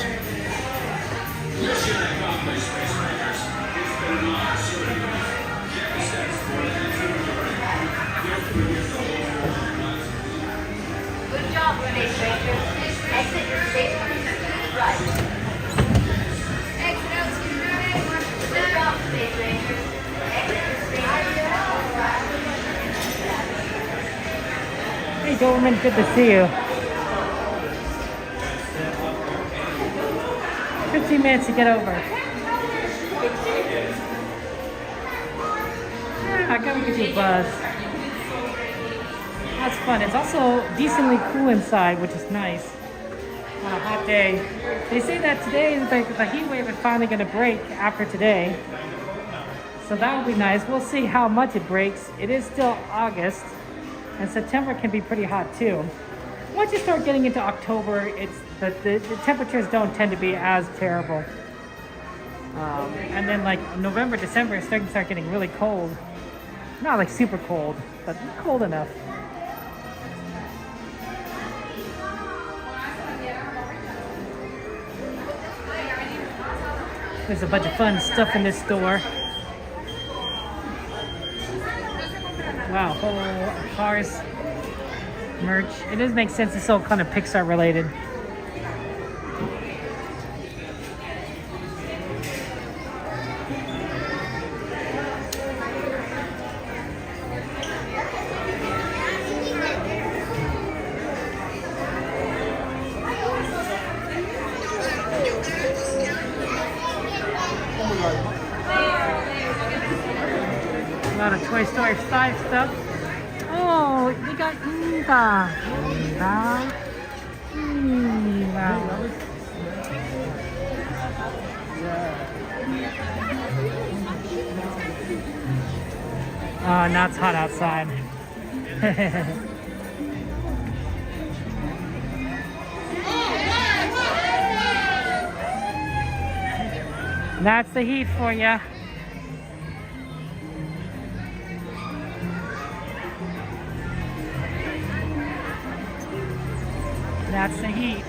Mission accomplished, Space Rangers. It's been an honor serving you. Check the status board to determine your rank, and don't forget to holster those blasters. Good job, Space Rangers. Exit your station. Right. Exit out, good job, Space Rangers. Exit your station. Hey, Doberman, good to see you. 15 minutes to get over. Yeah, I'll come get you, Buzz. That's fun. It's also decently cool inside, which is nice on a hot day. They say that today, the heat wave is finally going to break after today. So that would be nice. We'll see how much it breaks. It is still August, and September can be pretty hot too. Once you start getting into October, the temperatures don't tend to be as terrible. And then like November, December, it's starting to start getting really cold. Not like super cold, but cold enough. There's a bunch of fun stuff in this store. Wow, whole Cars merch. It does make sense. It's all kind of Pixar related. A lot of Toy Story 5 stuff. Oh, we got Eva. Oh, now it's hot outside. That's the heat for you. That's the heat.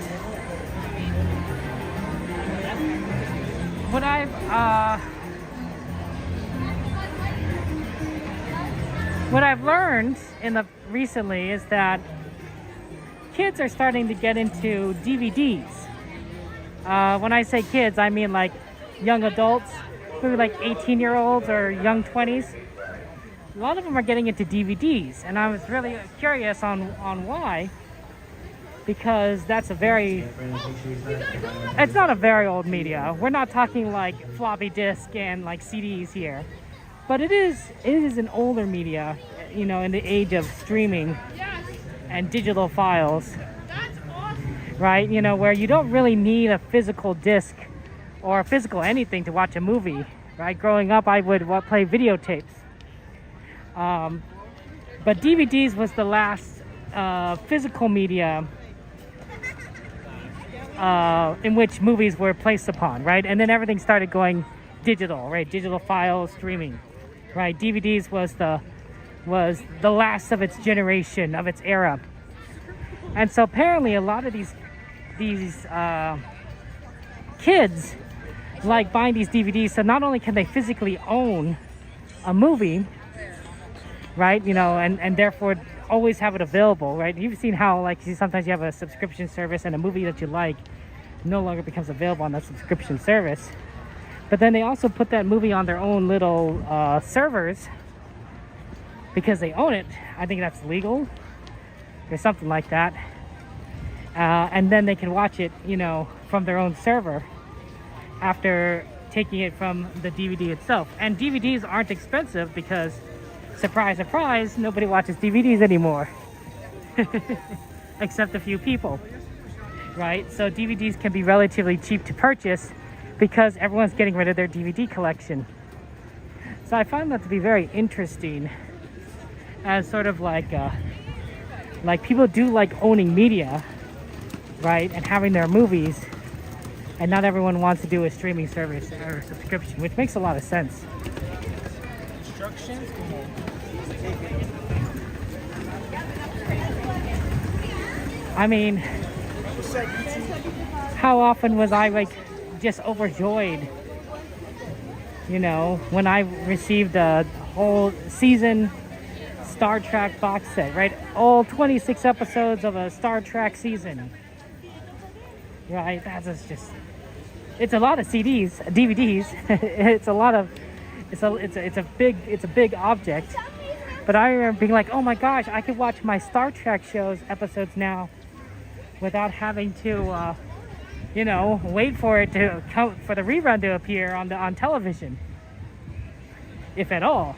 What I've learned recently is that kids are starting to get into DVDs. When I say kids, I mean like young adults, maybe like 18-year-olds or young 20s. A lot of them are getting into DVDs, and I was really curious on why. Because it's not a very old media. We're not talking like floppy disk and like CDs here, but it is an older media, you know, in the age of streaming and digital files, right? You know, where you don't really need a physical disc or a physical anything to watch a movie, right? Growing up, I would play videotapes, but DVDs was the last physical media in which movies were placed upon, right? And then everything started going digital, right? Digital files, streaming, right? DVDs was the last of its generation, of its era. And so apparently a lot of these kids like buying these DVDs, so not only can they physically own a movie, right? You know, and therefore always have it available, right? You've seen how like sometimes you have a subscription service and a movie that you like no longer becomes available on that subscription service. But then they also put that movie on their own little servers because they own it. I think that's legal or something like that. And then they can watch it, you know, from their own server after taking it from the DVD itself. And DVDs aren't expensive because, surprise, surprise, nobody watches DVDs anymore. Except a few people, right? So DVDs can be relatively cheap to purchase because everyone's getting rid of their DVD collection. So I find that to be very interesting as sort of like people do like owning media, right? And having their movies, and not everyone wants to do a streaming service or subscription, which makes a lot of sense. Instructions? I mean, how often was I like just overjoyed, you know, when I received a whole season Star Trek box set, right? All 26 episodes of a Star Trek season, right? That's just, it's a lot of CDs, DVDs. It's a lot of, it's a big object. But I remember being like, oh my gosh, I could watch my Star Trek episodes now without having to, you know, wait for it to come, for the rerun to appear on television, if at all.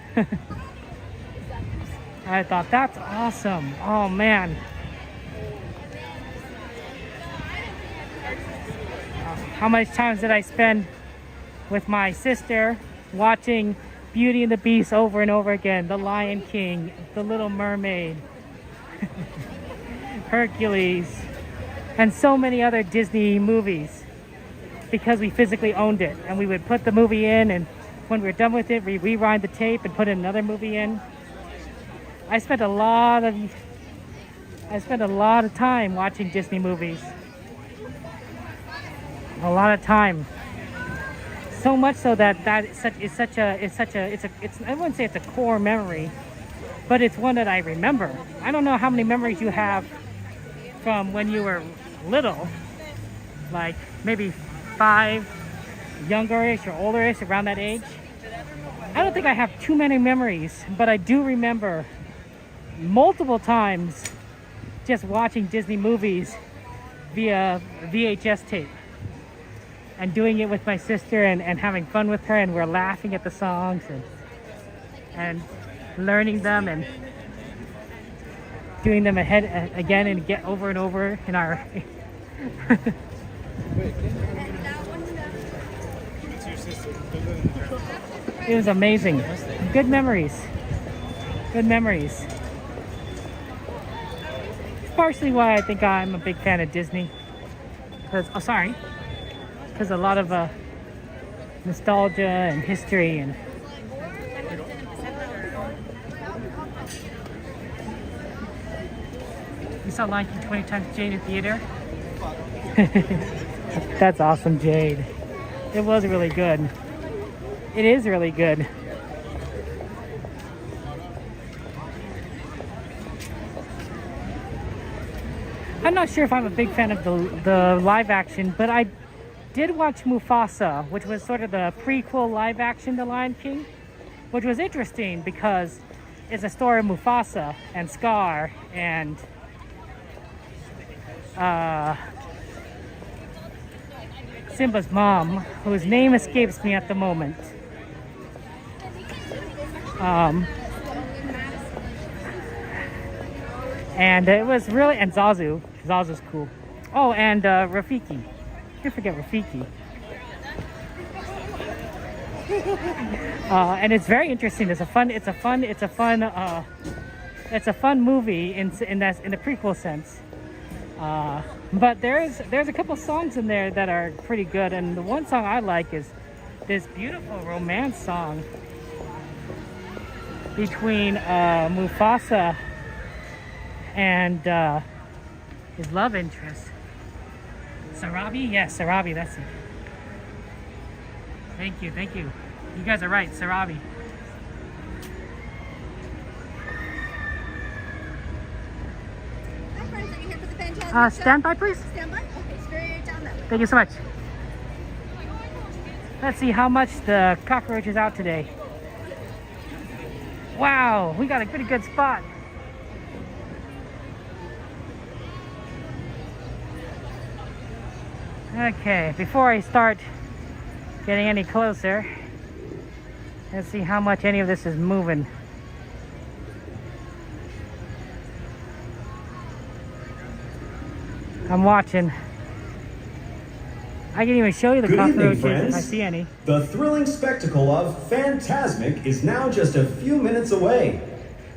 I thought, that's awesome. Oh man. How much time did I spend with my sister watching Beauty and the Beast over and over again, The Lion King, The Little Mermaid, Hercules, and so many other Disney movies, because we physically owned it, and we would put the movie in, and when we were done with it, we rewind the tape and put another movie in. I spent a lot of time watching Disney movies. A lot of time. So much so that I wouldn't say it's a core memory, but it's one that I remember. I don't know how many memories you have from when you were little, like maybe 5, younger-ish or older-ish, around that age. I don't think I have too many memories, but I do remember multiple times just watching Disney movies via VHS tape and doing it with my sister and having fun with her, and we're laughing at the songs and learning them and doing them again and get over and over in our It was amazing. Good memories. Good memories. It's partially why I think I'm a big fan of Disney. Because a lot of nostalgia and history and you saw Lion King 20 times Jade in theater? That's awesome, Jade. It was really good. It is really good. I'm not sure if I'm a big fan of the live action, but I did watch Mufasa, which was sort of the prequel live action to Lion King, which was interesting because it's a story of Mufasa and Scar and Simba's mom, whose name escapes me at the moment. And it was really, and Zazu. Zazu's cool. Oh, and Rafiki. Can't forget Rafiki. And it's very interesting. It's a fun movie in the prequel sense. But there's a couple songs in there that are pretty good, and the one song I like is this beautiful romance song between Mufasa and his love interest. Sarabi? Yes, Sarabi, that's it. Thank you. You guys are right, Sarabi. Hi friends, are you here for the Fantasmic Stand by, please. Stand by? Okay, straight down that way. Thank you so much. Let's see how much the cockroach is out today. Wow, we got a pretty good spot. Okay, before I start getting any closer, let's see how much any of this is moving. I'm watching. I can even show you the cockroaches if I see any. The thrilling spectacle of Fantasmic is now just a few minutes away.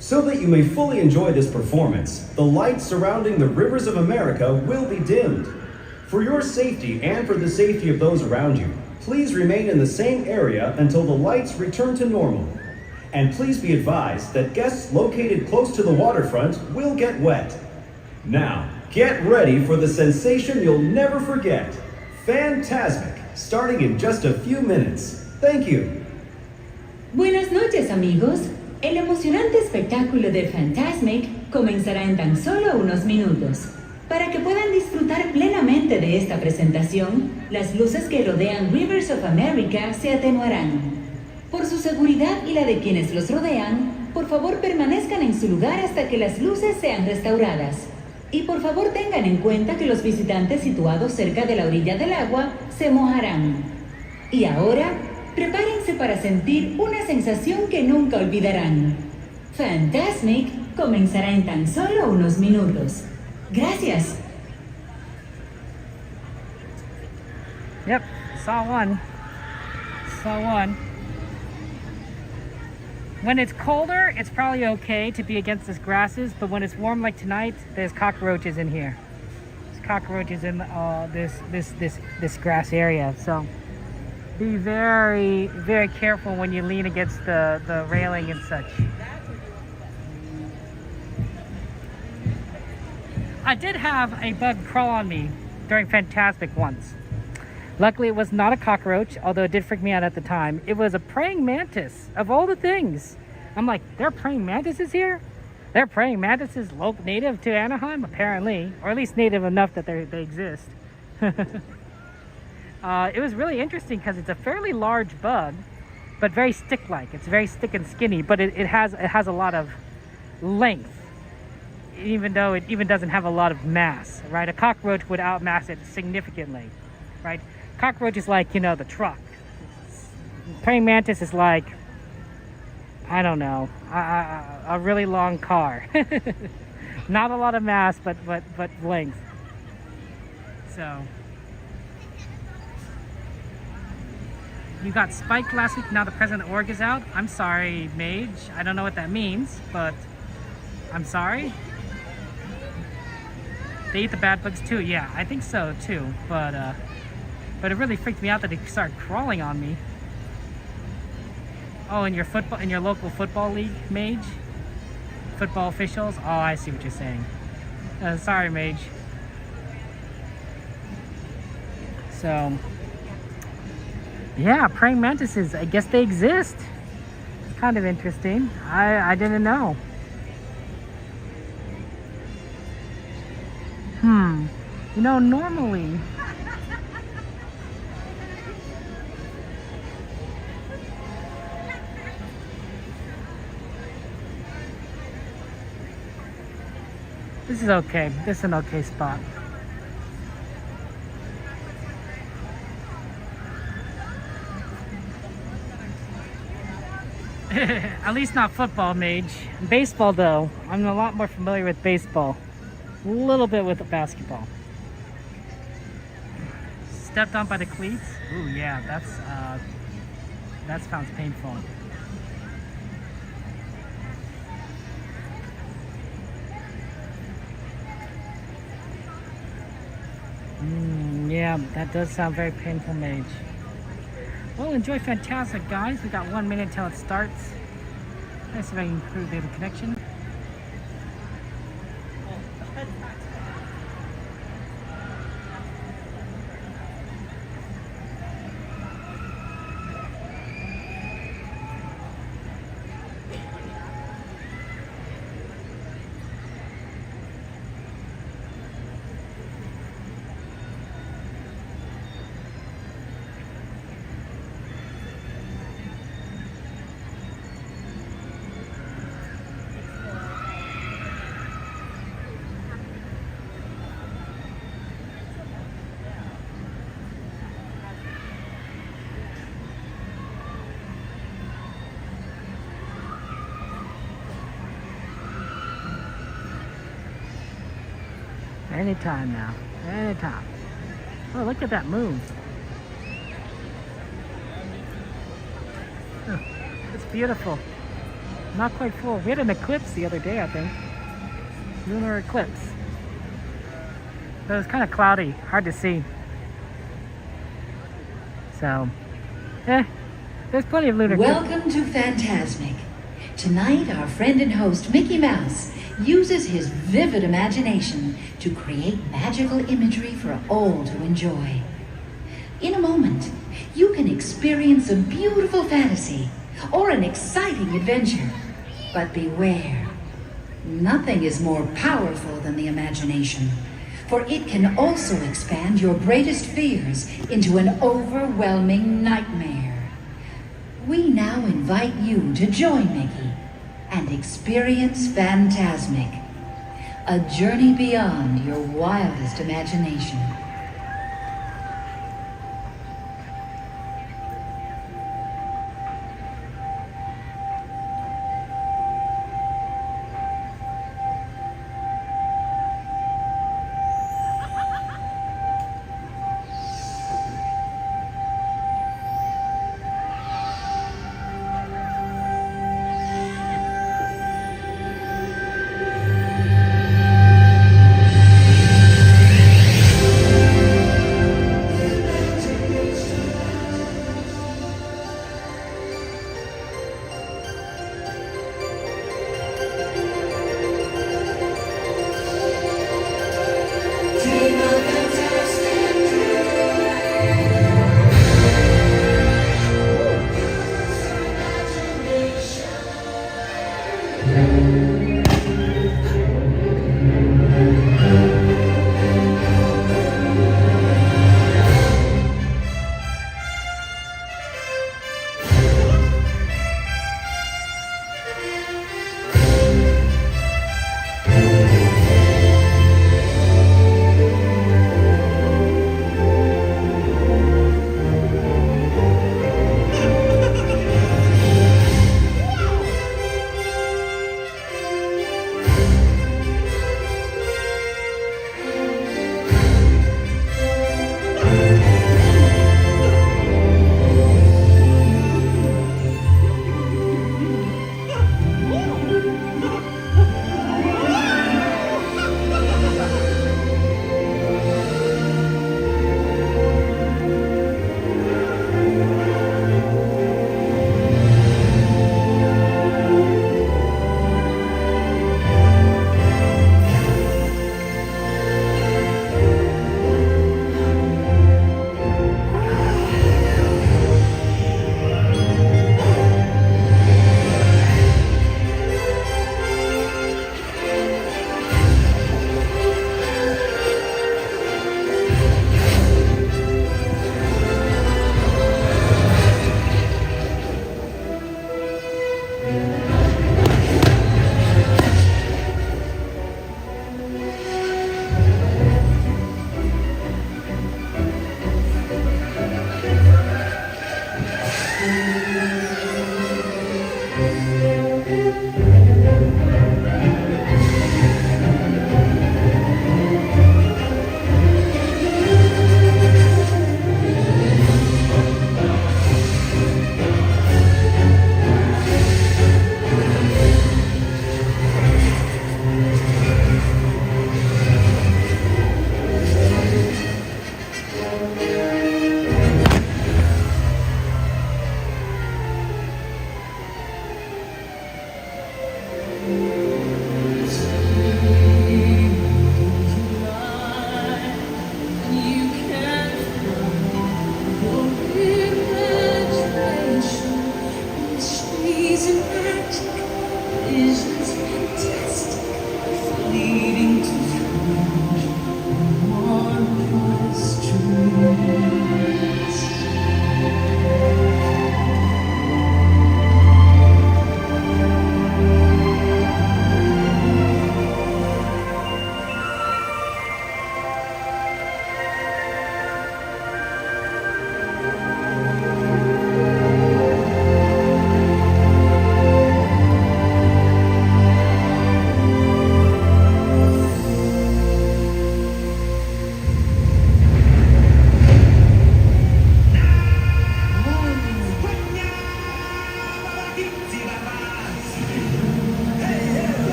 So that you may fully enjoy this performance, the lights surrounding the rivers of America will be dimmed. For your safety and for the safety of those around you, please remain in the same area until the lights return to normal. And please be advised that guests located close to the waterfront will get wet. Now, get ready for the sensation you'll never forget. Fantasmic, starting in just a few minutes. Thank you. Buenas noches, amigos. El emocionante espectáculo de Fantasmic comenzará en tan solo unos minutos. Para que puedan disfrutar plenamente de esta presentación, las luces que rodean Rivers of America se atenuarán. Por su seguridad y la de quienes los rodean, por favor permanezcan en su lugar hasta que las luces sean restauradas. Y por favor tengan en cuenta que los visitantes situados cerca de la orilla del agua se mojarán. Y ahora, prepárense para sentir una sensación que nunca olvidarán. Fantasmic comenzará en tan solo unos minutos. Gracias. Yep, saw one. Saw one. When it's colder, it's probably okay to be against these grasses, but when it's warm like tonight, there's cockroaches in here. There's cockroaches in this grass area, so be very, very careful when you lean against the railing and such. I did have a bug crawl on me during Fantasmic once. Luckily, it was not a cockroach, although it did freak me out at the time. It was a praying mantis, of all the things. I'm like, there are praying mantises here? There are praying mantises native to Anaheim, apparently. Or at least native enough that they exist. It was really interesting because it's a fairly large bug, but very stick-like. It's very stick and skinny, but it has a lot of length, even though it even doesn't have a lot of mass, right? A cockroach would outmass it significantly, right? Cockroach is like, you know, the truck. Praying mantis is like, I don't know, a really long car. Not a lot of mass, but length. So you got spiked last week. Now the President Org is out. I'm sorry, Mage. I don't know what that means, but I'm sorry. They eat the bad bugs too. Yeah, I think so too. But it really freaked me out that they started crawling on me. Oh, in your local football league, Mage? Football officials? Oh, I see what you're saying. Sorry, Mage. So, yeah, praying mantises. I guess they exist. It's kind of interesting. I didn't know. You know, normally this is okay. This is an okay spot. At least not football, Mage. Baseball, though. I'm a lot more familiar with baseball. A little bit with basketball. Stepped on by the cleats? Ooh, yeah, that sounds painful. Yeah, that does sound very painful, Mage. Well, enjoy Fantasmic, guys. We got 1 minute until it starts. Nice if I can improve the connection. Anytime now. Anytime. Oh, look at that move. Oh, it's beautiful. Not quite full. We had an eclipse the other day, I think. Lunar eclipse. But it was kind of cloudy. Hard to see. So, there's plenty of lunar eclipse. Welcome to Fantasmic. Tonight, our friend and host, Mickey Mouse, uses his vivid imagination to create magical imagery for all to enjoy. In a moment, you can experience a beautiful fantasy or an exciting adventure. But beware, nothing is more powerful than the imagination, for it can also expand your greatest fears into an overwhelming nightmare. We now invite you to join Mickey and experience Fantasmic, a journey beyond your wildest imagination.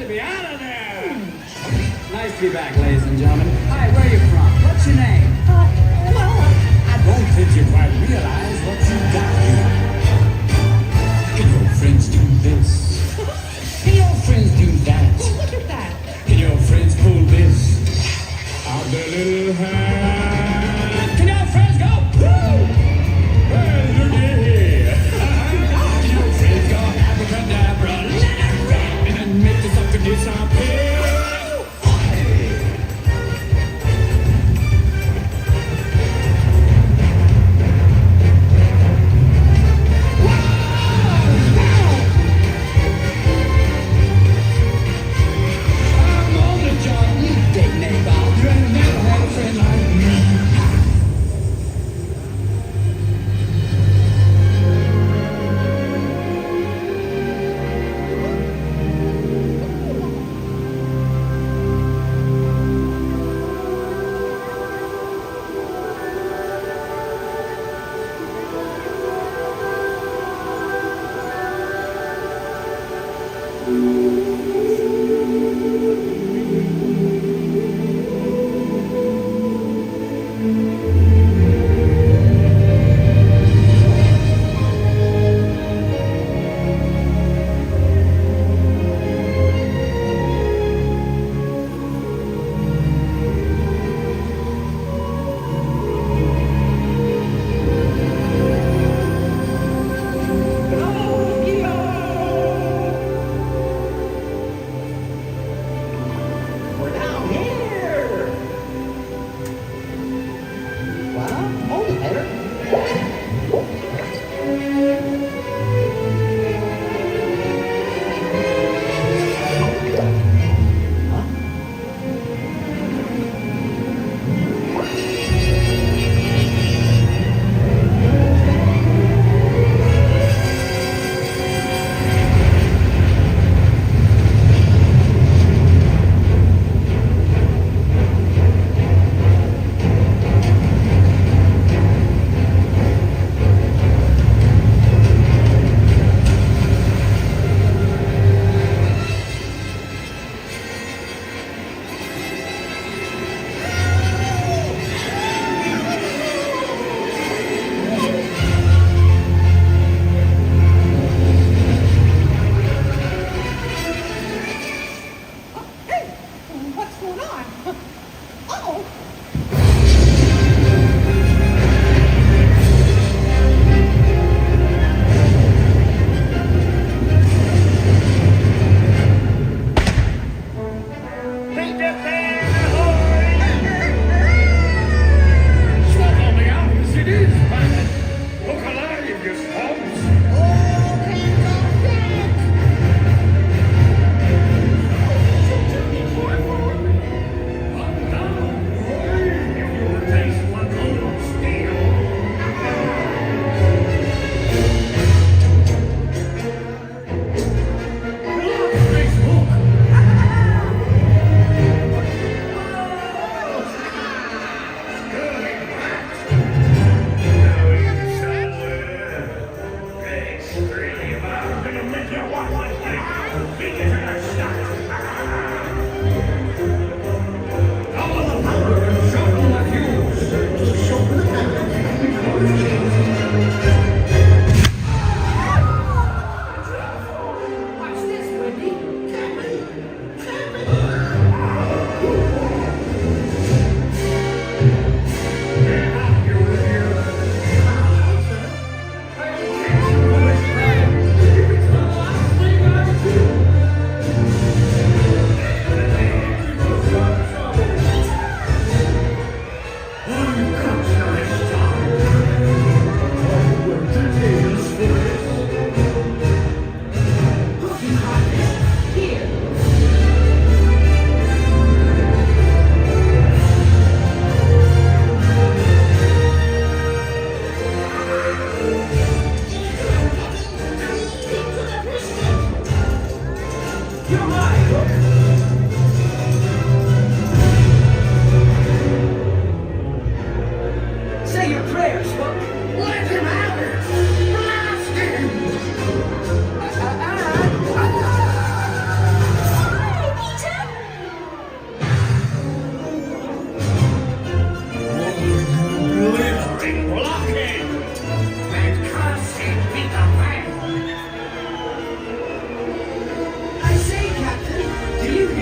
to be out of there. Nice to be back, ladies and gentlemen. Hi, where are you from? What's your name? I don't think you quite realize what you've got here. Can your friends do this? Can your friends do that? Oh, look at that. Can your friends pull this out their little hand? Can your friends go? Woo! Well, looky here. Can your friends go abracadabra, let it rip, and then make the sucker disappear?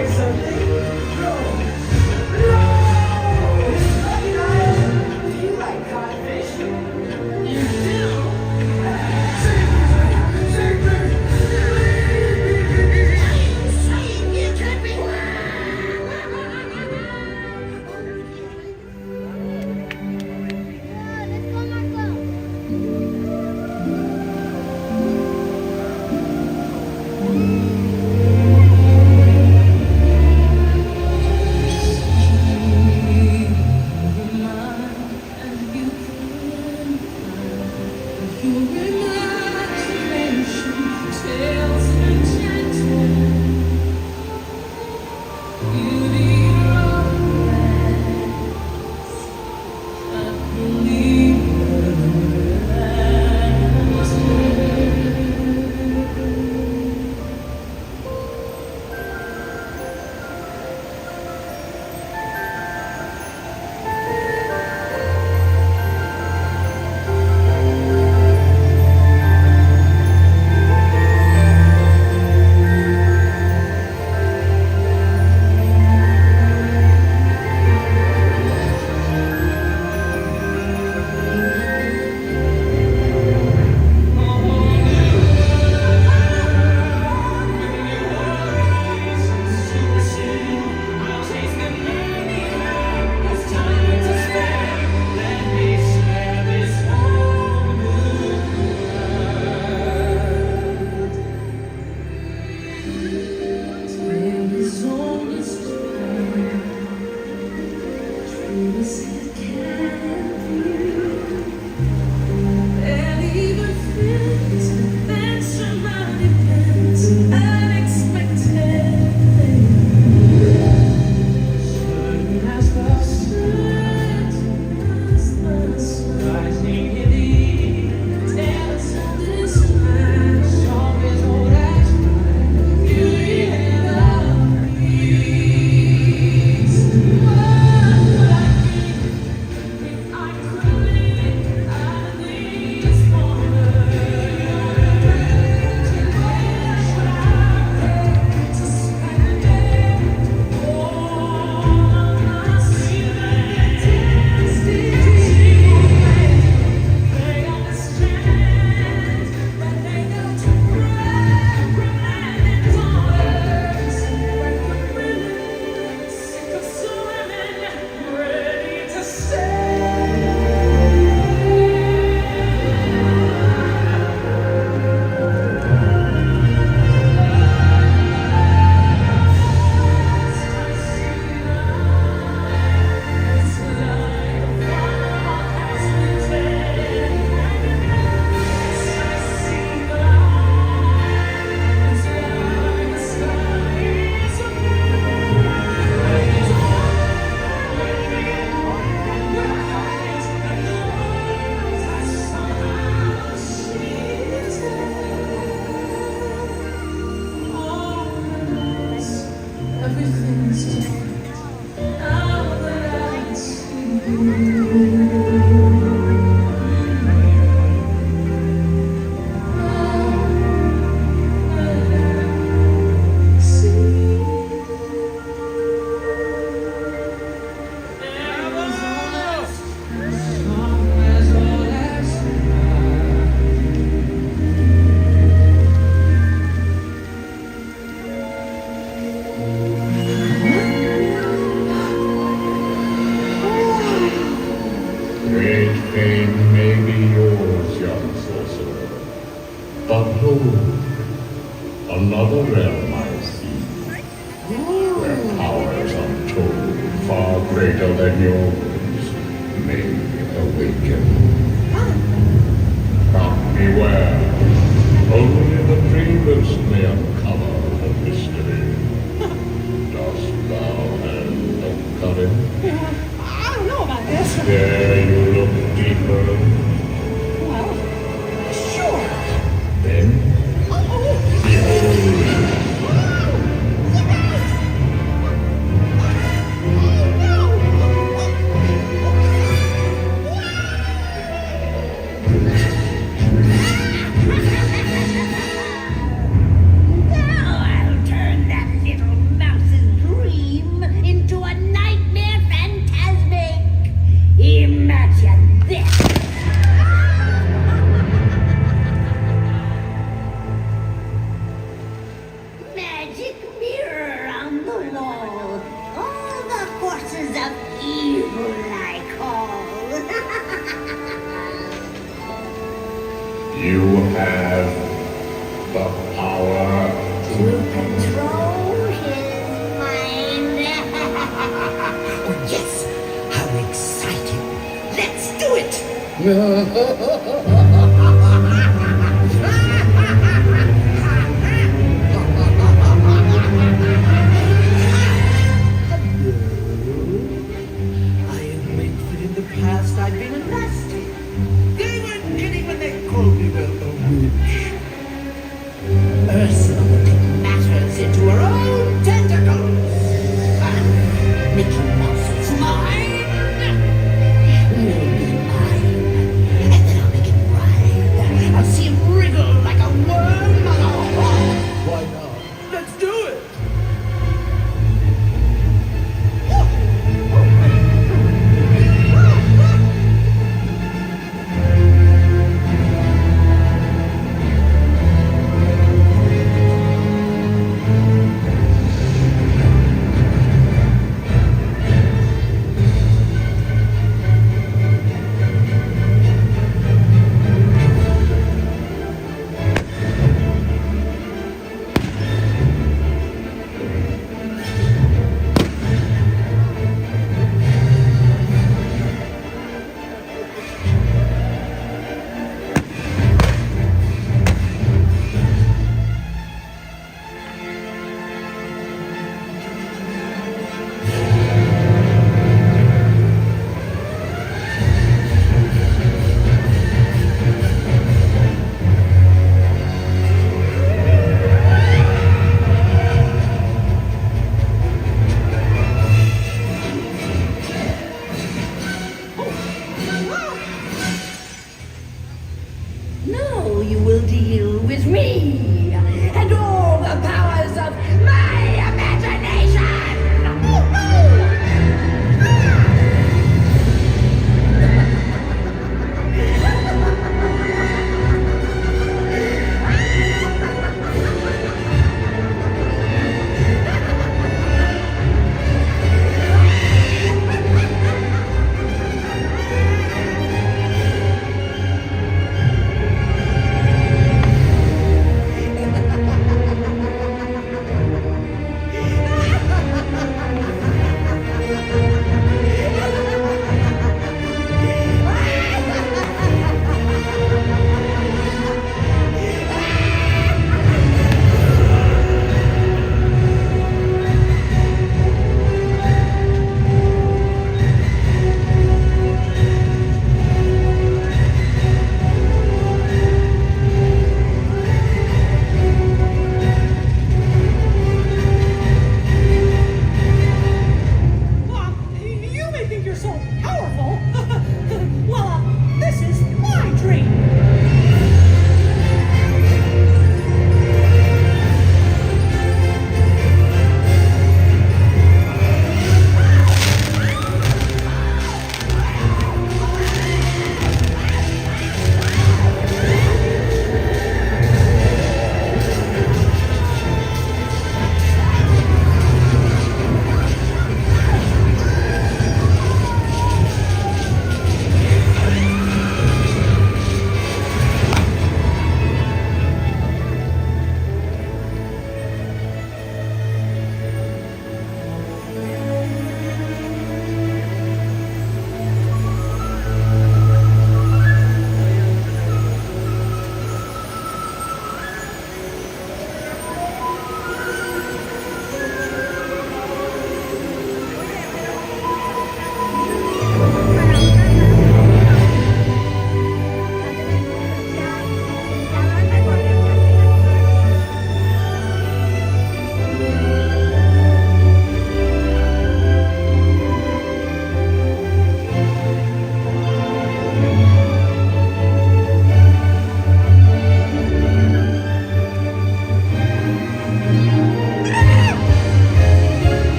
It's a big roll. You like codfish? You do? Another realm I see, where powers untold, far greater than yours, may awaken. Come beware, only the dreamers may uncover the mystery. Dost thou have the courage? I don't know about this. Dare you look deeper? Well, sure. Then, behold. have the power To control his mind. Oh, yes! How exciting! Let's do it! I admit that in the past I've been a nasty. They weren't kidding when they called me, well, a witch. Ursula will take matters into her own tentacles. And Mickey Mouse's mind will be mine. And then I'll make him writhe. I'll see him wriggle like a worm. Why not? Let's do it!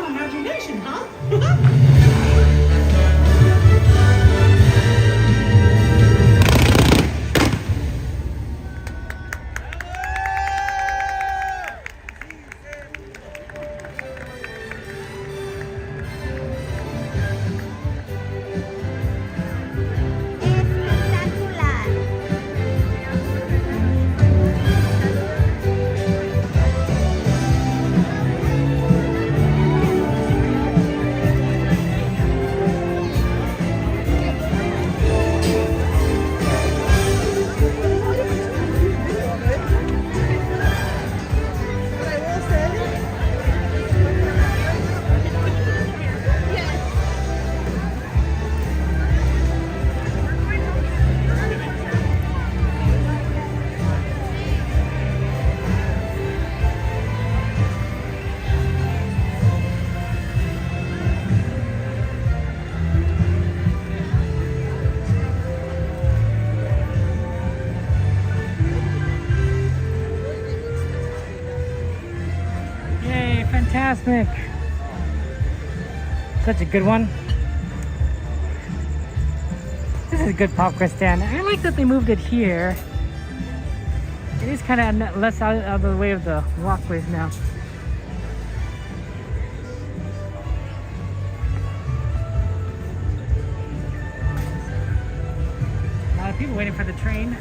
imagination, huh? Yay, Fantasmic. Such a good one. This is a good popcorn stand. I like that they moved it here. It is kind of less out of the way of the walkways now. A lot of people waiting for the train.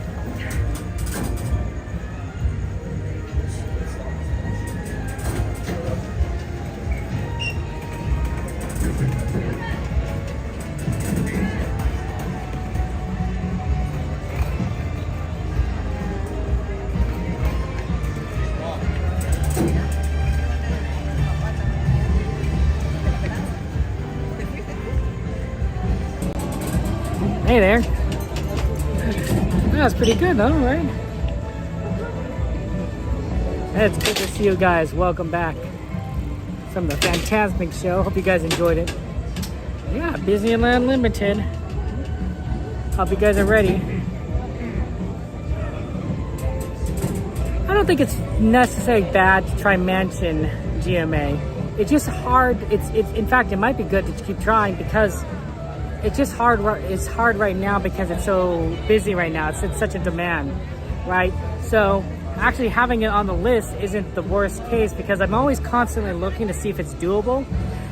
Hey there. That's pretty good though, right? It's good to see you guys. Welcome back from the Fantasmic show. Hope you guys enjoyed it. Yeah, Disneyland Limited. Hope you guys are ready. I don't think it's necessarily bad to try Mansion GMA. It's just hard. It's in fact, it might be good to keep trying because it's just hard. It's hard right now because it's so busy right now. It's in such a demand, right? So actually having it on the list isn't the worst case because I'm always constantly looking to see if it's doable.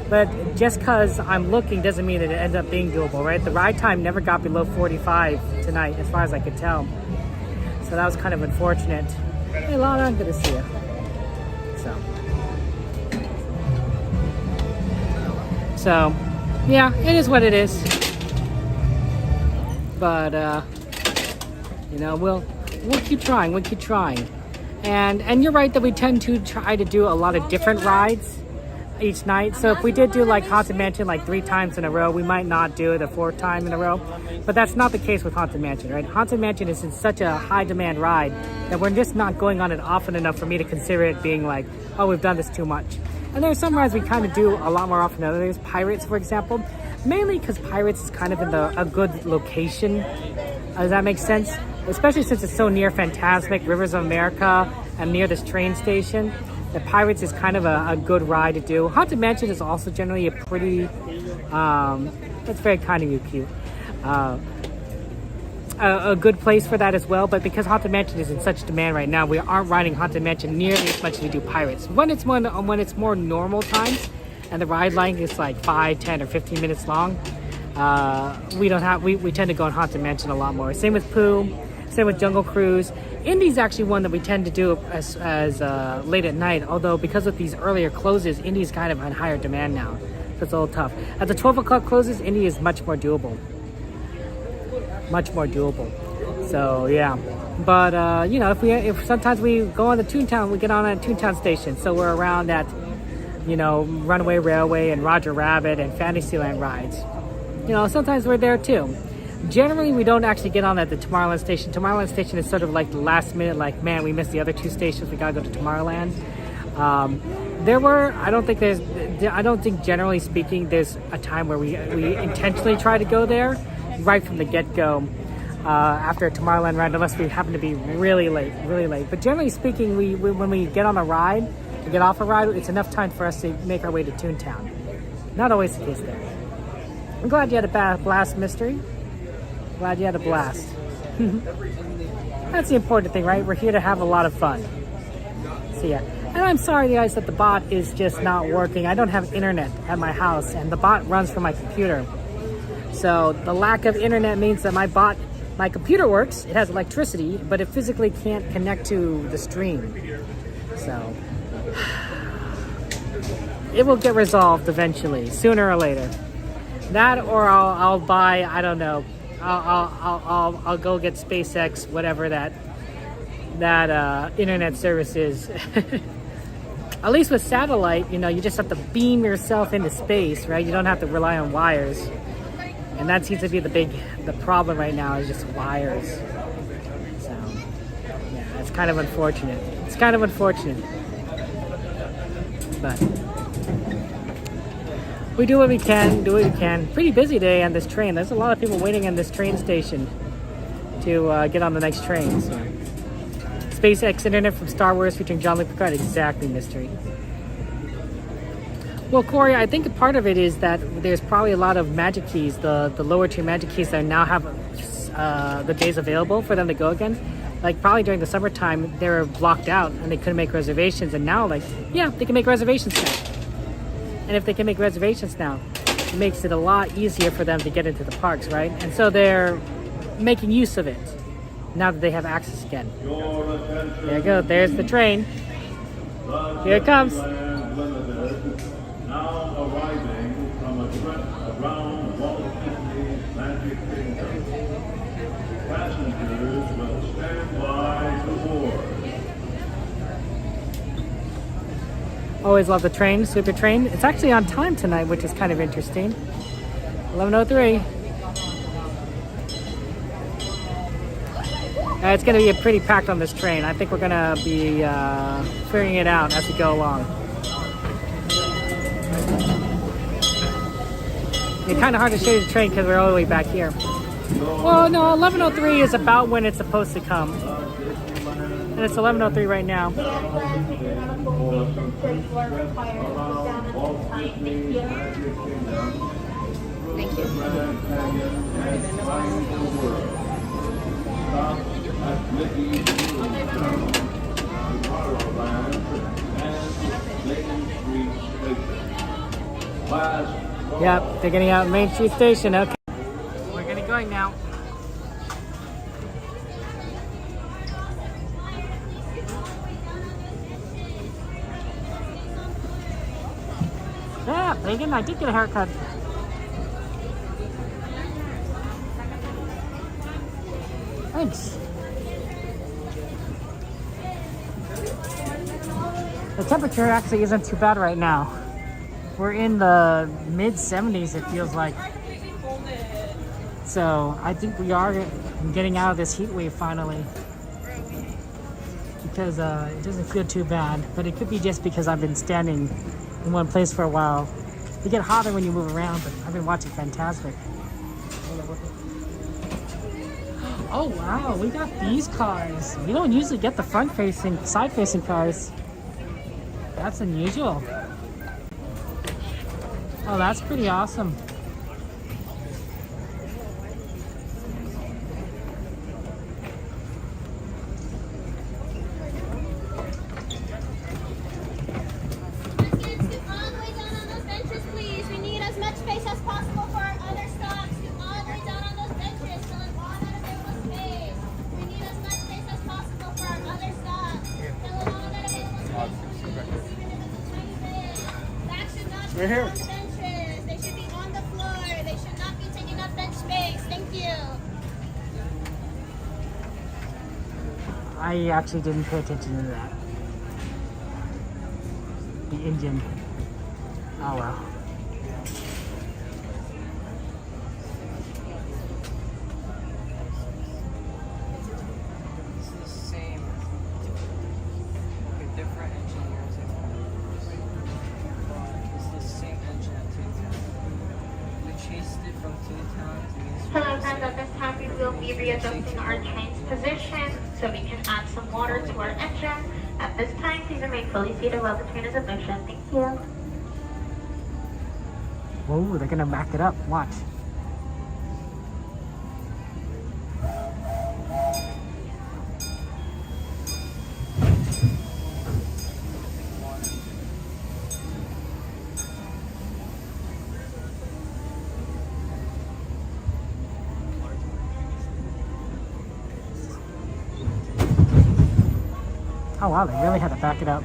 But just because I'm looking doesn't mean that it ends up being doable, right? The ride time never got below 45 tonight, as far as I could tell. So that was kind of unfortunate. Hey, Lana, good to see you. So, yeah, it is what it is. But, you know, we'll keep trying. We'll keep trying. And you're right that we tend to try to do a lot of different rides each night. So if we did do like Haunted Mansion like 3 times in a row, we might not do it a 4th time in a row. But that's not the case with Haunted Mansion, right? Haunted Mansion is in such a high demand ride that we're just not going on it often enough for me to consider it being like, oh, we've done this too much. And there are some rides we kind of do a lot more often than others. Pirates, for example, mainly because Pirates is kind of in a good location. Does that make sense? Especially since it's so near Fantasmic, Rivers of America, and near this train station. The Pirates is kind of a good ride to do. Haunted Mansion is also generally a pretty, that's very kind of you, cute. A good place for that as well, but because Haunted Mansion is in such demand right now, we aren't riding Haunted Mansion nearly as much as we do Pirates. When it's more normal times, and the ride length is like 5, 10, or 15 minutes long, we tend to go on Haunted Mansion a lot more. Same with Pooh, same with Jungle Cruise. Indy's actually one that we tend to do as late at night, although because of these earlier closes, Indy's kind of on higher demand now, so it's a little tough. At the 12 o'clock closes, Indy is much more doable. Much more doable. So yeah, but you know, if sometimes we go on the Toontown, we get on at Toontown Station, so we're around at, you know, Runaway Railway and Roger Rabbit and Fantasyland rides. You know, sometimes we're there too. Generally, we don't actually get on at the Tomorrowland Station. Tomorrowland Station is sort of like the last minute, like, man, we missed the other 2 stations, we gotta go to Tomorrowland. I don't think generally speaking, there's a time where we intentionally try to go there right from the get-go after a Tomorrowland ride, unless we happen to be really late. But generally speaking, when we get on a ride, to get off a ride, it's enough time for us to make our way to Toontown. Not always the case there. I'm glad you had a blast, Mystery. Glad you had a blast. That's the important thing, right? We're here to have a lot of fun. So yeah. And I'm sorry, guys, that the bot is just not working. I don't have internet at my house, and the bot runs from my computer. So the lack of internet means that my computer works, it has electricity, but it physically can't connect to the stream. So it will get resolved eventually, sooner or later. That, or I'll buy, I don't know, I'll go get SpaceX, whatever that internet service is. At least with satellite, you know, you just have to beam yourself into space, right? You don't have to rely on wires. And that seems to be the problem right now, is just wires. So, yeah, it's kind of unfortunate. It's kind of unfortunate. But we do what we can, Pretty busy day on this train. There's a lot of people waiting on this train station to get on the next train. So. SpaceX internet from Star Wars featuring Jean-Luc Picard. Exactly, Mystery. Well, Corey, I think a part of it is that there's probably a lot of magic keys, the lower tier magic keys that now have the days available for them to go again. Like probably during the summertime, they were blocked out and they couldn't make reservations. And now, like, yeah, they can make reservations now. And if they can make reservations now, it makes it a lot easier for them to get into the parks, right? And so they're making use of it now that they have access again. There you go. There's the train. Here it comes. Now arriving from a trip around Walt Disney's Magic Kingdom. Passengers will stand by to board. Always love the train, Super Train. It's actually on time tonight, which is kind of interesting. 11:03. It's going to be pretty packed on this train. I think we're going to be figuring it out as we go along. It's kind of hard to show you the train because we're all the way back here. Well, no, 11:03 is about when it's supposed to come. And it's 11:03 right now. Thank you. Yep, they're getting out Main Street Station. Okay. We're getting going now. Yeah, Megan, I did get a haircut. Thanks. The temperature actually isn't too bad right now. We're in the mid-70s, it feels like. So I think we are getting out of this heat wave finally. Because it doesn't feel too bad. But it could be just because I've been standing in one place for a while. You get hotter when you move around, but I've been watching Fantasmic. Oh wow, we got these cars. We don't usually get the front-facing, side-facing cars. That's unusual. Oh, that's pretty awesome. We're here. Benches. They should be on the floor. They should not be taking up bench space. Thank you. I actually didn't pay attention to that. The engine. Oh well. This is the same, like a different engineers. It's the same engine at Toontown. We chased it from Toontown to Main Street. Hello, friends. At this time, we will be readjusting our train's position so we can add some water to our engine. At this time, please remain fully seated while the train is in motion. Thank you. Whoa, they're gonna back it up. Watch. Oh wow, they really had to back it up.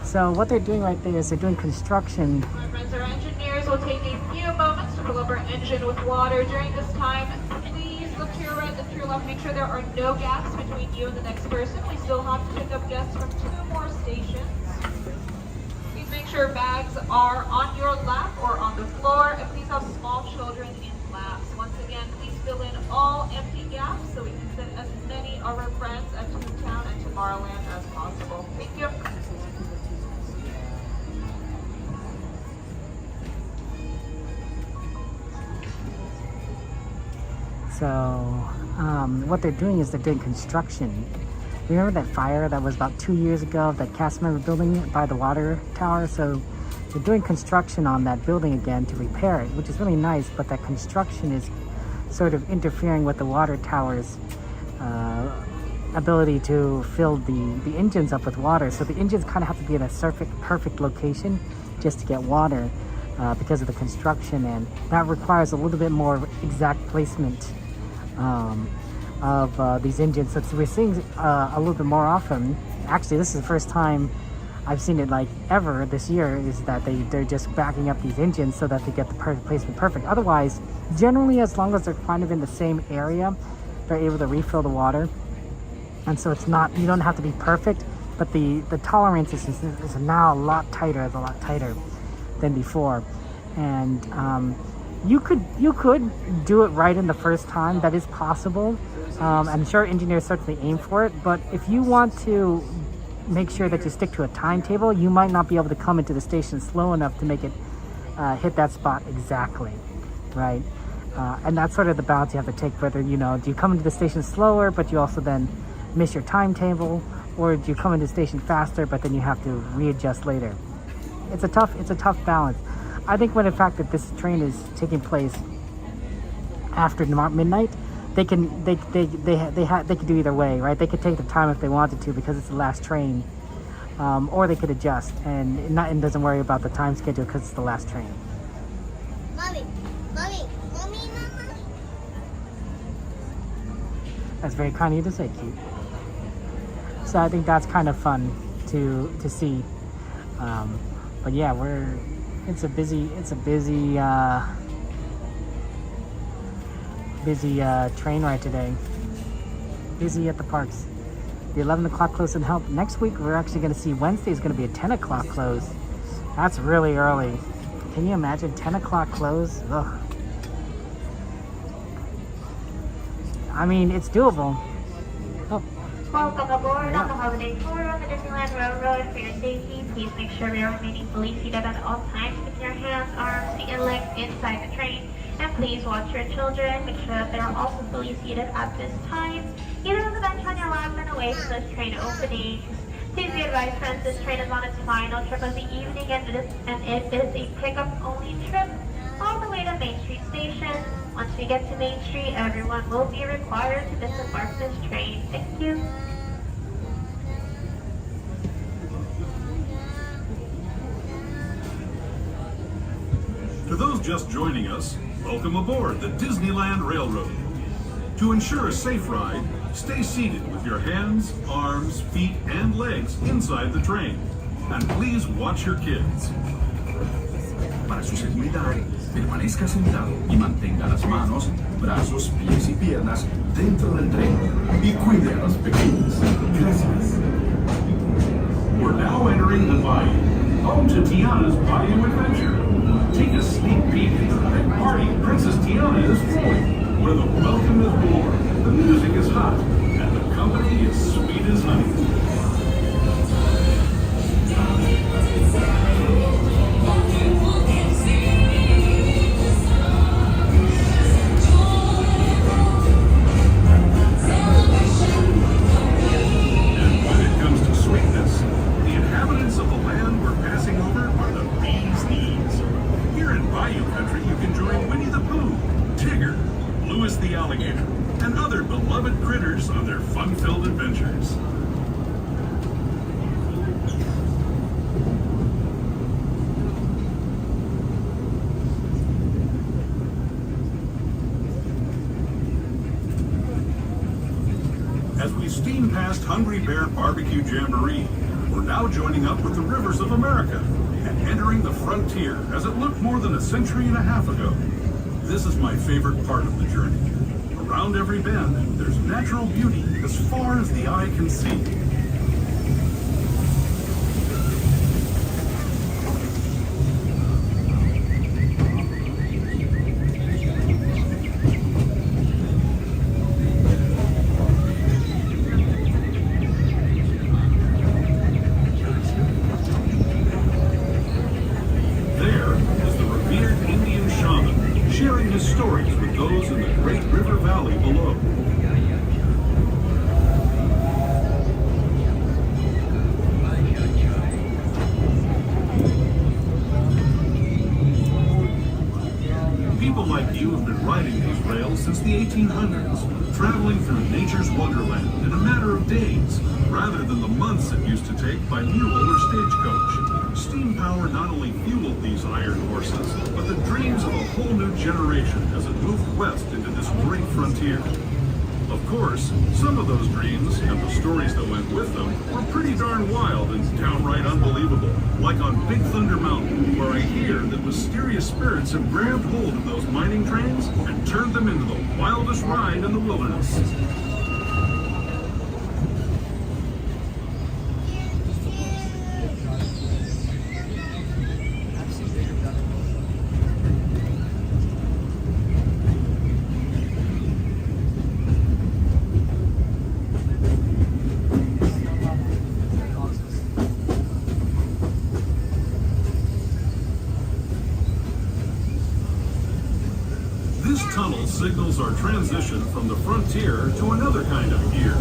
So what they're doing right there is they're doing construction. My friends, our engineers will take a few moments to fill up our engine with water. During this time, please look to your right, look to your left. Make sure there are no gaps between you and the next person. We still have to pick up guests from 2 more stations. Please make sure bags are on your lap or on the floor, and please have small children in laps. Once again, please fill in all empty gaps so we can fit as many of our friends at Toontown and Tomorrowland as possible. Thank you. So what they're doing is they're doing construction. Remember that fire that was about 2 years ago, that cast member building by the water tower? So they're doing construction on that building again to repair it, which is really nice, but that construction is sort of interfering with the water tower's ability to fill the engines up with water. So the engines kind of have to be in a perfect location just to get water because of the construction, and that requires a little bit more exact placement of these engines. So we're seeing a little bit more often. Actually, this is the first time I've seen it like ever this year, is that they're just backing up these engines so that they get the placement perfect. Otherwise, generally, as long as they're kind of in the same area, they're able to refill the water. And so it's not, you don't have to be perfect, but the tolerance is now a lot tighter than before. And you could do it right in the first time. That is possible. I'm sure engineers certainly aim for it, but if you want to make sure that you stick to a timetable, you might not be able to come into the station slow enough to make it hit that spot exactly, right? And that's sort of the balance you have to take, whether, do you come into the station slower, but you also then miss your timetable, or do you come into the station faster, but then you have to readjust later? It's a tough balance. I think when in fact that this train is taking place after midnight, they can do either way, right? They could take the time if they wanted to because it's the last train, or they could adjust and doesn't worry about the time schedule because it's the last train. Mommy. That's very kind of you to say, cute. So I think that's kind of fun to see. But yeah, it's a busy train ride today. Busy at the parks. The 11 o'clock close and help. Next week we're actually going to see Wednesday is going to be a 10 o'clock close. That's really early. Can you imagine 10 o'clock close? Ugh. I mean, it's doable. Oh. Welcome aboard on the holiday tour on the Disneyland Railroad. For your safety, please make sure we are remaining fully seated at all times with your hands, arms, feet, and legs inside the train. And please watch your children. Make sure that they are also fully seated at this time, either on the bench on your lap and away from this train opening. Please be advised, friends, this train is on its final trip of the evening, and it is a pickup-only trip all the way to Main Street Station. Once we get to Main Street, everyone will be required to disembark this train. Thank you. To those just joining us, welcome aboard the Disneyland Railroad. To ensure a safe ride, stay seated with your hands, arms, feet, and legs inside the train. And please watch your kids. Para su seguridad, permanezca sentado y mantenga las manos, brazos, pies y piernas dentro del tren y cuide a los pequeños. Gracias. We're now entering the bayou, home to Tiana's Bayou Adventure. Take a sneak peek into the big party Princess Tiana is throwing, where the welcome is warm, the music is hot, and the company is sweet as honey. seen past Hungry Bear Barbecue Jamboree. We're now joining up with the Rivers of America and entering the frontier as it looked more than a century and a half ago. This is my favorite part of the journey. Around every bend, there's natural beauty as far as the eye can see. Since the 1800s, traveling through nature's wonderland in a matter of days, rather than the months it used to take by mule or stagecoach. Steam power not only fueled these iron horses, but the dreams of a whole new generation as it moved west into this great frontier. Of course, some of those dreams and the stories that went with them were pretty darn wild and downright unbelievable. Like on Big Thunder Mountain, where I hear that mysterious spirits have grabbed hold of those mining trains and turned them into the wildest ride in the wilderness. Signals our transition from the frontier to another kind of gear,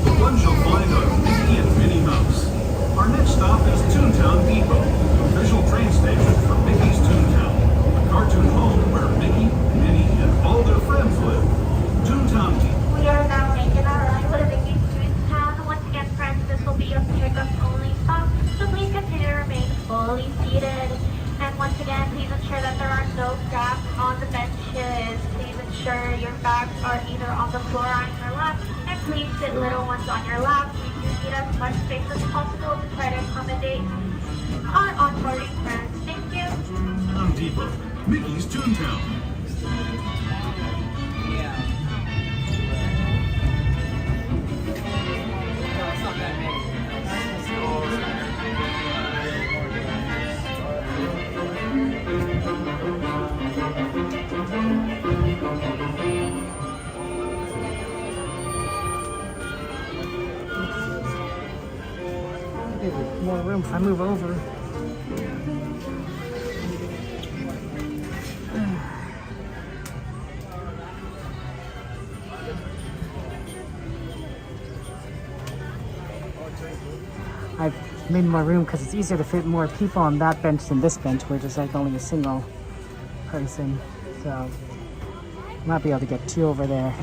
the ones you'll find on Mickey and Minnie Mouse. Our next stop is Toontown Depot, the official train station for Mickey's Toontown, the cartoon home where Mickey, Minnie, and all their friends live. Toontown Depot. We are now making our ride to Mickey's Toontown. Once again, friends, this will be a pickup only stop, so please continue to remain fully seated. And once again, please ensure that there are no gaps on the benches. Please ensure your bags are either on the floor or on your lap. And please sit little ones on your lap. We do need as much space as possible to try to accommodate our onboarding friends. Thank you. Toontown Depot, Mickey's Toontown. More room if I move over. I've made more room because it's easier to fit more people on that bench than this bench, where there's like only a single person. So might be able to get two over there.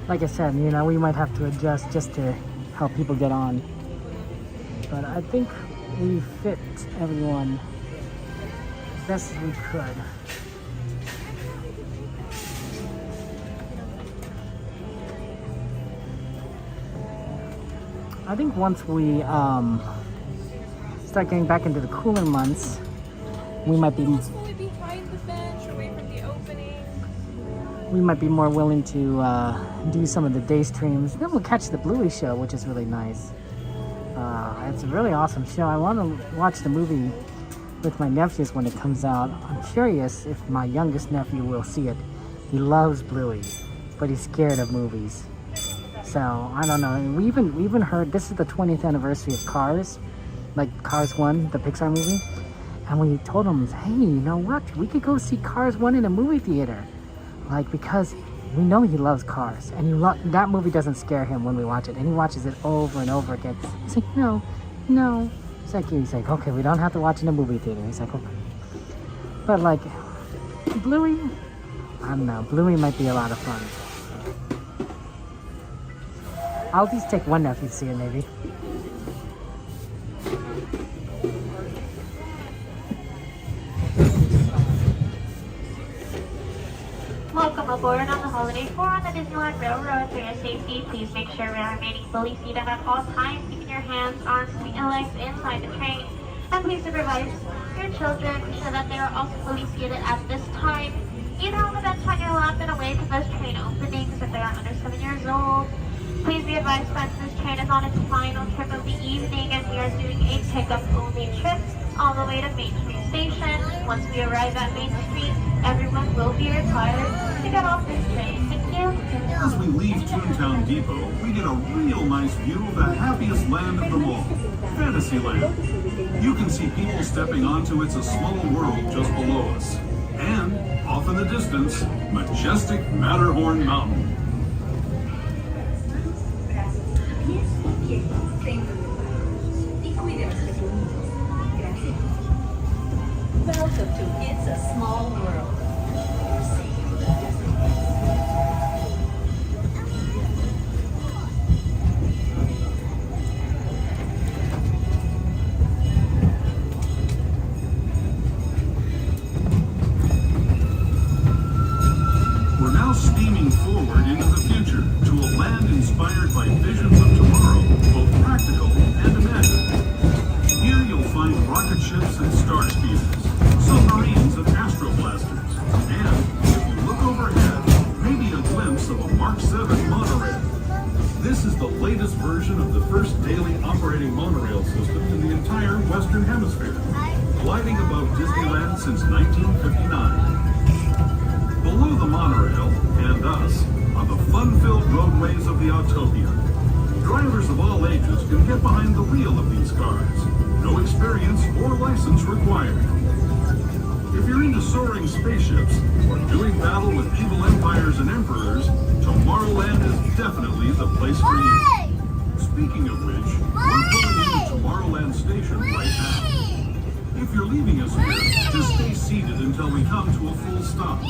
Like I said, you know, we might have to adjust just to help people get on. But I think we fit everyone as best as we could. I think once we start getting back into the cooler months, we might be more willing to do some of the day streams. Then we'll catch the Bluey show, which is really nice. It's a really awesome show. I want to watch the movie with my nephews when it comes out. I'm curious if my youngest nephew will see it. He loves Bluey, but he's scared of movies. So I don't know. We even heard this is the 20th anniversary of Cars, like Cars 1, the Pixar movie. And we told him, hey, you know what? We could go see Cars 1 in a movie theater. Like, because we know he loves cars, and that movie doesn't scare him when we watch it, and he watches it over and over again. He's like, no. He's like, okay, we don't have to watch in a movie theater. He's like, okay. But like, Bluey, I don't know, Bluey might be a lot of fun. I'll at least take one nephew to see it, maybe. Welcome aboard on the Holiday 4 on the Disneyland Railroad. For your safety, please make sure we are remaining fully seated at all times, keeping your hands, arms, feet, and legs inside the train. And please supervise your children to ensure that they are also fully seated at this time. Either on the bench on your lap and away from those train openings if they are under 7 years old. Please be advised that this train is on its final trip of the evening and we are doing a pickup-only trip all the way to Main Street Station. Once we arrive at Main Street, everyone will be required to get off this train. Thank you. As we leave Toontown Depot, we get a real nice view of the happiest land of them all, Fantasyland. You can see people stepping onto It's a Small World just below us. And, off in the distance, majestic Matterhorn Mountain. Welcome to It's a Small World. We're now steaming forward into the future to a land inspired by visions of tomorrow, both practical and imagined. Here you'll find rocket ships and star speeders, submarines and astroblasters, and, if you look overhead, maybe a glimpse of a Mark 7 monorail. This is the latest version of the first daily operating monorail system in the entire Western Hemisphere, gliding above Disneyland since 1959. Below the monorail, and us, are the fun-filled roadways of the Autopia. Drivers of all ages can get behind the wheel of these cars. No experience or license required. If you're into soaring spaceships or doing battle with evil empires and emperors, Tomorrowland is definitely the place for you. Speaking of which, we're pulling into Tomorrowland Station right now. If you're leaving us here, just stay seated until we come to a full stop.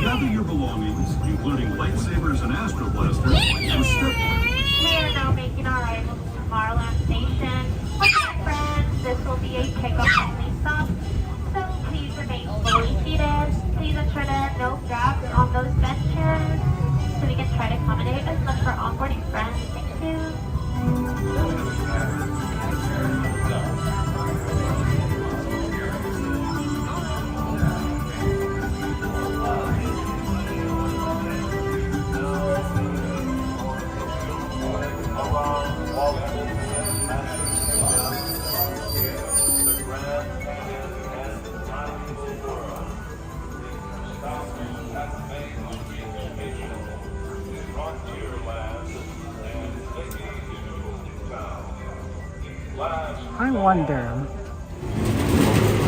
Gather your belongings, including lightsabers and astroblasters, and step. We are now making our arrival to Tomorrowland Station. Okay, friends, this will be a pickup-only stop, so please remain fully seated. Please ensure there are no gaps on those benches, so we can try to accommodate as much for onboarding friends. Thank you. I wonder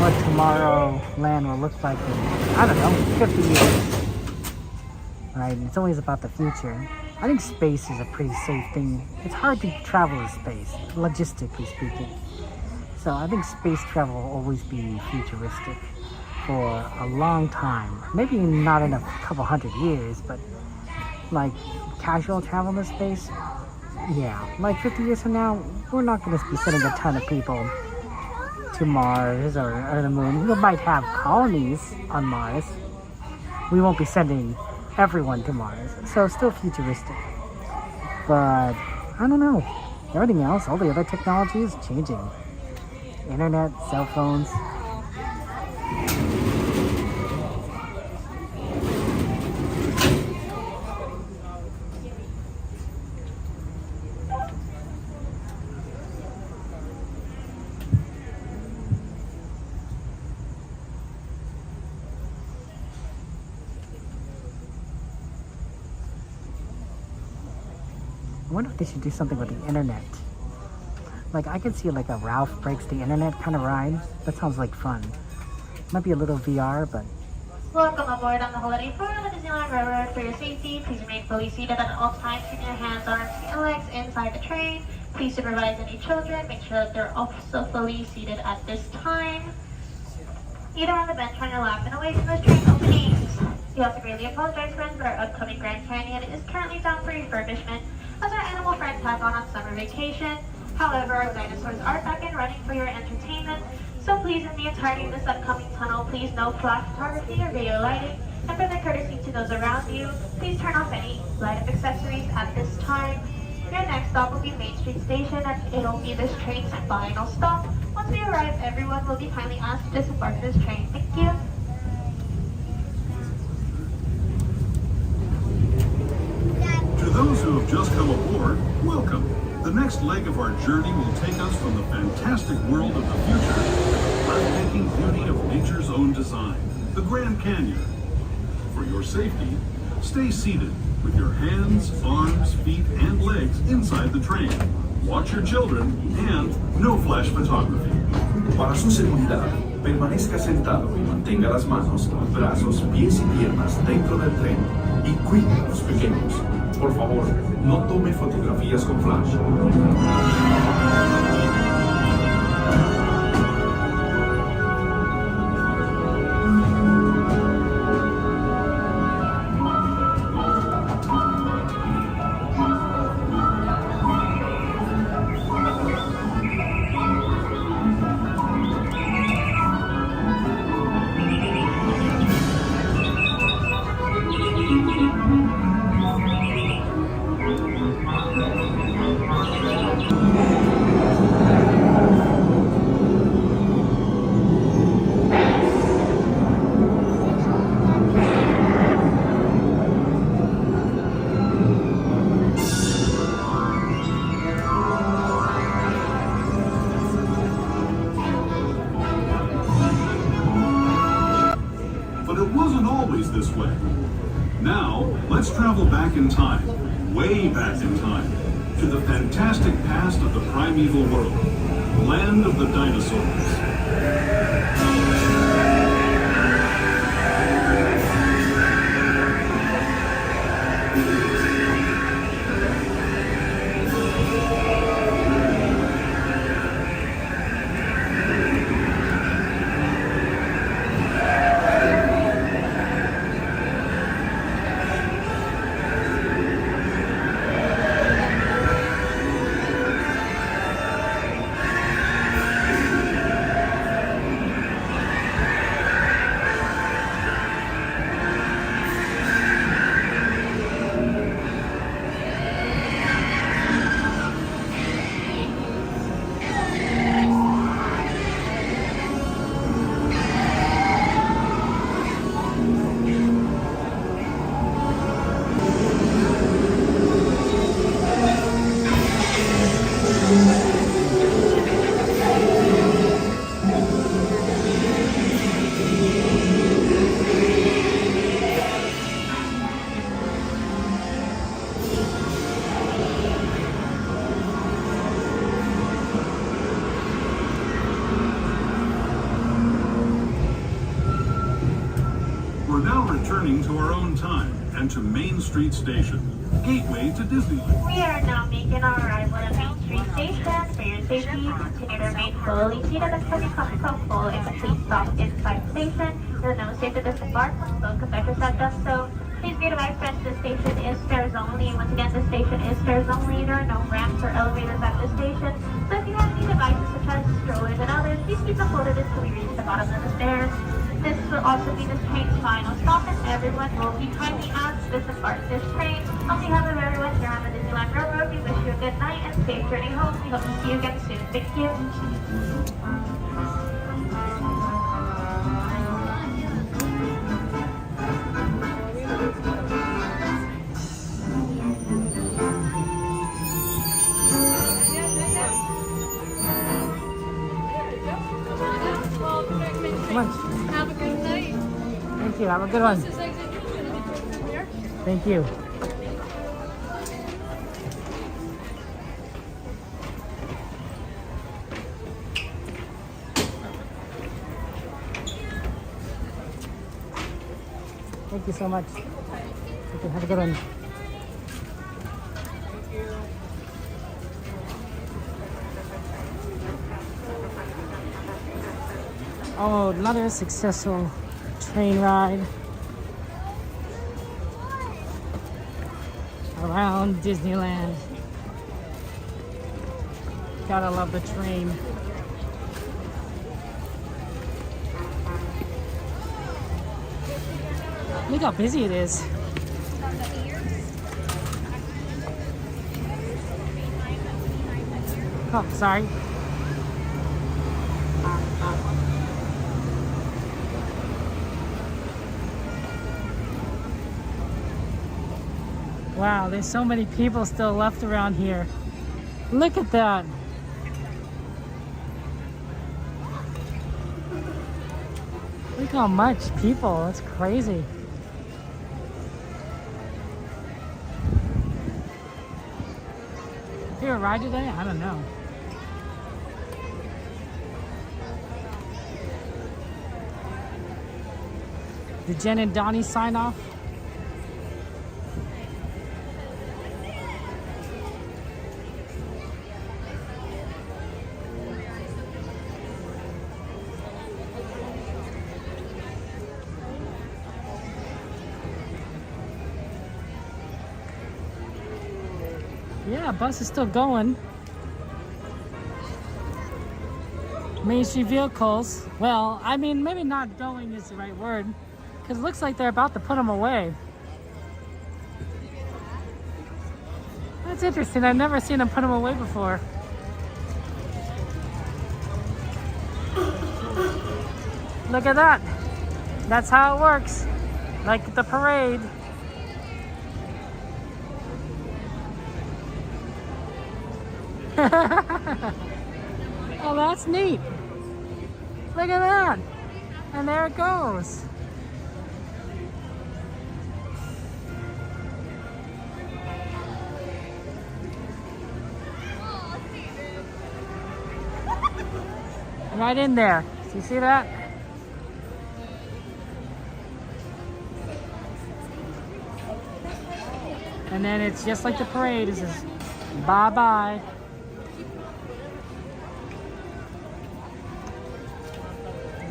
what Tomorrowland will look like in, I don't know, 50 years. Right? It's always about the future. I think space is a pretty safe thing. It's hard to travel in space, logistically speaking. So I think space travel will always be futuristic for a long time. Maybe not in a couple hundred years, but like casual travel in space, yeah. Like 50 years from now, we're not going to be sending a ton of people to Mars or the moon. We might have colonies on Mars. We won't be sending everyone to Mars. So still futuristic. But I don't know. Everything else, all the other technology is changing. Internet, cell phones. I wonder if they should do something with the internet. Like, I could see like a Ralph Breaks the Internet kind of ride. That sounds like fun. Might be a little VR, but... Welcome aboard on the Holiday 4 on the Disneyland Railroad. For your safety, please remain fully seated at all times, keeping your hands, arms, feet, and legs inside the train. Please supervise any children. Make sure that they're also fully seated at this time. Either on the bench on your lap and away from those train openings. We also greatly apologize, friends, but our upcoming Grand Canyon is currently down for refurbishment. as our animal friends have gone on summer vacation. However, our dinosaurs are back and running for your entertainment, so please, in the entirety of this upcoming tunnel, please no flash photography or video lighting. And for the courtesy to those around you, please turn off any light-up accessories at this time. Your next stop will be Main Street Station, and it'll be this train's final stop. Once we arrive, everyone will be kindly asked to disembark this train. Thank you. To those who have just come aboard, welcome. The next leg of our journey will take us from the fantastic world of the future to the breathtaking beauty of nature's own design, the Grand Canyon. For your safety, stay seated with your hands, arms, feet, and legs inside the train. Watch your children and no flash photography. Para su seguridad, permanezca sentado y mantenga las manos, brazos, pies y piernas dentro del tren y cuide a los pequeños. Por favor, no tome fotografías con flash. This way. Now, let's travel back in time, way back in time, to the fantastic past of the primeval world, land of the dinosaurs. We're now returning to our own time and to Main Street Station, gateway to Disneyland. We are now making our arrival at Main Street Station. For your safety, continue to remain fully seated until you come to a full and complete stop inside the station. You'll know safe to disembark once both conductors have done so. Please be advised that this station is stairs only. Once again, this station is stairs only. There are no ramps or elevators at this station. So if you have any devices such as strollers and others, please keep them loaded until we reach the bottom of the stairs. This will also be this train's final stop, and everyone will be kindly asked to disembark this train. On behalf of everyone here on the Disneyland Railroad, we wish you a good night and safe journey home. We hope to see you again soon. Thank you. Come on. Have a good night. Thank you. Have a good one. Thank you. Thank you so much. Thank you. Have a good one. Oh, another successful train ride. I around Disneyland. Gotta love the train. Look how busy it is. Oh, sorry. Wow, there's so many people still left around here. Look at that. Look how much people, it's crazy. Is there a ride today? I don't know. Did Jen and Donnie sign off? Yeah, bus is still going. Main Street vehicles. Well, I mean, maybe not going is the right word, because it looks like they're about to put them away. That's interesting. I've never seen them put them away before. Look at that. That's how it works. Like the parade. Oh, that's neat. Look at that. And there it goes. Right in there. Do you see that? And then it's just like the parade. It says bye-bye.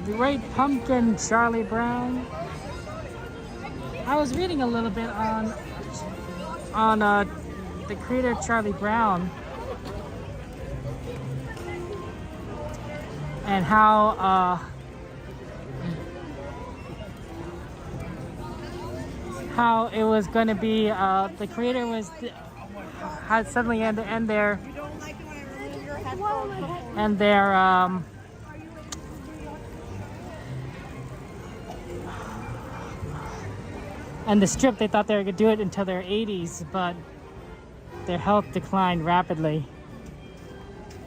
The Great Pumpkin, Charlie Brown. I was reading a little bit on the creator Charlie Brown and how it was going to be the creator was had suddenly had to end their and the strip. They thought they were going to do it until their 80s, but their health declined rapidly.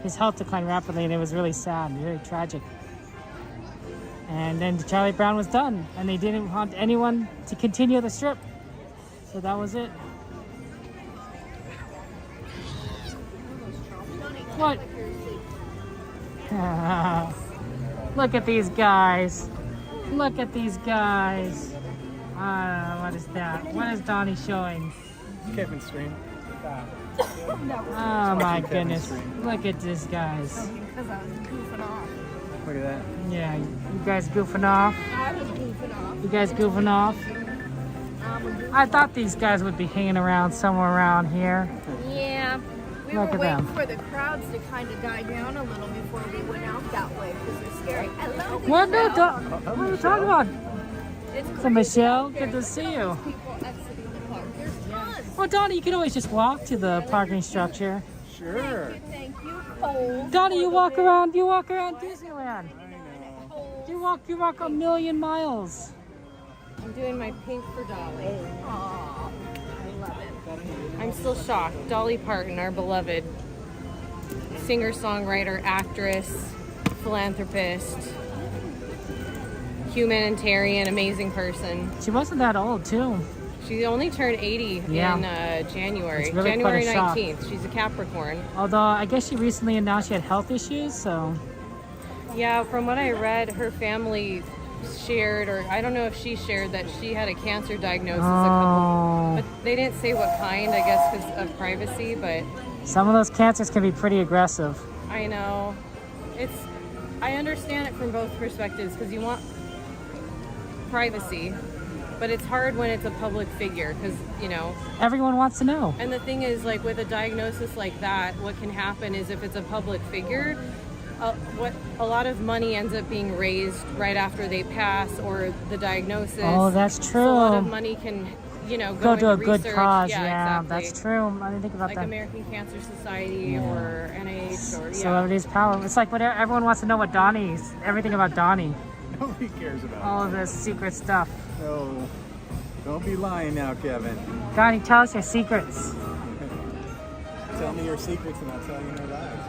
His health declined rapidly, and it was really sad, very tragic. And then Charlie Brown was done, and they didn't want anyone to continue the strip. So that was it. What? Look at these guys. Look at these guys. What is that? What is Donnie showing? Kevin's stream. Oh my goodness. Look at these guys. Because I was goofing off. Look at that. Yeah, you guys goofing off? I was goofing off. You guys goofing off? I thought these guys would be hanging around somewhere around here. Yeah. We Look were at waiting them. for the crowds to kind of die down a little before we went out that way because they're scary. I love the What? No, crowd. what are you talking about? It's So Michelle, good to see you. people exiting the park. There's tons. Well, Donnie, you can always just walk to the parking structure. Sure. Thank you, Cole. Donnie, you walk around Disneyland. You walk a million miles. I'm doing my pink for Dolly. Aww, I love it. I'm still shocked. Dolly Parton, our beloved singer-songwriter, actress, philanthropist, humanitarian, amazing person. She wasn't that old, too. She only turned 80 in January. It's really January quite a shock. 19th. She's a Capricorn. Although I guess she recently announced she had health issues, so. Yeah, from what I read, her family shared, or I don't know if she shared, that she had a cancer diagnosis but they didn't say what kind, I guess because of privacy, but Some of those cancers can be pretty aggressive. I know. I understand it from both perspectives because you want privacy, But it's hard when it's a public figure because, you know. Everyone wants to know. And the thing is, like, with a diagnosis like that, what can happen is if it's a public figure, a lot of money ends up being raised right after they pass or the diagnosis. Oh, that's true. So a lot of money can, you know, go to a research. good cause. Yeah, exactly. That's true. I didn't think about like that. American Cancer Society or NIH or Celebrities power. It's like whatever. Everyone wants to know what Donnie's. Everything about Donnie. Nobody cares about all of this secret stuff. No. Don't be lying now, Kevin. Donnie, tell us your secrets. Tell me your secrets and I'll tell you no lies.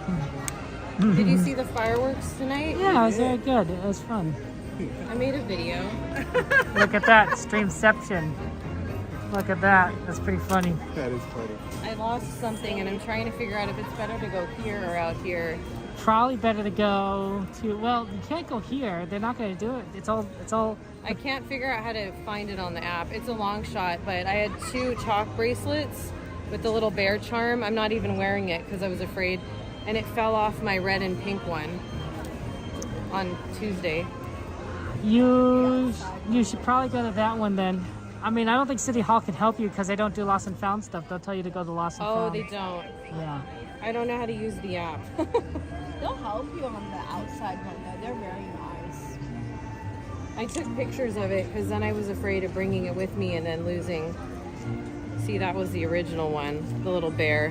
Did you see the fireworks tonight? Yeah, it was very good. It was fun. I made a video. Look at that, Streamception. Look at that. That's pretty funny. That is funny. I lost something and I'm trying to figure out if it's better to go here or out here. Probably better to go to, well, you can't go here. They're not going to do it. It's all. I can't figure out how to find it on the app. It's a long shot, but I had 2 chalk bracelets with the little bear charm. I'm not even wearing it because I was afraid. And it fell off my red and pink one on Tuesday. You should probably go to that one then. I mean, I don't think City Hall can help you because they don't do lost and found stuff. They'll tell you to go to lost and found. Oh, they don't. Yeah. I don't know how to use the app. They'll help you on the outside one though. They're very nice. I took pictures of it because then I was afraid of bringing it with me and then losing. See, that was the original one, the little bear.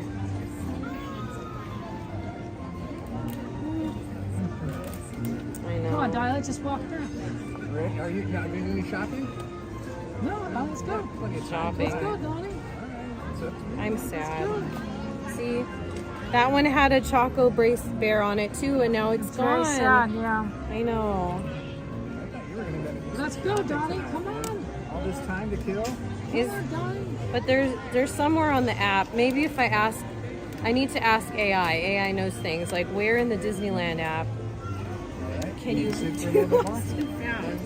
I know. Come on, Di, let's just walk through. Rick, are you not doing any shopping? No, let's go. Shopping. Let's go, Donnie. I'm sad. See, that one had a Choco Brace bear on it too, and now it's gone. Very sad, yeah. I know. Let's go, Donnie. Come on. All this time to kill? But there's somewhere on the app. Maybe if I ask, I need to ask AI. AI knows things. Like where in the Disneyland app can you do lost and found?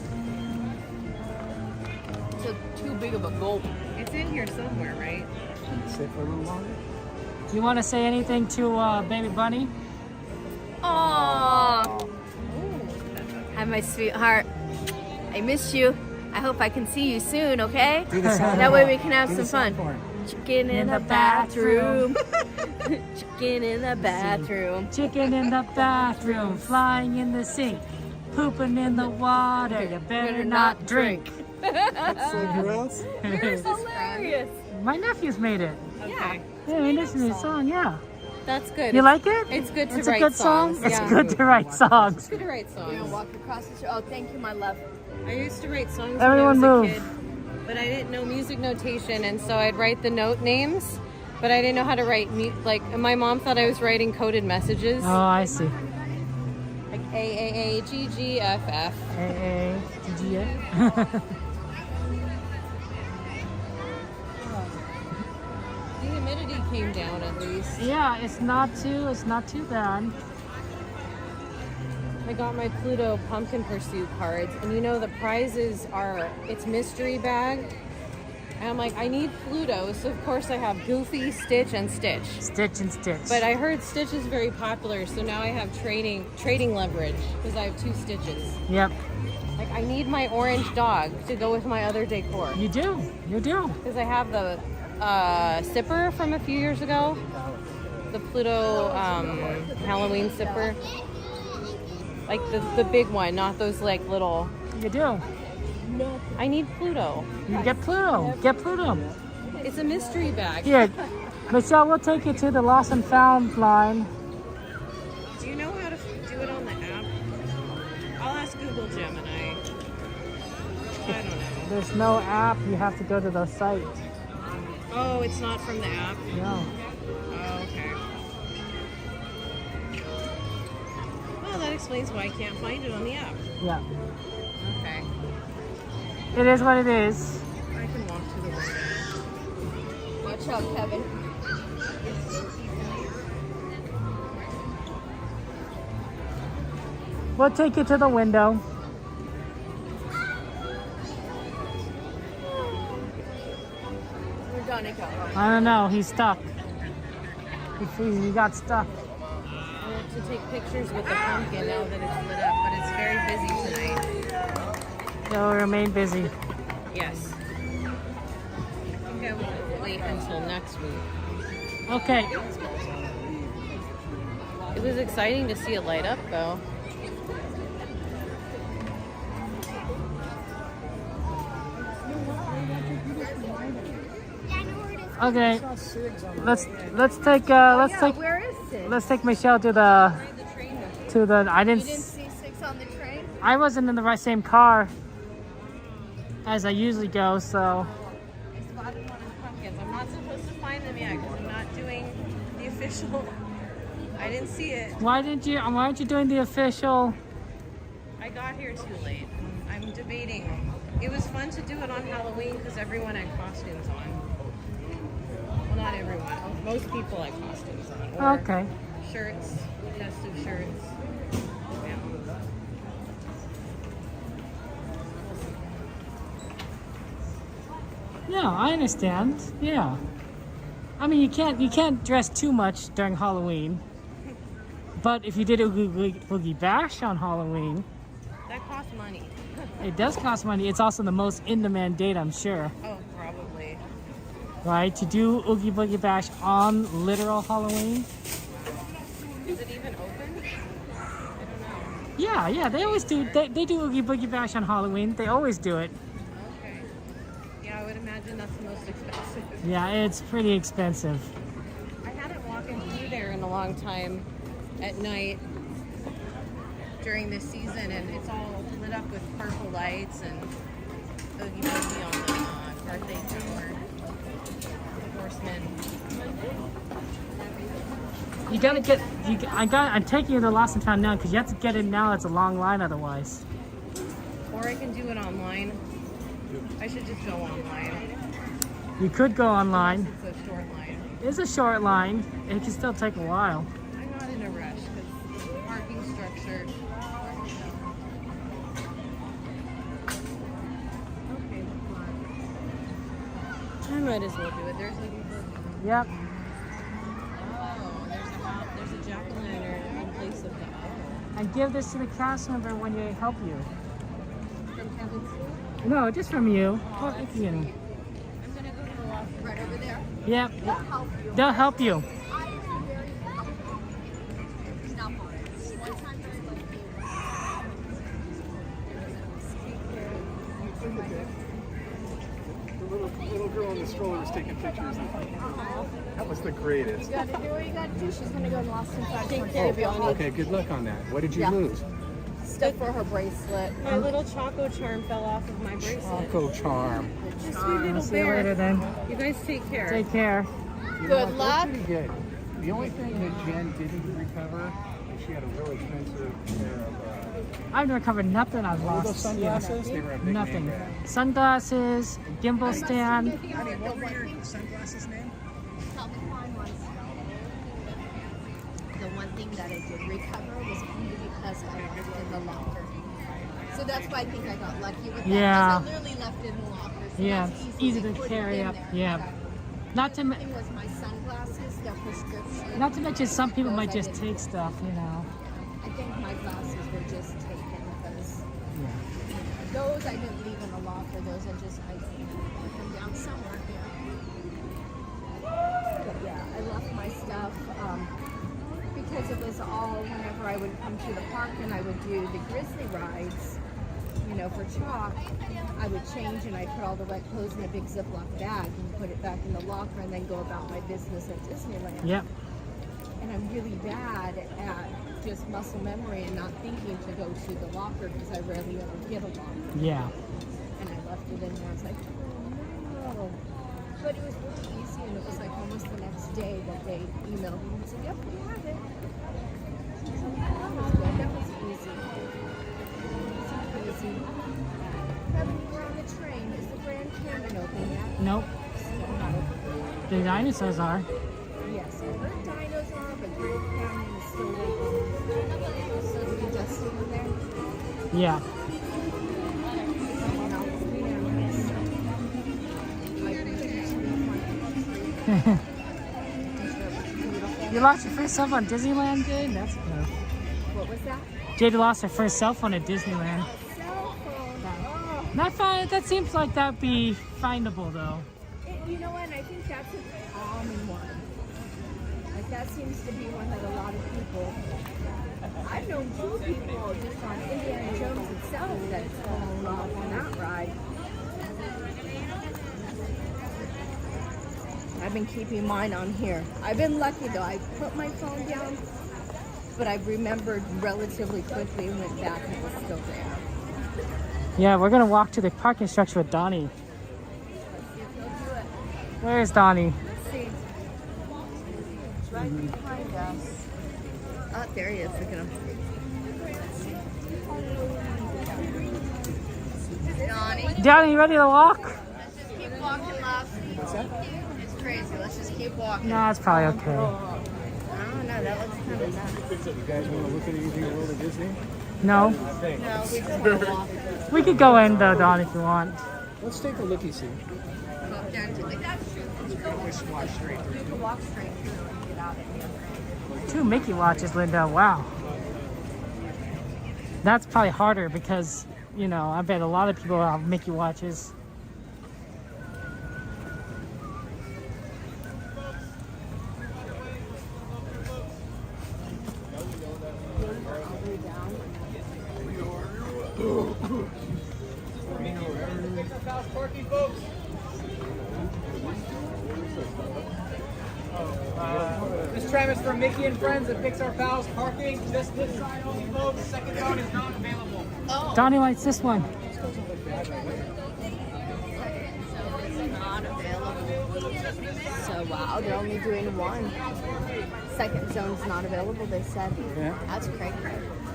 It's too big of a gulp. It's in here somewhere, right? Sit for a little longer. You want to say anything to Baby Bunny? Aww. Hi, my sweetheart. I miss you. I hope I can see you soon, okay? That way we can have some fun. Chicken in the bathroom. Chicken in the bathroom. Chicken in the bathroom, flying in the sink, pooping in the water. You better not drink. Who else? You're hilarious. My nephew's made it. Yeah. Yeah, he listened to the song, yeah. That's good. You like it? It's good to it's write a good songs. song. It's Yeah. good to write songs. It's good to write songs. You're gonna walk across the street. Oh, thank you, my love. I used to write songs Everyone when I was move. a kid, but I didn't know music notation, and so I'd write the note names, but I didn't know how to write like. My mom thought I was writing coded messages. Oh, I see. Like AAAGGFF. AAGGF. The humidity came down at least. Yeah, it's not too bad. I got my Pluto Pumpkin Pursuit cards, and you know the prizes are, it's mystery bag. And I'm like, I need Pluto, so of course I have Goofy, Stitch, and Stitch. Stitch and Stitch. But I heard Stitch is very popular, so now I have trading leverage, because I have 2 Stitches. Yep. Like, I need my orange dog to go with my other decor. You do. Because I have the sipper from a few years ago. The Pluto Halloween sipper. Like the big one, not those like little. You do. No. I need Pluto. You get Pluto. Get Pluto. It's a mystery bag. Here, Michelle, we'll take you to the Lost and Found line. Do you know how to do it on the app? I'll ask Google Gemini. I don't know. There's no app. You have to go to the site. Oh, it's not from the app? No. Oh, okay. Well, that explains why I can't find it on the app. Yeah. Okay. It is what it is. I can walk to the window. Watch out, Kevin. We'll take you to the window. Where'd Donnie go? I don't know. He's stuck. He got stuck. I have to take pictures with the pumpkin now that it's lit up, but it's very busy tonight. So remain busy. Yes. until next week. Okay. It was exciting to see it light up, though. Okay. Let's take Where is Sid? let's take Michelle to the I didn't You didn't see Six on the train? I wasn't in the right same car as I usually go, so I spotted one of the pumpkins. I'm not supposed to find them yet because I'm not doing the official. I didn't see it. why aren't you doing the official? I got here too late. I'm debating. It was fun to do it on Halloween because everyone had costumes on. Well, not everyone. Most people had costumes on. Or Okay. Shirts, festive shirts. Yeah. Yeah, I understand. Yeah. I mean, you can't dress too much during Halloween. But if you did a Boogie Bash on Halloween, That costs money. it does cost money. It's also the most in-demand date, I'm sure. Oh, probably. Right? To do Oogie Boogie Bash on literal Halloween? Is it even open? Yeah, they always do. They do Oogie Boogie Bash on Halloween. They always do it. Okay. Yeah, I would imagine that's the most expensive. Yeah, it's pretty expensive. I haven't walked through there in a long time at night during this season, and it's all lit up with purple lights and Oogie Boogie on the birthday tower. Horsemen. You gotta get. I'm taking you to Lost in Town now because you have to get in now. It's a long line otherwise. Or I can do it online. I should just go online. You could go online. It's a short line. It's a short line. It can still take a while. I'm not in a rush because parking structure. Okay, I might as well do it. There's like Yep. oh, there's a jack-o'-lantern in place of the owl. And give this to the cast member when they help you. From Kevin's school? No, just from you. Well, it's you. I'm gonna go to the loft right over there. Yep. They'll help you. The little girl in the stroller was taking pictures. That was the greatest. You gotta do what you gotta do. She's gonna go lost in time. Oh, okay, good luck on that. What did you lose? Stuff for her bracelet. My little Choco Charm fell off of my bracelet. Choco Charm. The sweet little See you bear. later then. You guys take care. Take care. You Good know what, luck. That's pretty good. The only thing that Jen didn't recover is she had a really expensive pair of I've recovered nothing I've those lost. sunglasses. They were a big Nothing. name brand. Sunglasses, gimbal stand. I mean, what were your sunglasses name? Calvin Klein ones. The one thing that I did recover was only because I left it in the locker. So that's why I think I got lucky with that. Yeah. Because I literally left it in the locker. So Yeah, that's easy They to put it carry in up. there. Yeah. Exactly. Not to The ma- thing was my sunglasses, the prescription. not to mention some people Those might I just didn't. take stuff, you know. I think my glasses were just taken because those I didn't leave in the locker. Those I put them down somewhere here. But yeah, I left my stuff because it was all whenever I would come to the park and I would do the grizzly rides, you know, for chalk, I would change and I'd put all the wet clothes in a big Ziploc bag and put it back in the locker and then go about my business at Disneyland. Yep. And I'm really bad at just muscle memory and not thinking to go to the locker because I rarely ever get a locker. Yeah. And I left it in there. I was like, oh no. But it was really easy and it was like almost the next day that they emailed me and said, yep, we have it. So that was good. That was easy. Easy. Kevin, you were on the train. Is the Grand Canyon open yet? Nope. Still not open. The dinosaurs are. Yes, I heard dinos are, but Grand Canyon is still open. So did you just sit in there? Yeah. You lost your first cell phone at Disneyland, Jade? That's good. What was that? Jade lost her first cell phone at Disneyland. Cell phone. Oh, Not fine. That seems like that'd be findable though. it You know what? I think that's a common one. Like that seems to be one that a lot of people. I've known 2 people just on Indiana Jones itself that's fallen off on that ride. I've been keeping mine on here. I've been lucky though. I put my phone down, but I remembered relatively quickly and went back and it was still there. Yeah, we're gonna walk to the parking structure with Donnie. Where is Donnie? Let's see. It's right behind us. Oh, there he is. Look at him. Donnie. Donnie, you ready to walk? Let's just keep walking, love. What's that? It's crazy. Let's just keep walking. No, it's probably okay. I don't know. That looks kind of nuts. You guys want to look at anything at World of Disney? No. No, we just want to walk. We could go in though, Don, if you want. Let's take a looky-see. Walk down to that's true. You can walk straight through and get out of here. 2 Mickey watches, Linda. Wow. That's probably harder because, you know, I bet a lot of people have Mickey watches. This tram is for Mickey and Friends at Pixar Pals. Parking just this side only, folks. Second zone is not available. Donnie likes this one. Not available. So wow, they're only doing one. Second zone's not available, they said. Yeah. That's crazy.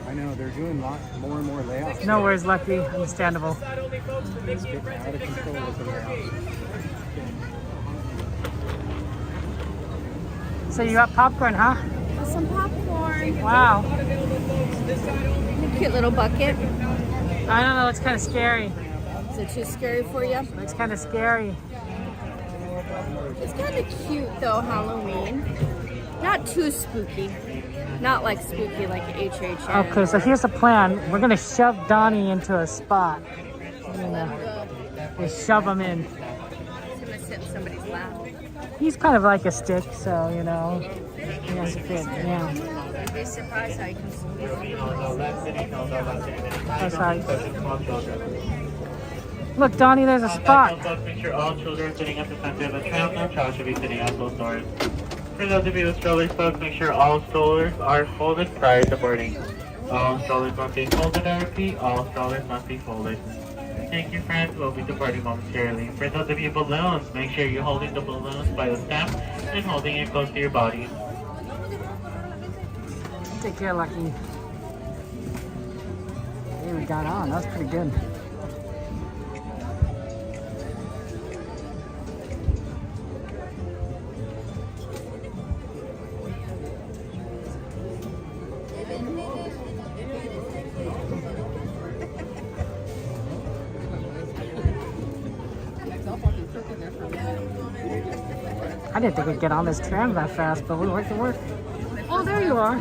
I know, they're doing more and more layoffs. No worries, Lucky. Understandable. It's getting out of control with the layoffs. So you got popcorn, huh? Some popcorn. Wow. Cute little bucket. I don't know, it's kind of scary. Is it too scary for you? It's kind of scary. It's kind of cute though, Halloween. Not too spooky. Not like spooky like HHN. Okay, so here's the plan. We're gonna shove Donnie into a spot. We'll shove him in. He's gonna sit in somebody's lap. He's kind of like a stick, so you know. He has to fit, yeah. You'd be surprised how you can squeeze Oh, sorry. Look, Donnie, there's a spot. Make sure all children are sitting at the center of the tram. No child should be sitting at those doors. For those of you with strollers, folks, make sure all strollers are folded prior to boarding. All strollers must be folded. I repeat, all strollers must be folded. Thank you, friends. We'll be departing momentarily. For those of you balloons, make sure you're holding the balloons by the stem and holding it close to your body. Take care, Lucky. Hey, we got on. That was pretty good. I didn't think we'd get on this tram that fast, but we worked it work. Oh, there you are.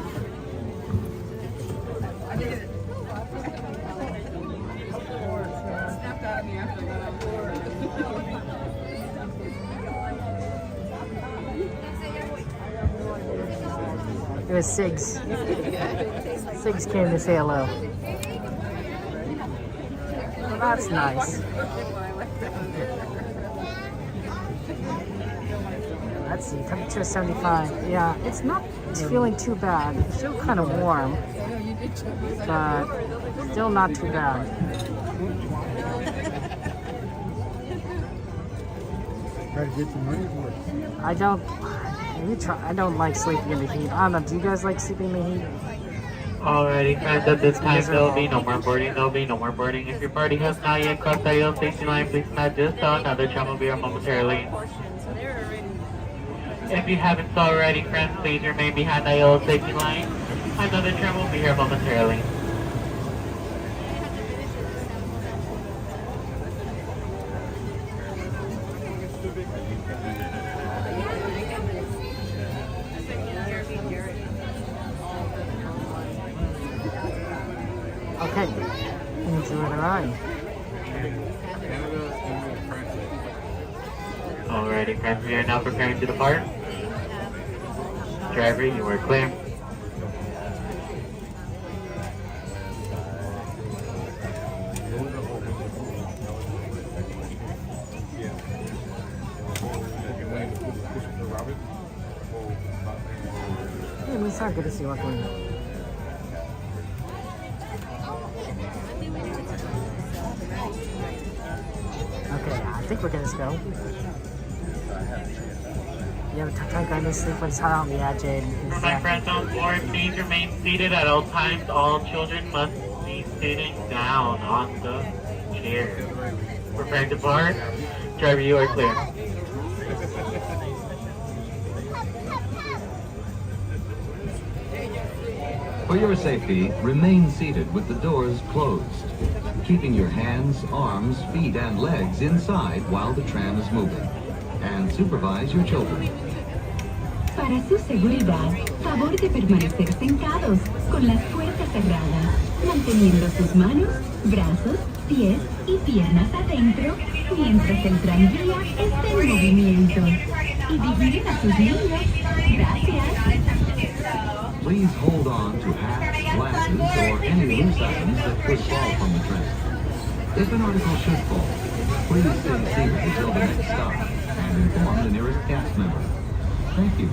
It was Siggs. Siggs came to say hello. Well, that's nice. Let's see, temperature 75. Yeah, it's feeling too bad. It's still kind of warm, but still not too bad. Try to get some money for it. I don't like sleeping in the heat. I don't know, do you guys like sleeping in the heat? Alrighty, friends, at this time there'll be no more boarding. There'll be no more boarding. If your party has not yet crossed the yellow station line, please not just so another tram will be here momentarily. If you haven't already, friends, please remain behind the yellow safety line. Another tram will be here momentarily. Okay, enjoy the ride. Alrighty, friends, we are now preparing to depart. Driver, you are clear. It's not good to see what's going on. Okay, I think we're gonna go. Yeah, I'm gonna sleep when it's hot on the edge. For my friends on board, please remain seated at all times. All children must be sitting down on the chair. Preparing to depart. Driver, you are clear. For your safety, remain seated with the doors closed, keeping your hands, arms, feet, and legs inside while the tram is moving. And supervise your children. Para su seguridad, favor de permanecer sentados con las puertas cerradas, manteniendo sus manos, brazos, pies y piernas adentro mientras el tranvía esté en movimiento. Y vigilen a sus niños. Gracias. Please hold on to hats, glasses, or any loose items that could fall from the tram. If an article should fall, please stay seated until the next stop and inform the nearest cast member. Thank you.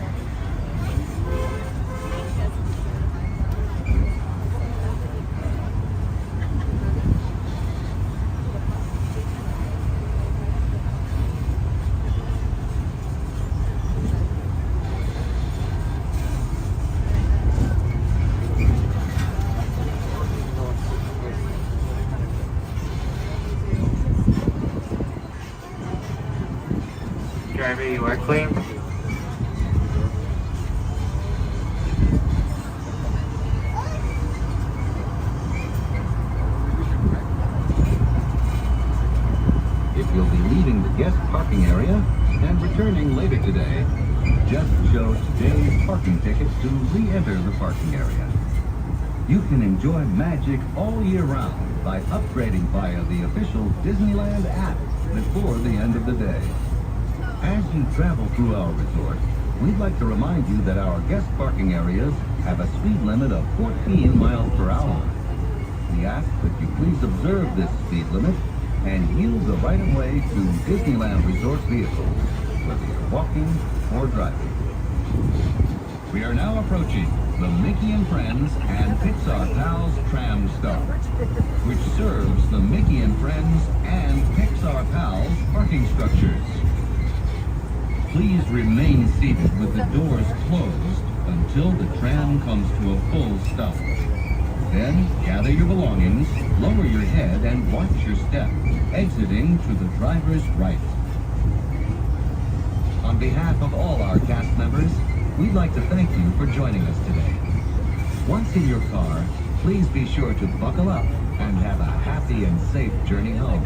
Driver, you are clear. If you'll be leaving the guest parking area and returning later today, just show today's parking tickets to re-enter the parking area. You can enjoy magic all year round by upgrading via the official Disneyland app before the end of the day. As you travel through our resort, we'd like to remind you that our guest parking areas have a speed limit of 14 miles per hour. We ask that you please observe this speed limit and yield the right-of-way to Disneyland Resort vehicles, whether you're walking or driving. We are now approaching the Mickey and Friends and Pixar Pals Tram Stop, which serves the Mickey and Friends and Pixar Pals parking structures. Please remain seated with the doors closed until the tram comes to a full stop. Then gather your belongings, lower your head, and watch your step, exiting to the driver's right. On behalf of all our cast members, we'd like to thank you for joining us today. Once in your car, please be sure to buckle up and have a happy and safe journey home.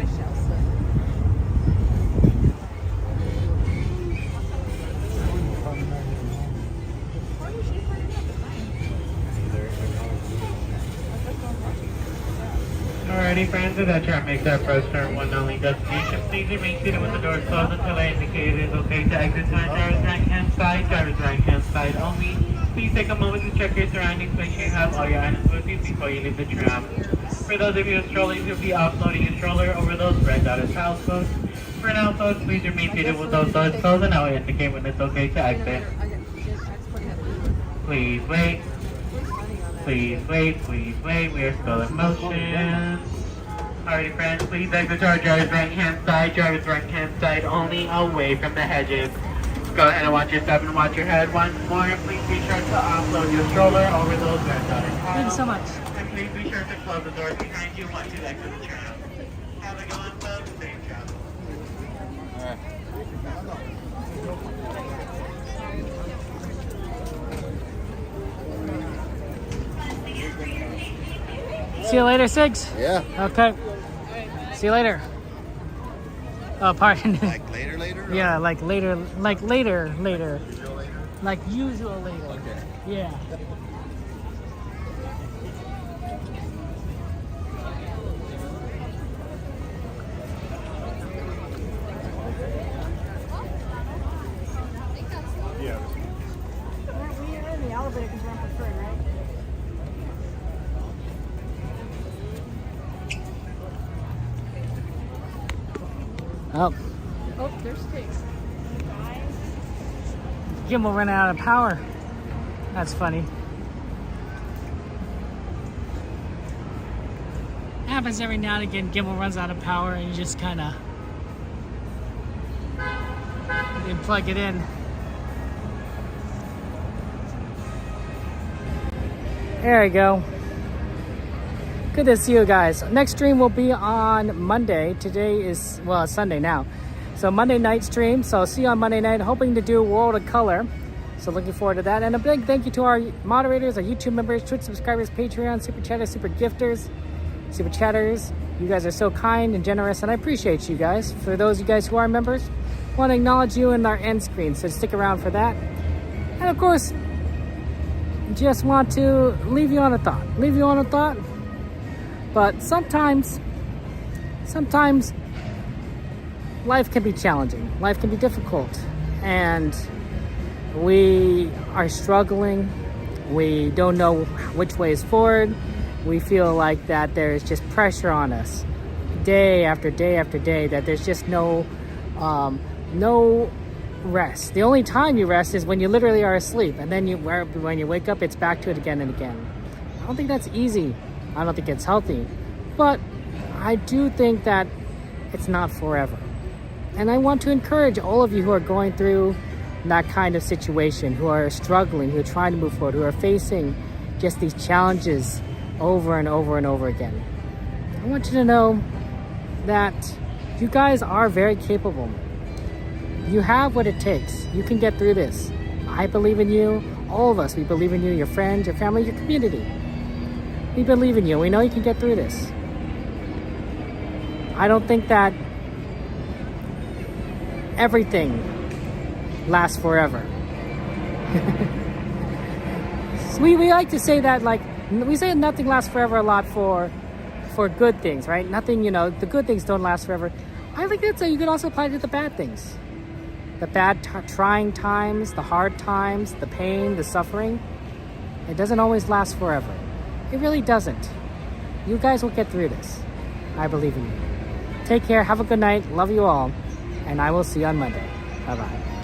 Alrighty, friends, as that tram makes our approach to our one and only destination, please remain seated with the doors closed until I indicate it is okay to exit to our driver's right-hand side. Driver's right-hand side only. Please take a moment to check your surroundings. Make sure you have all your items with you before you leave the tram. For those of you with strollers, you'll be offloading your stroller over those red dotted house posts. For now, folks, please remain seated with those doors closed, and I will indicate when it's okay to exit. Please wait. Please wait, please wait. We are still in motion. Alrighty, friends, please exit to our driver's right-hand side. Driver's right-hand side only, away from the hedges. Go ahead and watch your step and watch your head once more. Please be sure to offload your stroller over those red dotted tiles. Thank you so much. And please be sure to close the doors behind you once you exit the tram. Have a good one, folks. Safe travel. See you later, Sigs. Yeah. Okay. See you later. Oh, pardon. Like later? Yeah, like later. Like later. Like usual later. Okay. Yeah. Oh, Oh, there's sticks. gimbal ran out of power. That's funny. Happens every now and again. Gimbal runs out of power and you just kind of plug it in. There we go. Good to see you guys. Next stream will be on Monday. Today is, well, it's Sunday now. So Monday night stream. So I'll see you on Monday night. Hoping to do World of Color. So looking forward to that. And a big thank you to our moderators, our YouTube members, Twitch subscribers, Patreon, Super Chatters, Super Gifters, Super Chatters. You guys are so kind and generous, and I appreciate you guys. For those of you guys who are members, I want to acknowledge you in our end screen. So stick around for that. And of course, just want to leave you on a thought. But sometimes life can be challenging. Life can be difficult. And we are struggling. We don't know which way is forward. We feel like that there's just pressure on us day after day after day, that there's just no rest. The only time you rest is when you literally are asleep, and then when you wake up, it's back to it again and again. I don't think that's easy. I don't think it's healthy, but I do think that it's not forever. And I want to encourage all of you who are going through that kind of situation, who are struggling, who are trying to move forward, who are facing just these challenges over and over and over again. I want you to know that you guys are very capable. You have what it takes. You can get through this. I believe in you. All of us, we believe in you, your friends, your family, your community. We believe in you. We know you can get through this. I don't think that everything lasts forever. we like to say that, like, we say nothing lasts forever a lot for good things, right? Nothing, the good things don't last forever. I think that's you can also apply to the bad things. The bad trying times, the hard times, the pain, the suffering. It doesn't always last forever. It really doesn't. You guys will get through this. I believe in you. Take care. Have a good night. Love you all. And I will see you on Monday. Bye-bye.